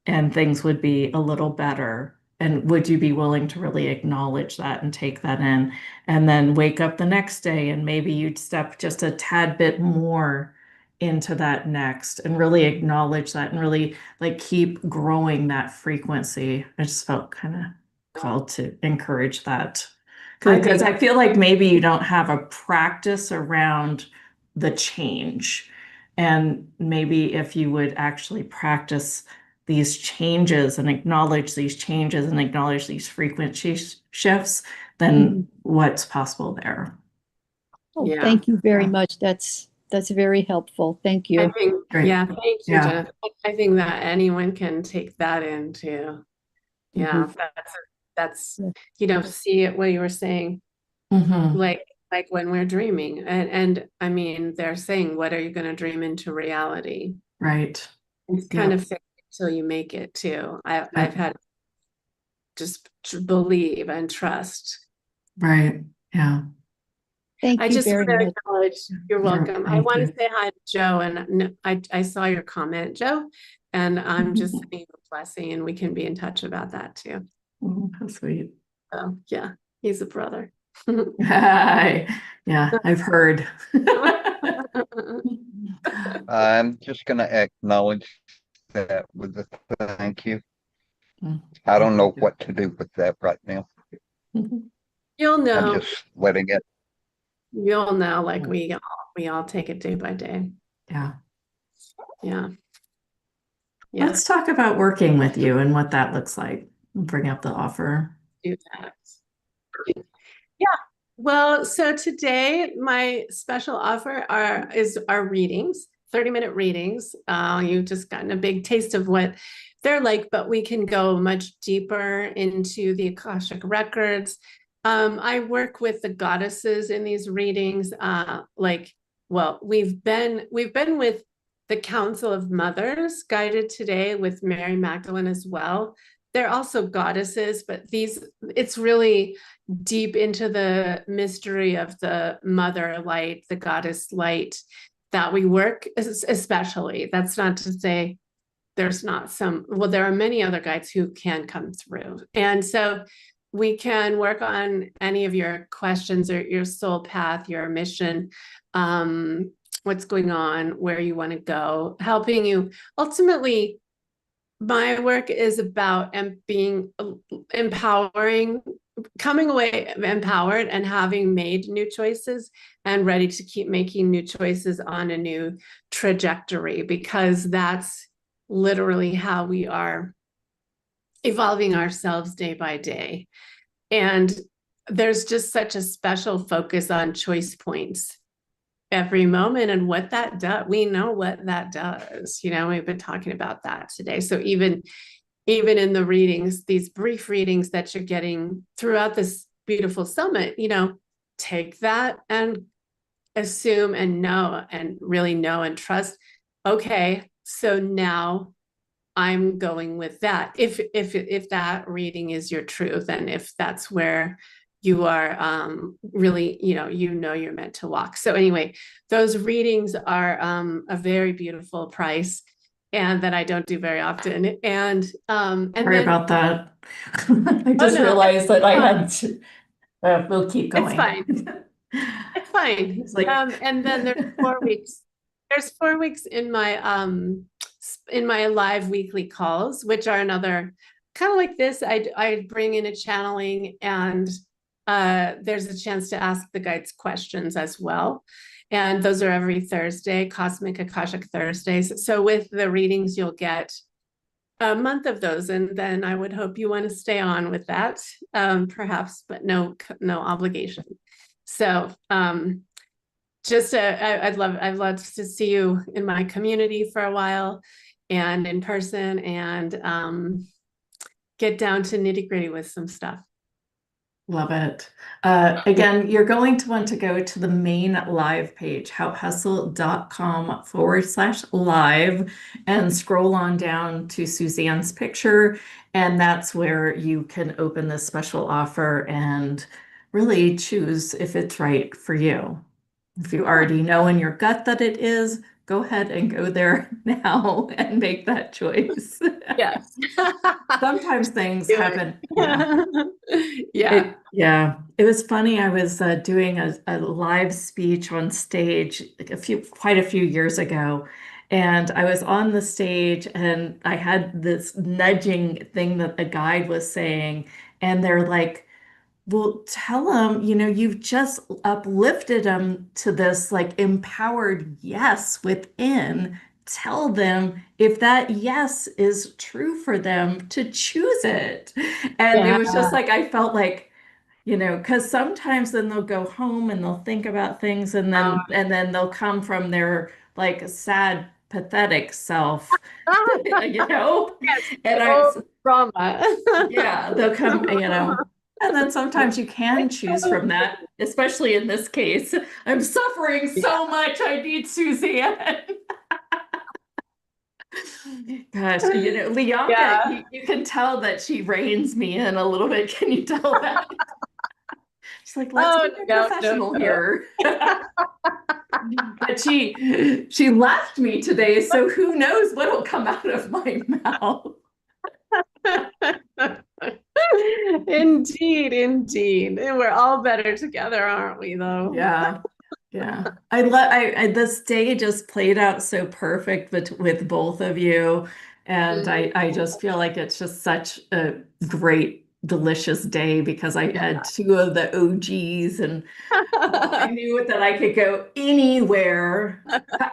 and things would be a little better? And would you be willing to really acknowledge that and take that in? And then wake up the next day and maybe you'd step just a tad bit more into that next and really acknowledge that and really like keep growing that frequency. I just felt kind of called to encourage that because I feel like maybe you don't have a practice around the change. And maybe if you would actually practice these changes and acknowledge these changes and acknowledge these frequency shifts, then what's possible there? Oh, thank you very much. That's very helpful. Thank you. I think, Great. thank you, Jennifer. I think that anyone can take that into, that's see it what you were saying, like when we're dreaming, and I mean, they're saying, what are you going to dream into reality? Right. It's kind of fake until you make it too. I've had just to believe and trust. Right. Yeah. Thank you just very want to much. acknowledge you're welcome. I Thank want to you. say hi to Joe, and I saw your comment, Joe, and I'm just sending you a blessing, and we can be in touch about that too. Oh, how sweet. So yeah, he's a brother. Hi. Yeah, I've heard. I'm just going to acknowledge that with a thank you. Mm. I don't know what to do with that right now. You'll know. I'm just letting it. You'll know, like we all take it day by day. Yeah. Yeah. Let's talk about working with you and what that looks like. Bring up the offer. Do that. Yeah. Well, so today my special offer is our readings, 30-minute readings. You've just gotten a big taste of what they're like, but we can go much deeper into the Akashic records. I work with the goddesses in these readings. We've been with the Council of Mothers guided today with Mary Magdalene as well. They're also goddesses, but it's really deep into the mystery of the mother light, the goddess light that we work, especially. That's not to say there's not there are many other guides who can come through. And so we can work on any of your questions or your soul path, your mission, what's going on, where you want to go, helping you. Ultimately, my work is about being empowering, coming away empowered and having made new choices and ready to keep making new choices on a new trajectory, because that's literally how we are evolving ourselves day by day. And there's just such a special focus on choice points every moment and what that does. We know what that does. We've been talking about that today. So even in the readings, these brief readings that you're getting throughout this beautiful summit, take that and assume and know and really know and trust. Okay, so now I'm going with that. If that reading is your truth, and if that's where you are really, you're meant to walk. So anyway, those readings are a very beautiful price, and that I don't do very often. And Sorry about that. I just realized that I had to. We'll keep going. It's fine. It's fine. It's like... and then there's 4 weeks. There's 4 weeks in my live weekly calls, which are another kind of like this. I bring in a channeling, and there's a chance to ask the guides questions as well. And those are every Thursday, Cosmic Akashic Thursdays. So with the readings, you'll get a month of those. And then I would hope you want to stay on with that, perhaps, but no obligation. So I'd love to see you in my community for a while and in person and get down to nitty-gritty with some stuff. Love it. Again, you're going to want to go to the main live page, houthustle.com/live, and scroll on down to Suzanne's picture. And that's where you can open this special offer and really choose if it's right for you. If you already know in your gut that it is, go ahead and go there now and make that choice. Yes. Sometimes things happen. Yeah. Yeah. It was funny. I was doing a live speech on stage like quite a few years ago, and I was on the stage and I had this nudging thing that the guide was saying, and they're like, well, tell them, you've just uplifted them to this like empowered yes within. Tell them if that yes is true for them to choose it. And it Yeah. was just like, I felt like, because sometimes then they'll go home and they'll think about things and then they'll come from their like sad, pathetic self, you know? Yes. And Drama. yeah, they'll come, and then sometimes you can choose from that, especially in this case. I'm suffering so much. I need Suzanne. Gosh, Lianka, Yeah. you can tell that she reins me in a little bit. Can you tell that? She's like, let's be professional here. But she left me today, so who knows what'll come out of my mouth. Indeed. And we're all better together, aren't we, though? Yeah. The stage just played out so perfect with both of you. And I just feel like it's just such a great, delicious day because I had two of the OGs and I knew that I could go anywhere.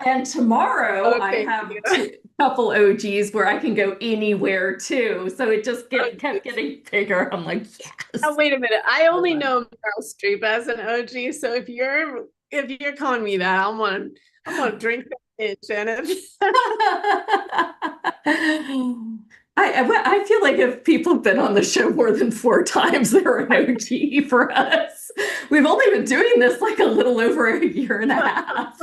And tomorrow I have a couple OGs where I can go anywhere too. So it just kept getting bigger. I'm like, yes. Oh, wait a minute. I only know Meryl Streep as an OG. So if you're calling me that, I'm gonna drink that in, Janet. I feel like if people have been on the show more than 4 times, they're an OG for us. We've only been doing this like a little over a year and a half.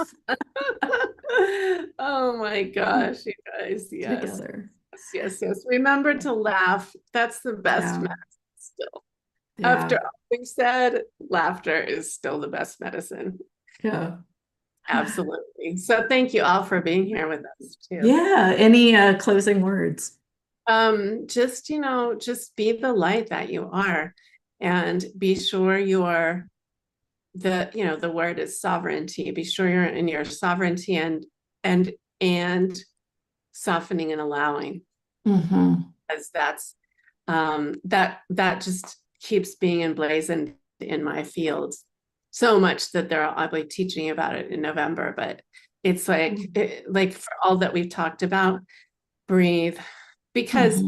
Oh my gosh, you guys. Yes. Together. Yes. Remember to laugh. That's the best medicine still. Yeah. After all we've said, laughter is still the best medicine. Yeah. Absolutely. So thank you all for being here with us too. Yeah. Any closing words? Just be the light that you are, and be sure you're the word is sovereignty. Be sure you're in your sovereignty and softening and allowing. Because that's that just keeps being emblazoned in my fields so much that I'll be teaching about it in November. But it's like for all that we've talked about, breathe, because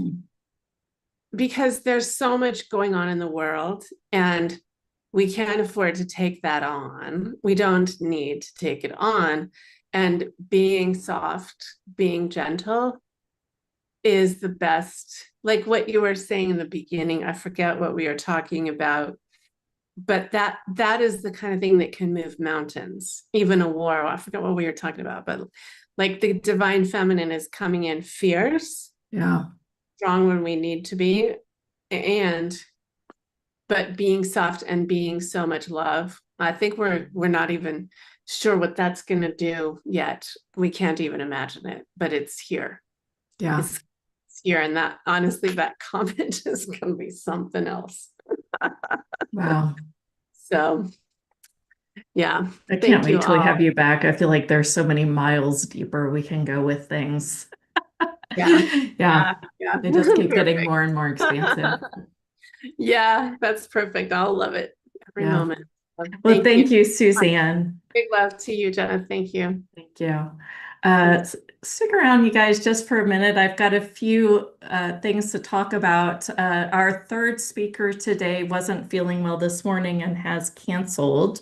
there's so much going on in the world and we can't afford to take that on. We don't need to take it on. And being soft, being gentle is the best. Like what you were saying in the beginning, I forget what we were talking about, but that is the kind of thing that can move mountains, even a war. I forget what we were talking about, but like the divine feminine is coming in fierce, strong when we need to be, but being soft and being so much love. I think we're not even sure what that's going to do yet. We can't even imagine it, but it's here. Yeah. It's here. And that, honestly, that comment is going to be something else. Wow. So, yeah. I can't wait till we have you back. I feel like there's so many miles deeper we can go with things. Yeah. They just keep getting more and more expansive. Yeah, that's perfect. I'll love it every moment. Well, thank you, Suzanne. Big love to you, Jenna. Thank you. Thank you. Stick around, you guys, just for a minute. I've got a few things to talk about. Our third speaker today wasn't feeling well this morning and has canceled.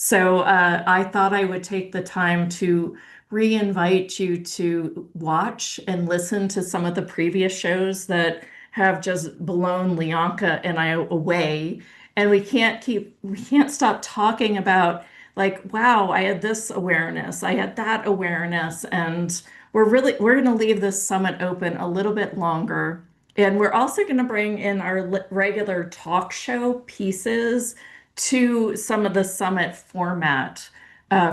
So I thought I would take the time to re-invite you to watch and listen to some of the previous shows that have just blown Leonka and I away. And we can't stop talking about like, wow, I had this awareness, I had that awareness, and we're going to leave this summit open a little bit longer. And we're also going to bring in our regular talk show pieces to some of the summit format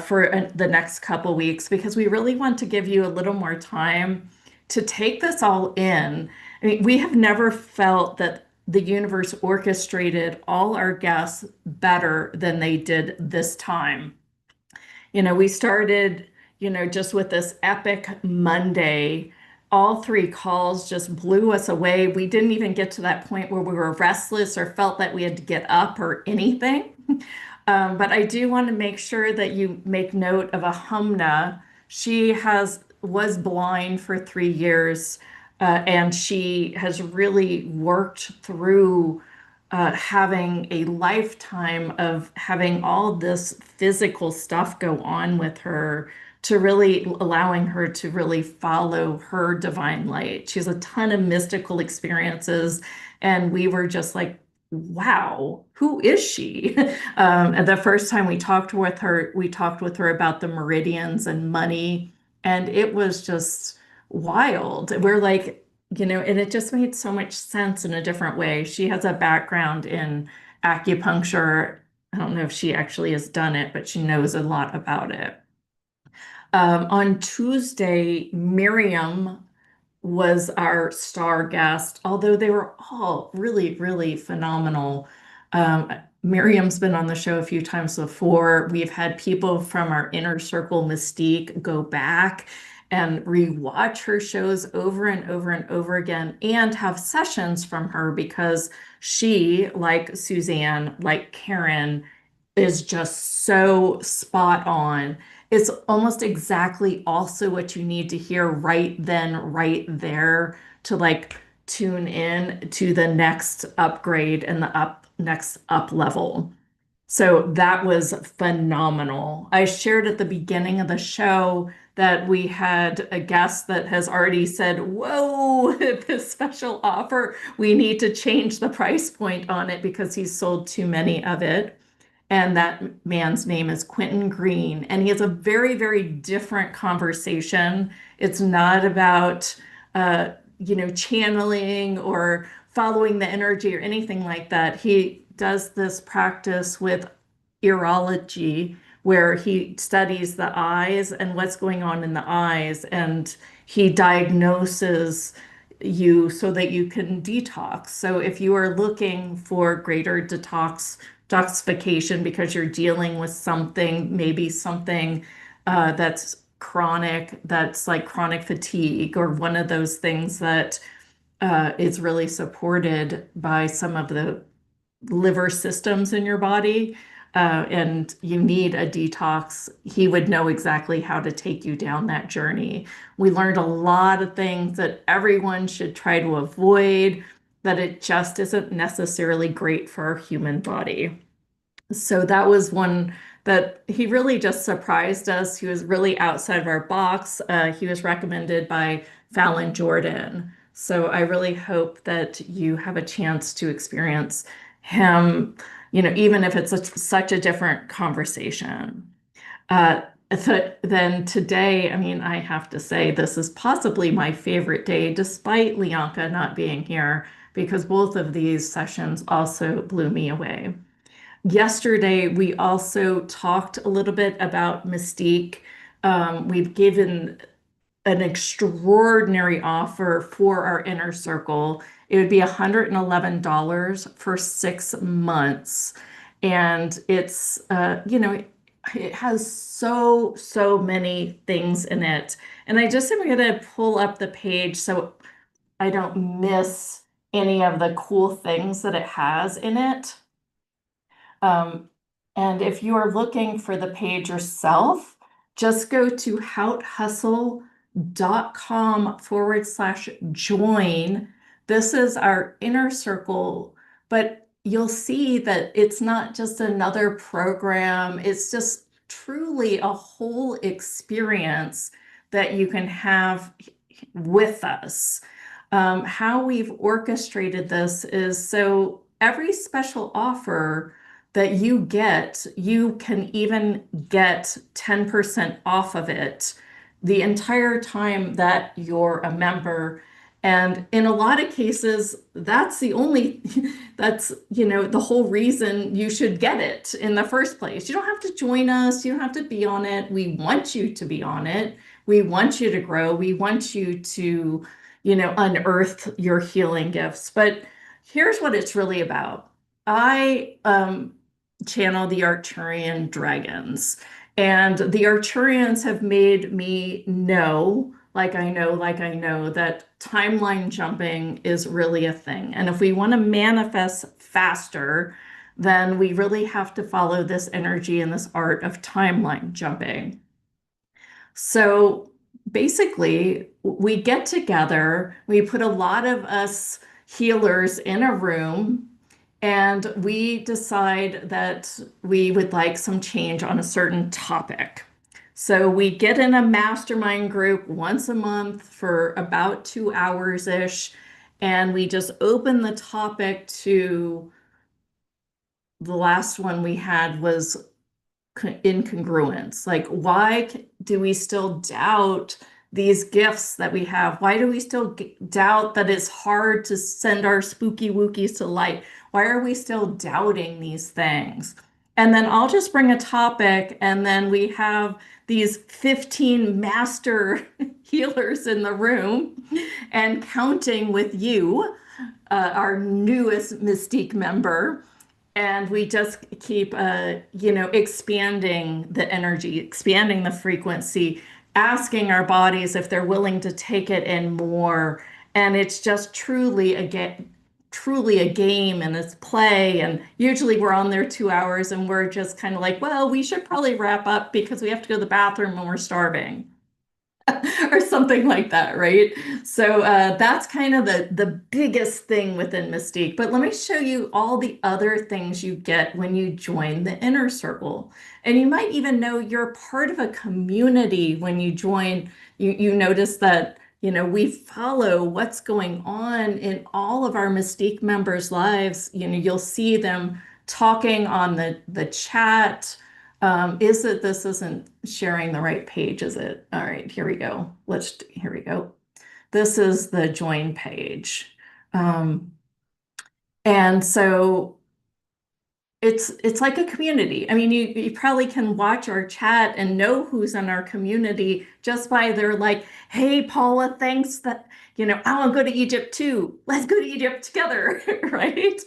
for the next couple weeks because we really want to give you a little more time to take this all in. I mean, we have never felt that the universe orchestrated all our guests better than they did this time. We started, just with this epic Monday. All three calls just blew us away. We didn't even get to that point where we were restless or felt that we had to get up or anything. But I do want to make sure that you make note of a Humna. She was blind for 3 years, and she has really worked through having a lifetime of having all this physical stuff go on with her to really allowing her to really follow her divine light. She has a ton of mystical experiences, and we were just like, wow, who is she? And the first time we talked with her about the meridians and money, and it was just wild. We're like, and it just made so much sense in a different way. She has a background in acupuncture. I don't know if she actually has done it, but she knows a lot about it. On Tuesday, Miriam was our star guest, although they were all really, really phenomenal. Miriam's been on the show a few times before. We've had people from our Inner Circle Mystique go back and rewatch her shows over and over and over again and have sessions from her because she, like Suzanne, like Karen, is just so spot on. It's almost exactly also what you need to hear right then, right there to like tune in to the next upgrade and the next up level. So that was phenomenal. I shared at the beginning of the show that we had a guest that has already said, whoa, this special offer, we need to change the price point on it because he's sold too many of it. And that man's name is Quentin Green. And he has a very, very different conversation. It's not about, channeling or following the energy or anything like that. He does this practice with urology, where he studies the eyes and what's going on in the eyes, and he diagnoses you so that you can detox. So if you are looking for greater detoxification because you're dealing with something, maybe something that's chronic, that's like chronic fatigue, or one of those things that is really supported by some of the liver systems in your body, and you need a detox, he would know exactly how to take you down that journey. We learned a lot of things that everyone should try to avoid, that it just isn't necessarily great for our human body. So that was one that he really just surprised us. He was really outside of our box. He was recommended by Fallon Jordan. So I really hope that you have a chance to experience him, even if it's such a different conversation. Uh, then today, I mean, I have to say this is possibly my favorite day, despite Leonka not being here, because both of these sessions also blew me away. Yesterday, we also talked a little bit about Mystique. We've given an extraordinary offer for our inner circle. It would be $111 for 6 months. And it's, it has so many things in it. And I just am going to pull up the page so I don't miss any of the cool things that it has in it. And if you are looking for the page yourself, just go to houthustle.com/join. This is our inner circle, but you'll see that it's not just another program, it's just truly a whole experience that you can have with us. How we've orchestrated this is so every special offer that you get, you can even get 10% off of it the entire time that you're a member. And in a lot of cases, that's the only, that's, the whole reason you should get it in the first place. You don't have to join us. You don't have to be on it. We want you to be on it. We want you to grow. We want you to, unearth your healing gifts. But here's what it's really about. I channel the Arcturian dragons, and the Arcturians have made me know, like I know that timeline jumping is really a thing. And if we want to manifest faster, then we really have to follow this energy and this art of timeline jumping. So basically, we get together, we put a lot of us healers in a room, and we decide that we would like some change on a certain topic. So we get in a mastermind group once a month for about 2 hours-ish, and we just open the topic to the last one we had was incongruence. Like, why do we still doubt these gifts that we have? Why do we still doubt that it's hard to send our spooky wookies to light? Why are we still doubting these things? And then I'll just bring a topic, and then we have these 15 master healers in the room and counting with you, our newest Mystique member. And we just keep, expanding the energy, expanding the frequency, asking our bodies if they're willing to take it in more. And it's just truly a game and it's play. And usually we're on there 2 hours and we're just kind of like, well, we should probably wrap up because we have to go to the bathroom when we're starving. Or something like that, right? So that's kind of the biggest thing within Mystique. But let me show you all the other things you get when you join the inner circle. And you might even know you're part of a community when you join. You notice that, we follow what's going on in all of our Mystique members' lives. You'll see them talking on the chat. This isn't sharing the right page, is it? All right, here we go. Here we go. This is the join page. And so it's like a community. I mean, you probably can watch our chat and know who's in our community just by their like, hey, Paula, thanks that, I want to go to Egypt too. Let's go to Egypt together, right?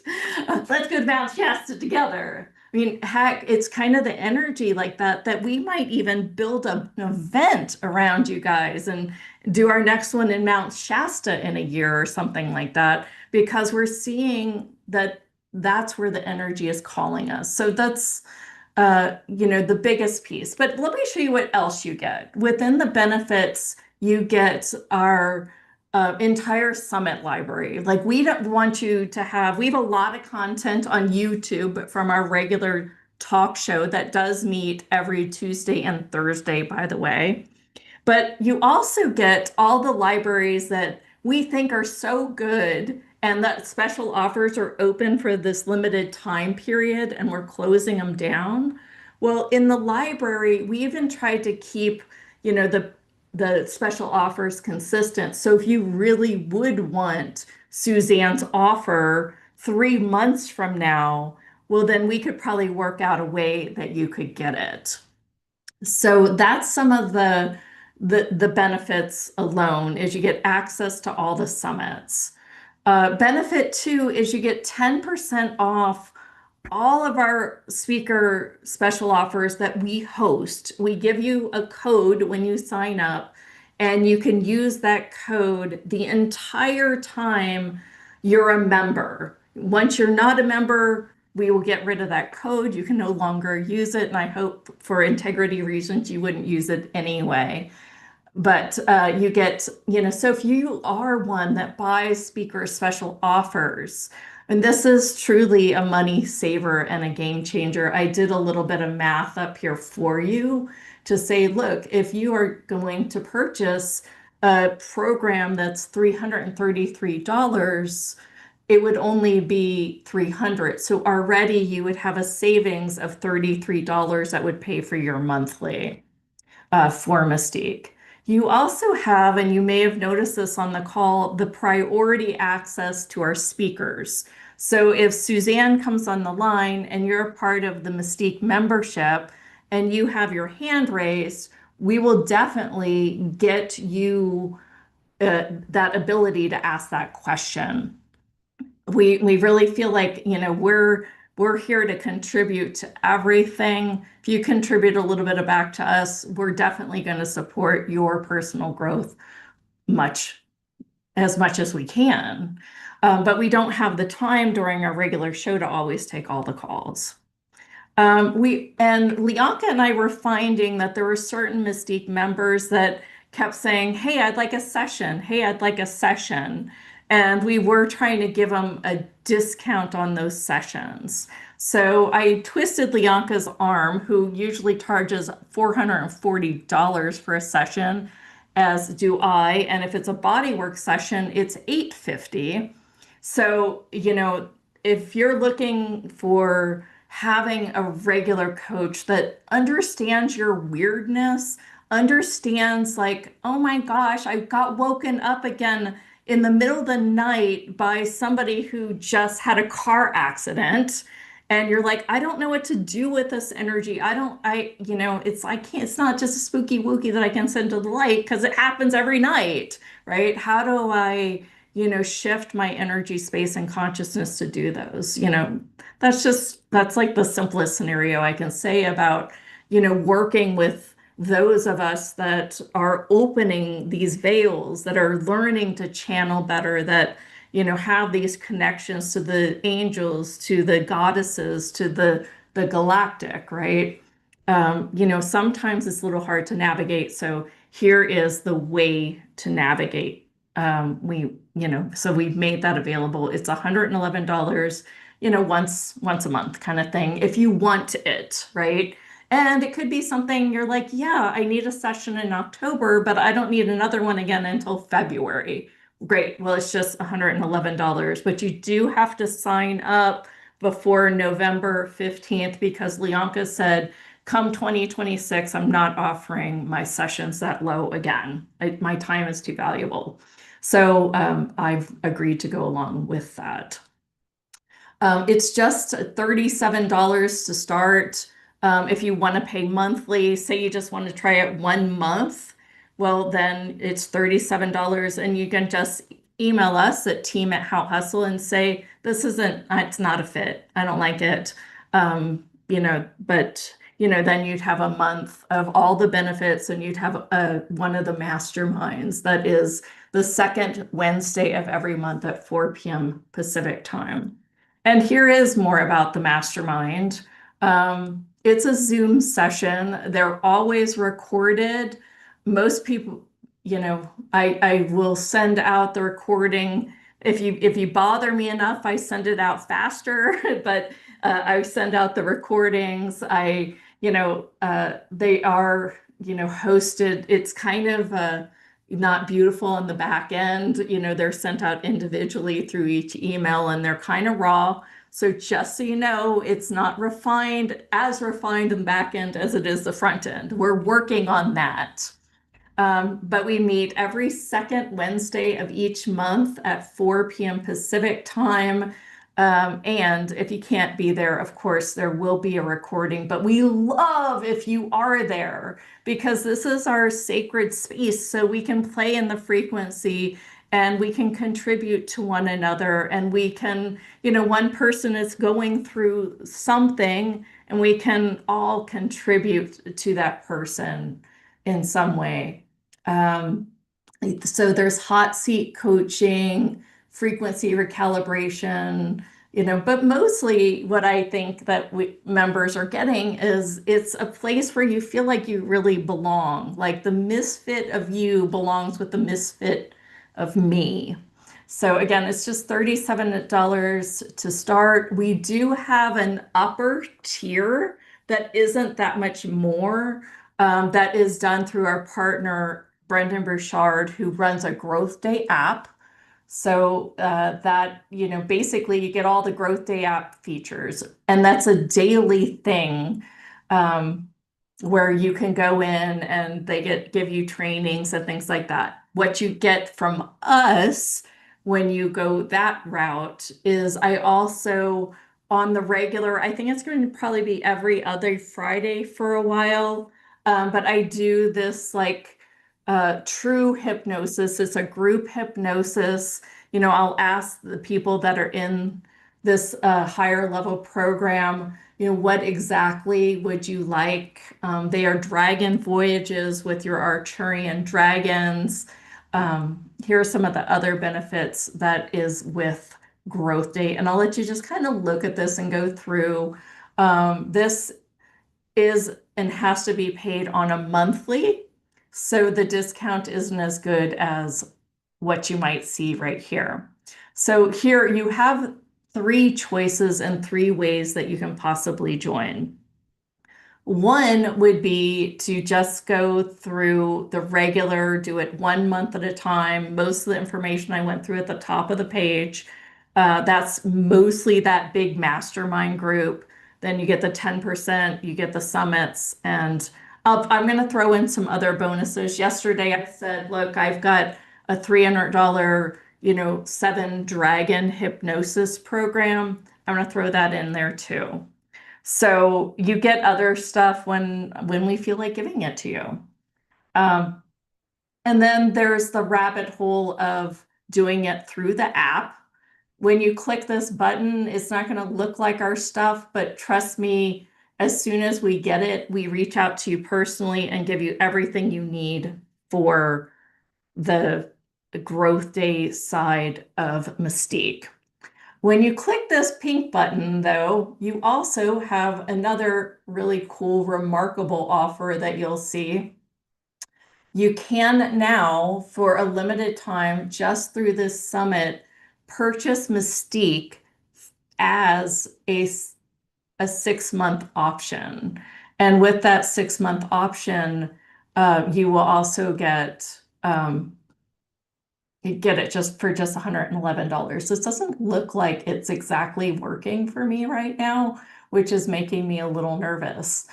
Let's go to Mount Shasta together. I mean, heck, it's kind of the energy like that we might even build an event around you guys and do our next one in Mount Shasta in a year or something like that, because we're seeing that that's where the energy is calling us. So that's, the biggest piece. But let me show you what else you get. Within the benefits, you get our entire summit library. Like, we don't want you to have, we have a lot of content on YouTube from our regular talk show that does meet every Tuesday and Thursday, by the way. But you also get all the libraries that we think are so good and that special offers are open for this limited time period and we're closing them down. Well, in the library, we even tried to keep, the special offers consistent. So if you really would want Suzanne's offer 3 months from now, well, then we could probably work out a way that you could get it. So that's some of the benefits alone is you get access to all the summits. Benefit two is you get 10% off all of our speaker special offers that we host. We give you a code when you sign up, and you can use that code the entire time you're a member. Once you're not a member, we will get rid of that code. You can no longer use it, and I hope for integrity reasons you wouldn't use it anyway. But you get, so if you are one that buys speaker special offers, And this is truly a money saver and a game changer. I did a little bit of math up here for you to say, look, if you are going to purchase a program that's $333, it would only be 300. So already you would have a savings of $33 that would pay for your monthly for Mystique. You also have, and you may have noticed this on the call, the priority access to our speakers. So if Suzanne comes on the line and you're a part of the Mystique membership and you have your hand raised, we will definitely get you that ability to ask that question. We really feel like, we're here to contribute to everything. If you contribute a little bit of back to us, we're definitely going to support your personal growth much as much as we can. But we don't have the time during our regular show to always take all the calls. Lianka and I were finding that there were certain Mystique members that kept saying, "Hey, I'd like a session. Hey, I'd like a session." And we were trying to give them a discount on those sessions. So I twisted Lianka's arm, who usually charges $440 for a session, as do I. And if it's a bodywork session, it's $850. So, if you're looking for having a regular coach that understands your weirdness, understands like, oh my gosh, I got woken up again in the middle of the night by somebody who just had a car accident. And you're like, I don't know what to do with this energy. It's not just a spooky wookie that I can send to the light because it happens every night, right? How do I, shift my energy, space, and consciousness to do those? That's like the simplest scenario I can say about, working with those of us that are opening these veils, that are learning to channel better, that, have these connections to the angels, to the goddesses, to the galactic, right? Sometimes it's a little hard to navigate. So here is the way to navigate. So we've made that available. It's $111, once a month kind of thing, if you want it, right? And it could be something you're like, yeah, I need a session in October, but I don't need another one again until February. Great. Well, it's just $111, but you do have to sign up before November 15th because Lianka said, come 2026, I'm not offering my sessions that low again. My time is too valuable. So I've agreed to go along with that. It's just $37 to start. If you want to pay monthly, say you just want to try it 1 month, well, then it's $37 and you can just email us at team@HowHustle and say, it's not a fit. I don't like it. Then you'd have a month of all the benefits and you'd have one of the masterminds that is the second Wednesday of every month at 4 p.m. Pacific time. And here is more about the mastermind. It's a Zoom session. They're always recorded. Most people, I will send out the recording. If you bother me enough, I send it out faster, but I send out the recordings. They are, hosted. It's kind of not beautiful on the back end. They're sent out individually through each email and they're kind of raw. So just so you know, it's not as refined in the back end as it is the front end. We're working on that. But we meet every second Wednesday of each month at 4 p.m. Pacific time. And if you can't be there, of course, there will be a recording, but we love if you are there because this is our sacred space. So we can play in the frequency and we can contribute to one another. And we can, one person is going through something and we can all contribute to that person in some way. So there's hot seat coaching, frequency recalibration, but mostly what I think that members are getting is it's a place where you feel like you really belong, like the misfit of you belongs with the misfit of me. So again, it's just $37 to start. We do have an upper tier that isn't that much more, that is done through our partner, Brendan Burchard, who runs a Growth Day app. So that, basically you get all the Growth Day app features, and that's a daily thing. Where you can go in and they give you trainings and things like that. What you get from us when you go that route is I also on the regular, I think it's going to probably be every other Friday for a while. But I do this like true hypnosis. It's a group hypnosis. I'll ask the people that are in this higher level program, what exactly would you like? They are dragon voyages with your Arcturian dragons. Here are some of the other benefits that is with Growth Day. And I'll let you just kind of look at this and go through. This is and has to be paid on a monthly, so the discount isn't as good as what you might see right here. So here you have 3 choices and 3 ways that you can possibly join. One would be to just go through the regular, do it 1 month at a time. Most of the information I went through at the top of the page, that's mostly that big mastermind group. Then you get the 10%, you get the summits, and I'm going to throw in some other bonuses. Yesterday I said, look, I've got a $300, 7 dragon hypnosis program. I'm going to throw that in there too. So you get other stuff when we feel like giving it to you. And then there's the rabbit hole of doing it through the app. When you click this button, it's not going to look like our stuff, but trust me, as soon as we get it, we reach out to you personally and give you everything you need for the Growth Day side of Mystique. When you click this pink button, though, you also have another really cool, remarkable offer that you'll see. You can now, for a limited time, just through this summit, purchase Mystique as a 6-month option. And with that 6-month option, you will also get you get it just for just $111. This doesn't look like it's exactly working for me right now, which is making me a little nervous.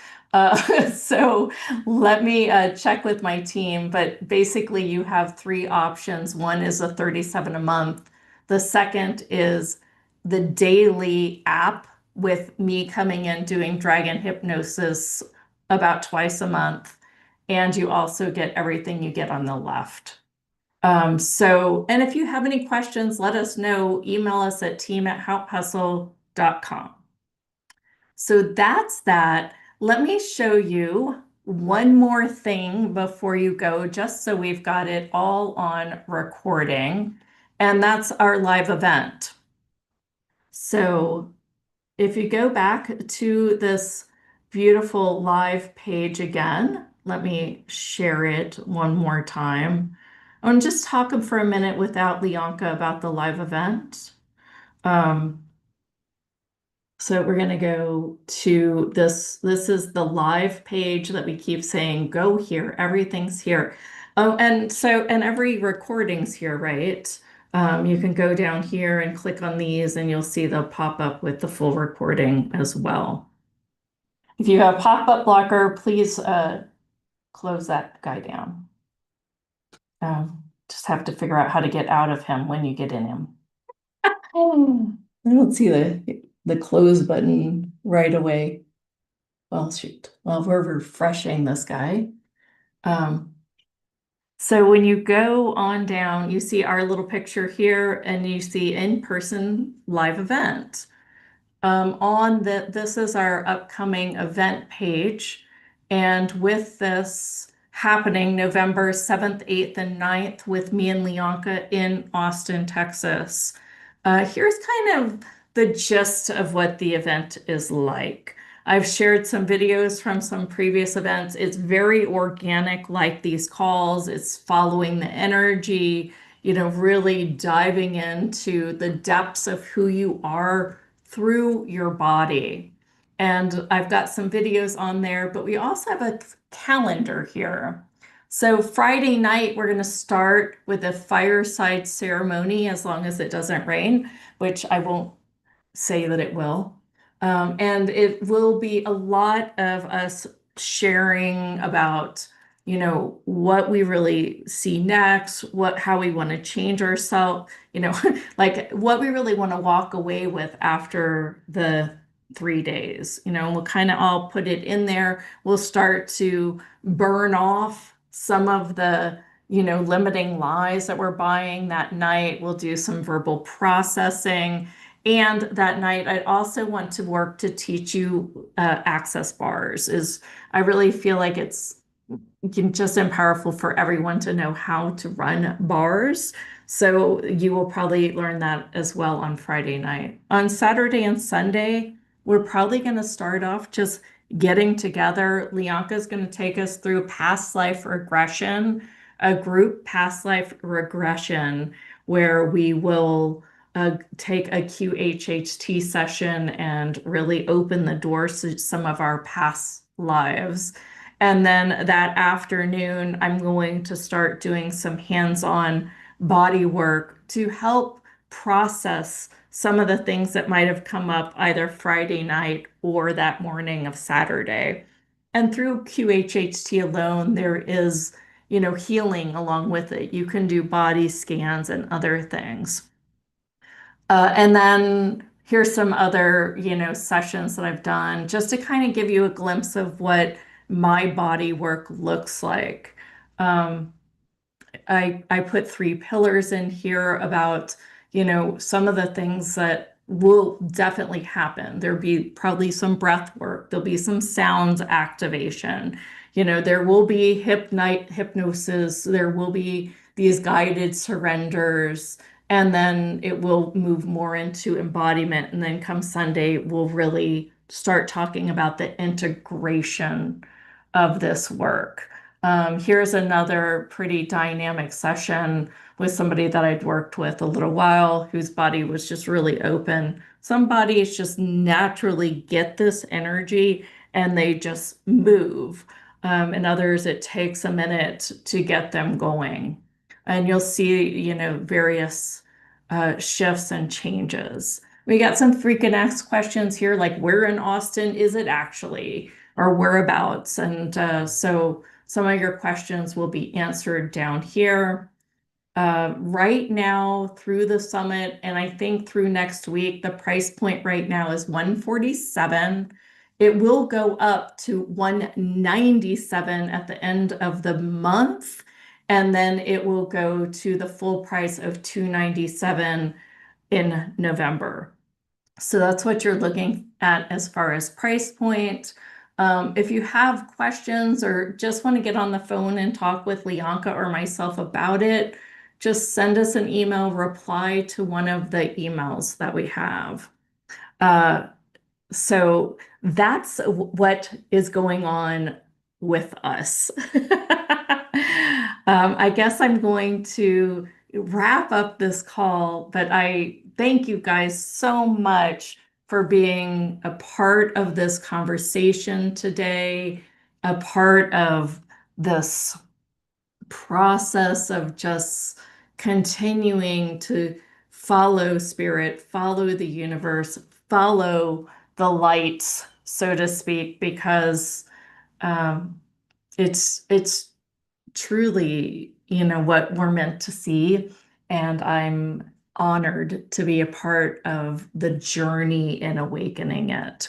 So let me check with my team, but basically you have 3 options. One is a 37 a month. The second is the daily app with me coming in doing dragon hypnosis about twice a month. And you also get everything you get on the left. And if you have any questions, let us know. Email us at team@houphustle.com. So that's that. Let me show you one more thing before you go, just so we've got it all on recording, and that's our live event. So if you go back to this beautiful live page again, let me share it one more time. I'm just talking for a minute without Leonka about the live event. So we're going to go to this. This is the live page that we keep saying, go here, everything's here. Oh, and every recording's here, right? You can go down here and click on these and you'll see they'll pop up with the full recording as well. If you have pop-up blocker, please close that guy down. Just have to figure out how to get out of him when you get in him. I don't see the close button right away. Well, shoot. Well, we're refreshing this guy. So when you go on down, you see our little picture here and you see in-person live event. This is our upcoming event page. And with this happening November 7th, 8th, and 9th with me and Leonka in Austin, Texas, here's kind of the gist of what the event is like. I've shared some videos from some previous events. It's very organic, like these calls. It's following the energy. really diving into the depths of who you are through your body. And I've got some videos on there, but we also have a calendar here. So Friday night, we're going to start with a fireside ceremony as long as it doesn't rain, which I won't say that it will. And it will be a lot of us sharing about, what we really see next, how we want to change ourselves, like what we really want to walk away with after the 3 days. We'll kind of all put it in there. We'll start to burn off some of the limiting lies that we're buying that night. We'll do some verbal processing. And that night, I also want to work to teach you access bars. I really feel like it's just powerful for everyone to know how to run bars. So you will probably learn that as well on Friday night. On Saturday and Sunday, we're probably going to start off just getting together. Lianka is going to take us through past life regression, a group past life regression, where we will take a QHHT session and really open the doors to some of our past lives. And then that afternoon, I'm going to start doing some hands-on body work to help process some of the things that might have come up either Friday night or that morning of Saturday. And through QHHT alone, there is, healing along with it. You can do body scans and other things. And then here's some other, sessions that I've done just to kind of give you a glimpse of what my body work looks like. I put 3 pillars in here about, some of the things that will definitely happen. There'll be probably some breath work. There'll be some sound activation. There will be hypnosis. There will be these guided surrenders. And then it will move more into embodiment. And then come Sunday, we'll really start talking about the integration of this work. Here's another pretty dynamic session with somebody that I'd worked with a little while, whose body was just really open. Some bodies just naturally get this energy and they just move. And others, it takes a minute to get them going. And you'll see, various shifts and changes. We got some freaking ask questions here, like where in Austin is it actually, or whereabouts? And so some of your questions will be answered down here. Right now through the summit, and I think through next week, the price point right now is $147. It will go up to $197 at the end of the month, and then it will go to the full price of $297 in November. So that's what you're looking at as far as price point. If you have questions or just want to get on the phone and talk with Lianka or myself about it, just send us an email, reply to one of the emails that we have. So that's what is going on with us. I guess I'm going to wrap up this call, but I thank you guys so much for being a part of this conversation today, a part of this process of just continuing to follow spirit, follow the universe, follow the light, so to speak, because it's truly, what we're meant to see. And I'm honored to be a part of the journey in awakening it.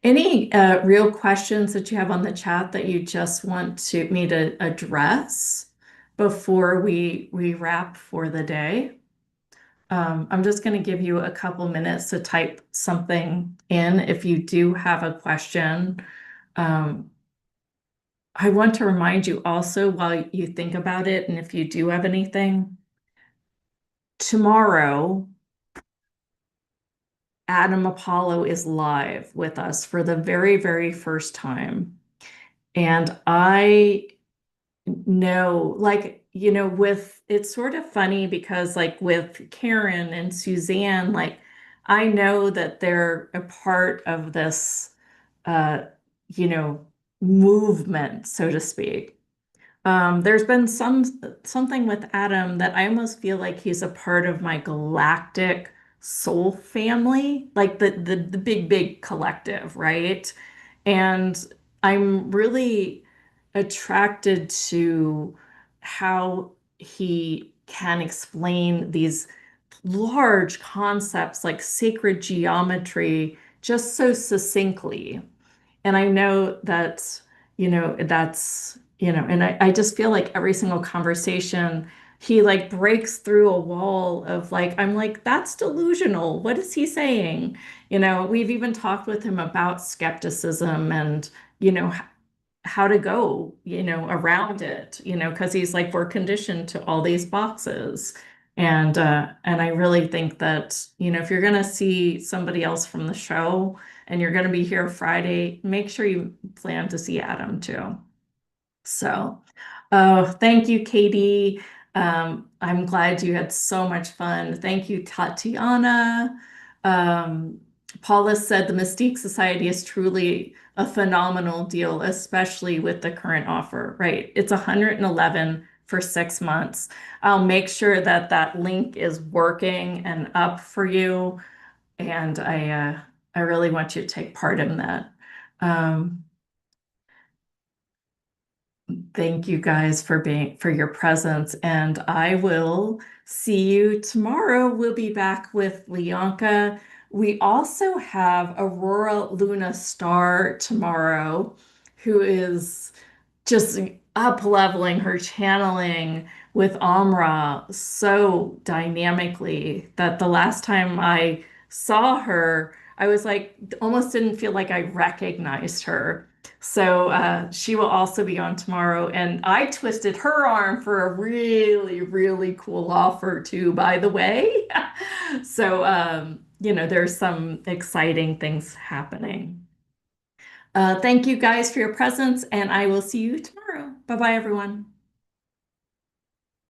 Any real questions that you have on the chat that you just want me to address before we wrap for the day? I'm just going to give you a couple minutes to type something in if you do have a question. I want to remind you also while you think about it, and if you do have anything, tomorrow, Adam Apollo is live with us for the very, very first time. And I know, like, with it's sort of funny because like with Karen and Suzanne, like I know that they're a part of this uh, you know, movement, so to speak. There's been something with Adam that I almost feel like he's a part of my galactic soul family, like the big collective, right? And I'm really attracted to how he can explain these large concepts like sacred geometry just so succinctly. And I know and I just feel like every single conversation, he like breaks through a wall of like, I'm like, that's delusional. What is he saying? We've even talked with him about skepticism and, how to go, around it, because he's like, we're conditioned to all these boxes. And I really think that, if you're gonna see somebody else from the show and you're gonna be here Friday, make sure you plan to see Adam too. So, oh, thank you, Katie. I'm glad you had so much fun. Thank you, Tatiana. Um, Paula said the Mystique Society is truly a phenomenal deal, especially with the current offer, right? It's 111 for 6 months. I'll make sure that that link is working and up for you. And I really want you to take part in that. Um, Thank you guys for your presence, and I will see you tomorrow. We'll be back with Leonka. We also have Aurora Luna Star tomorrow, who is just up leveling her channeling with Amra so dynamically that the last time I saw her, I was like, almost didn't feel like I recognized her. So she will also be on tomorrow. And I twisted her arm for a really, really cool offer too, by the way. So, there's some exciting things happening. Thank you guys for your presence, and I will see you tomorrow. Bye bye, everyone.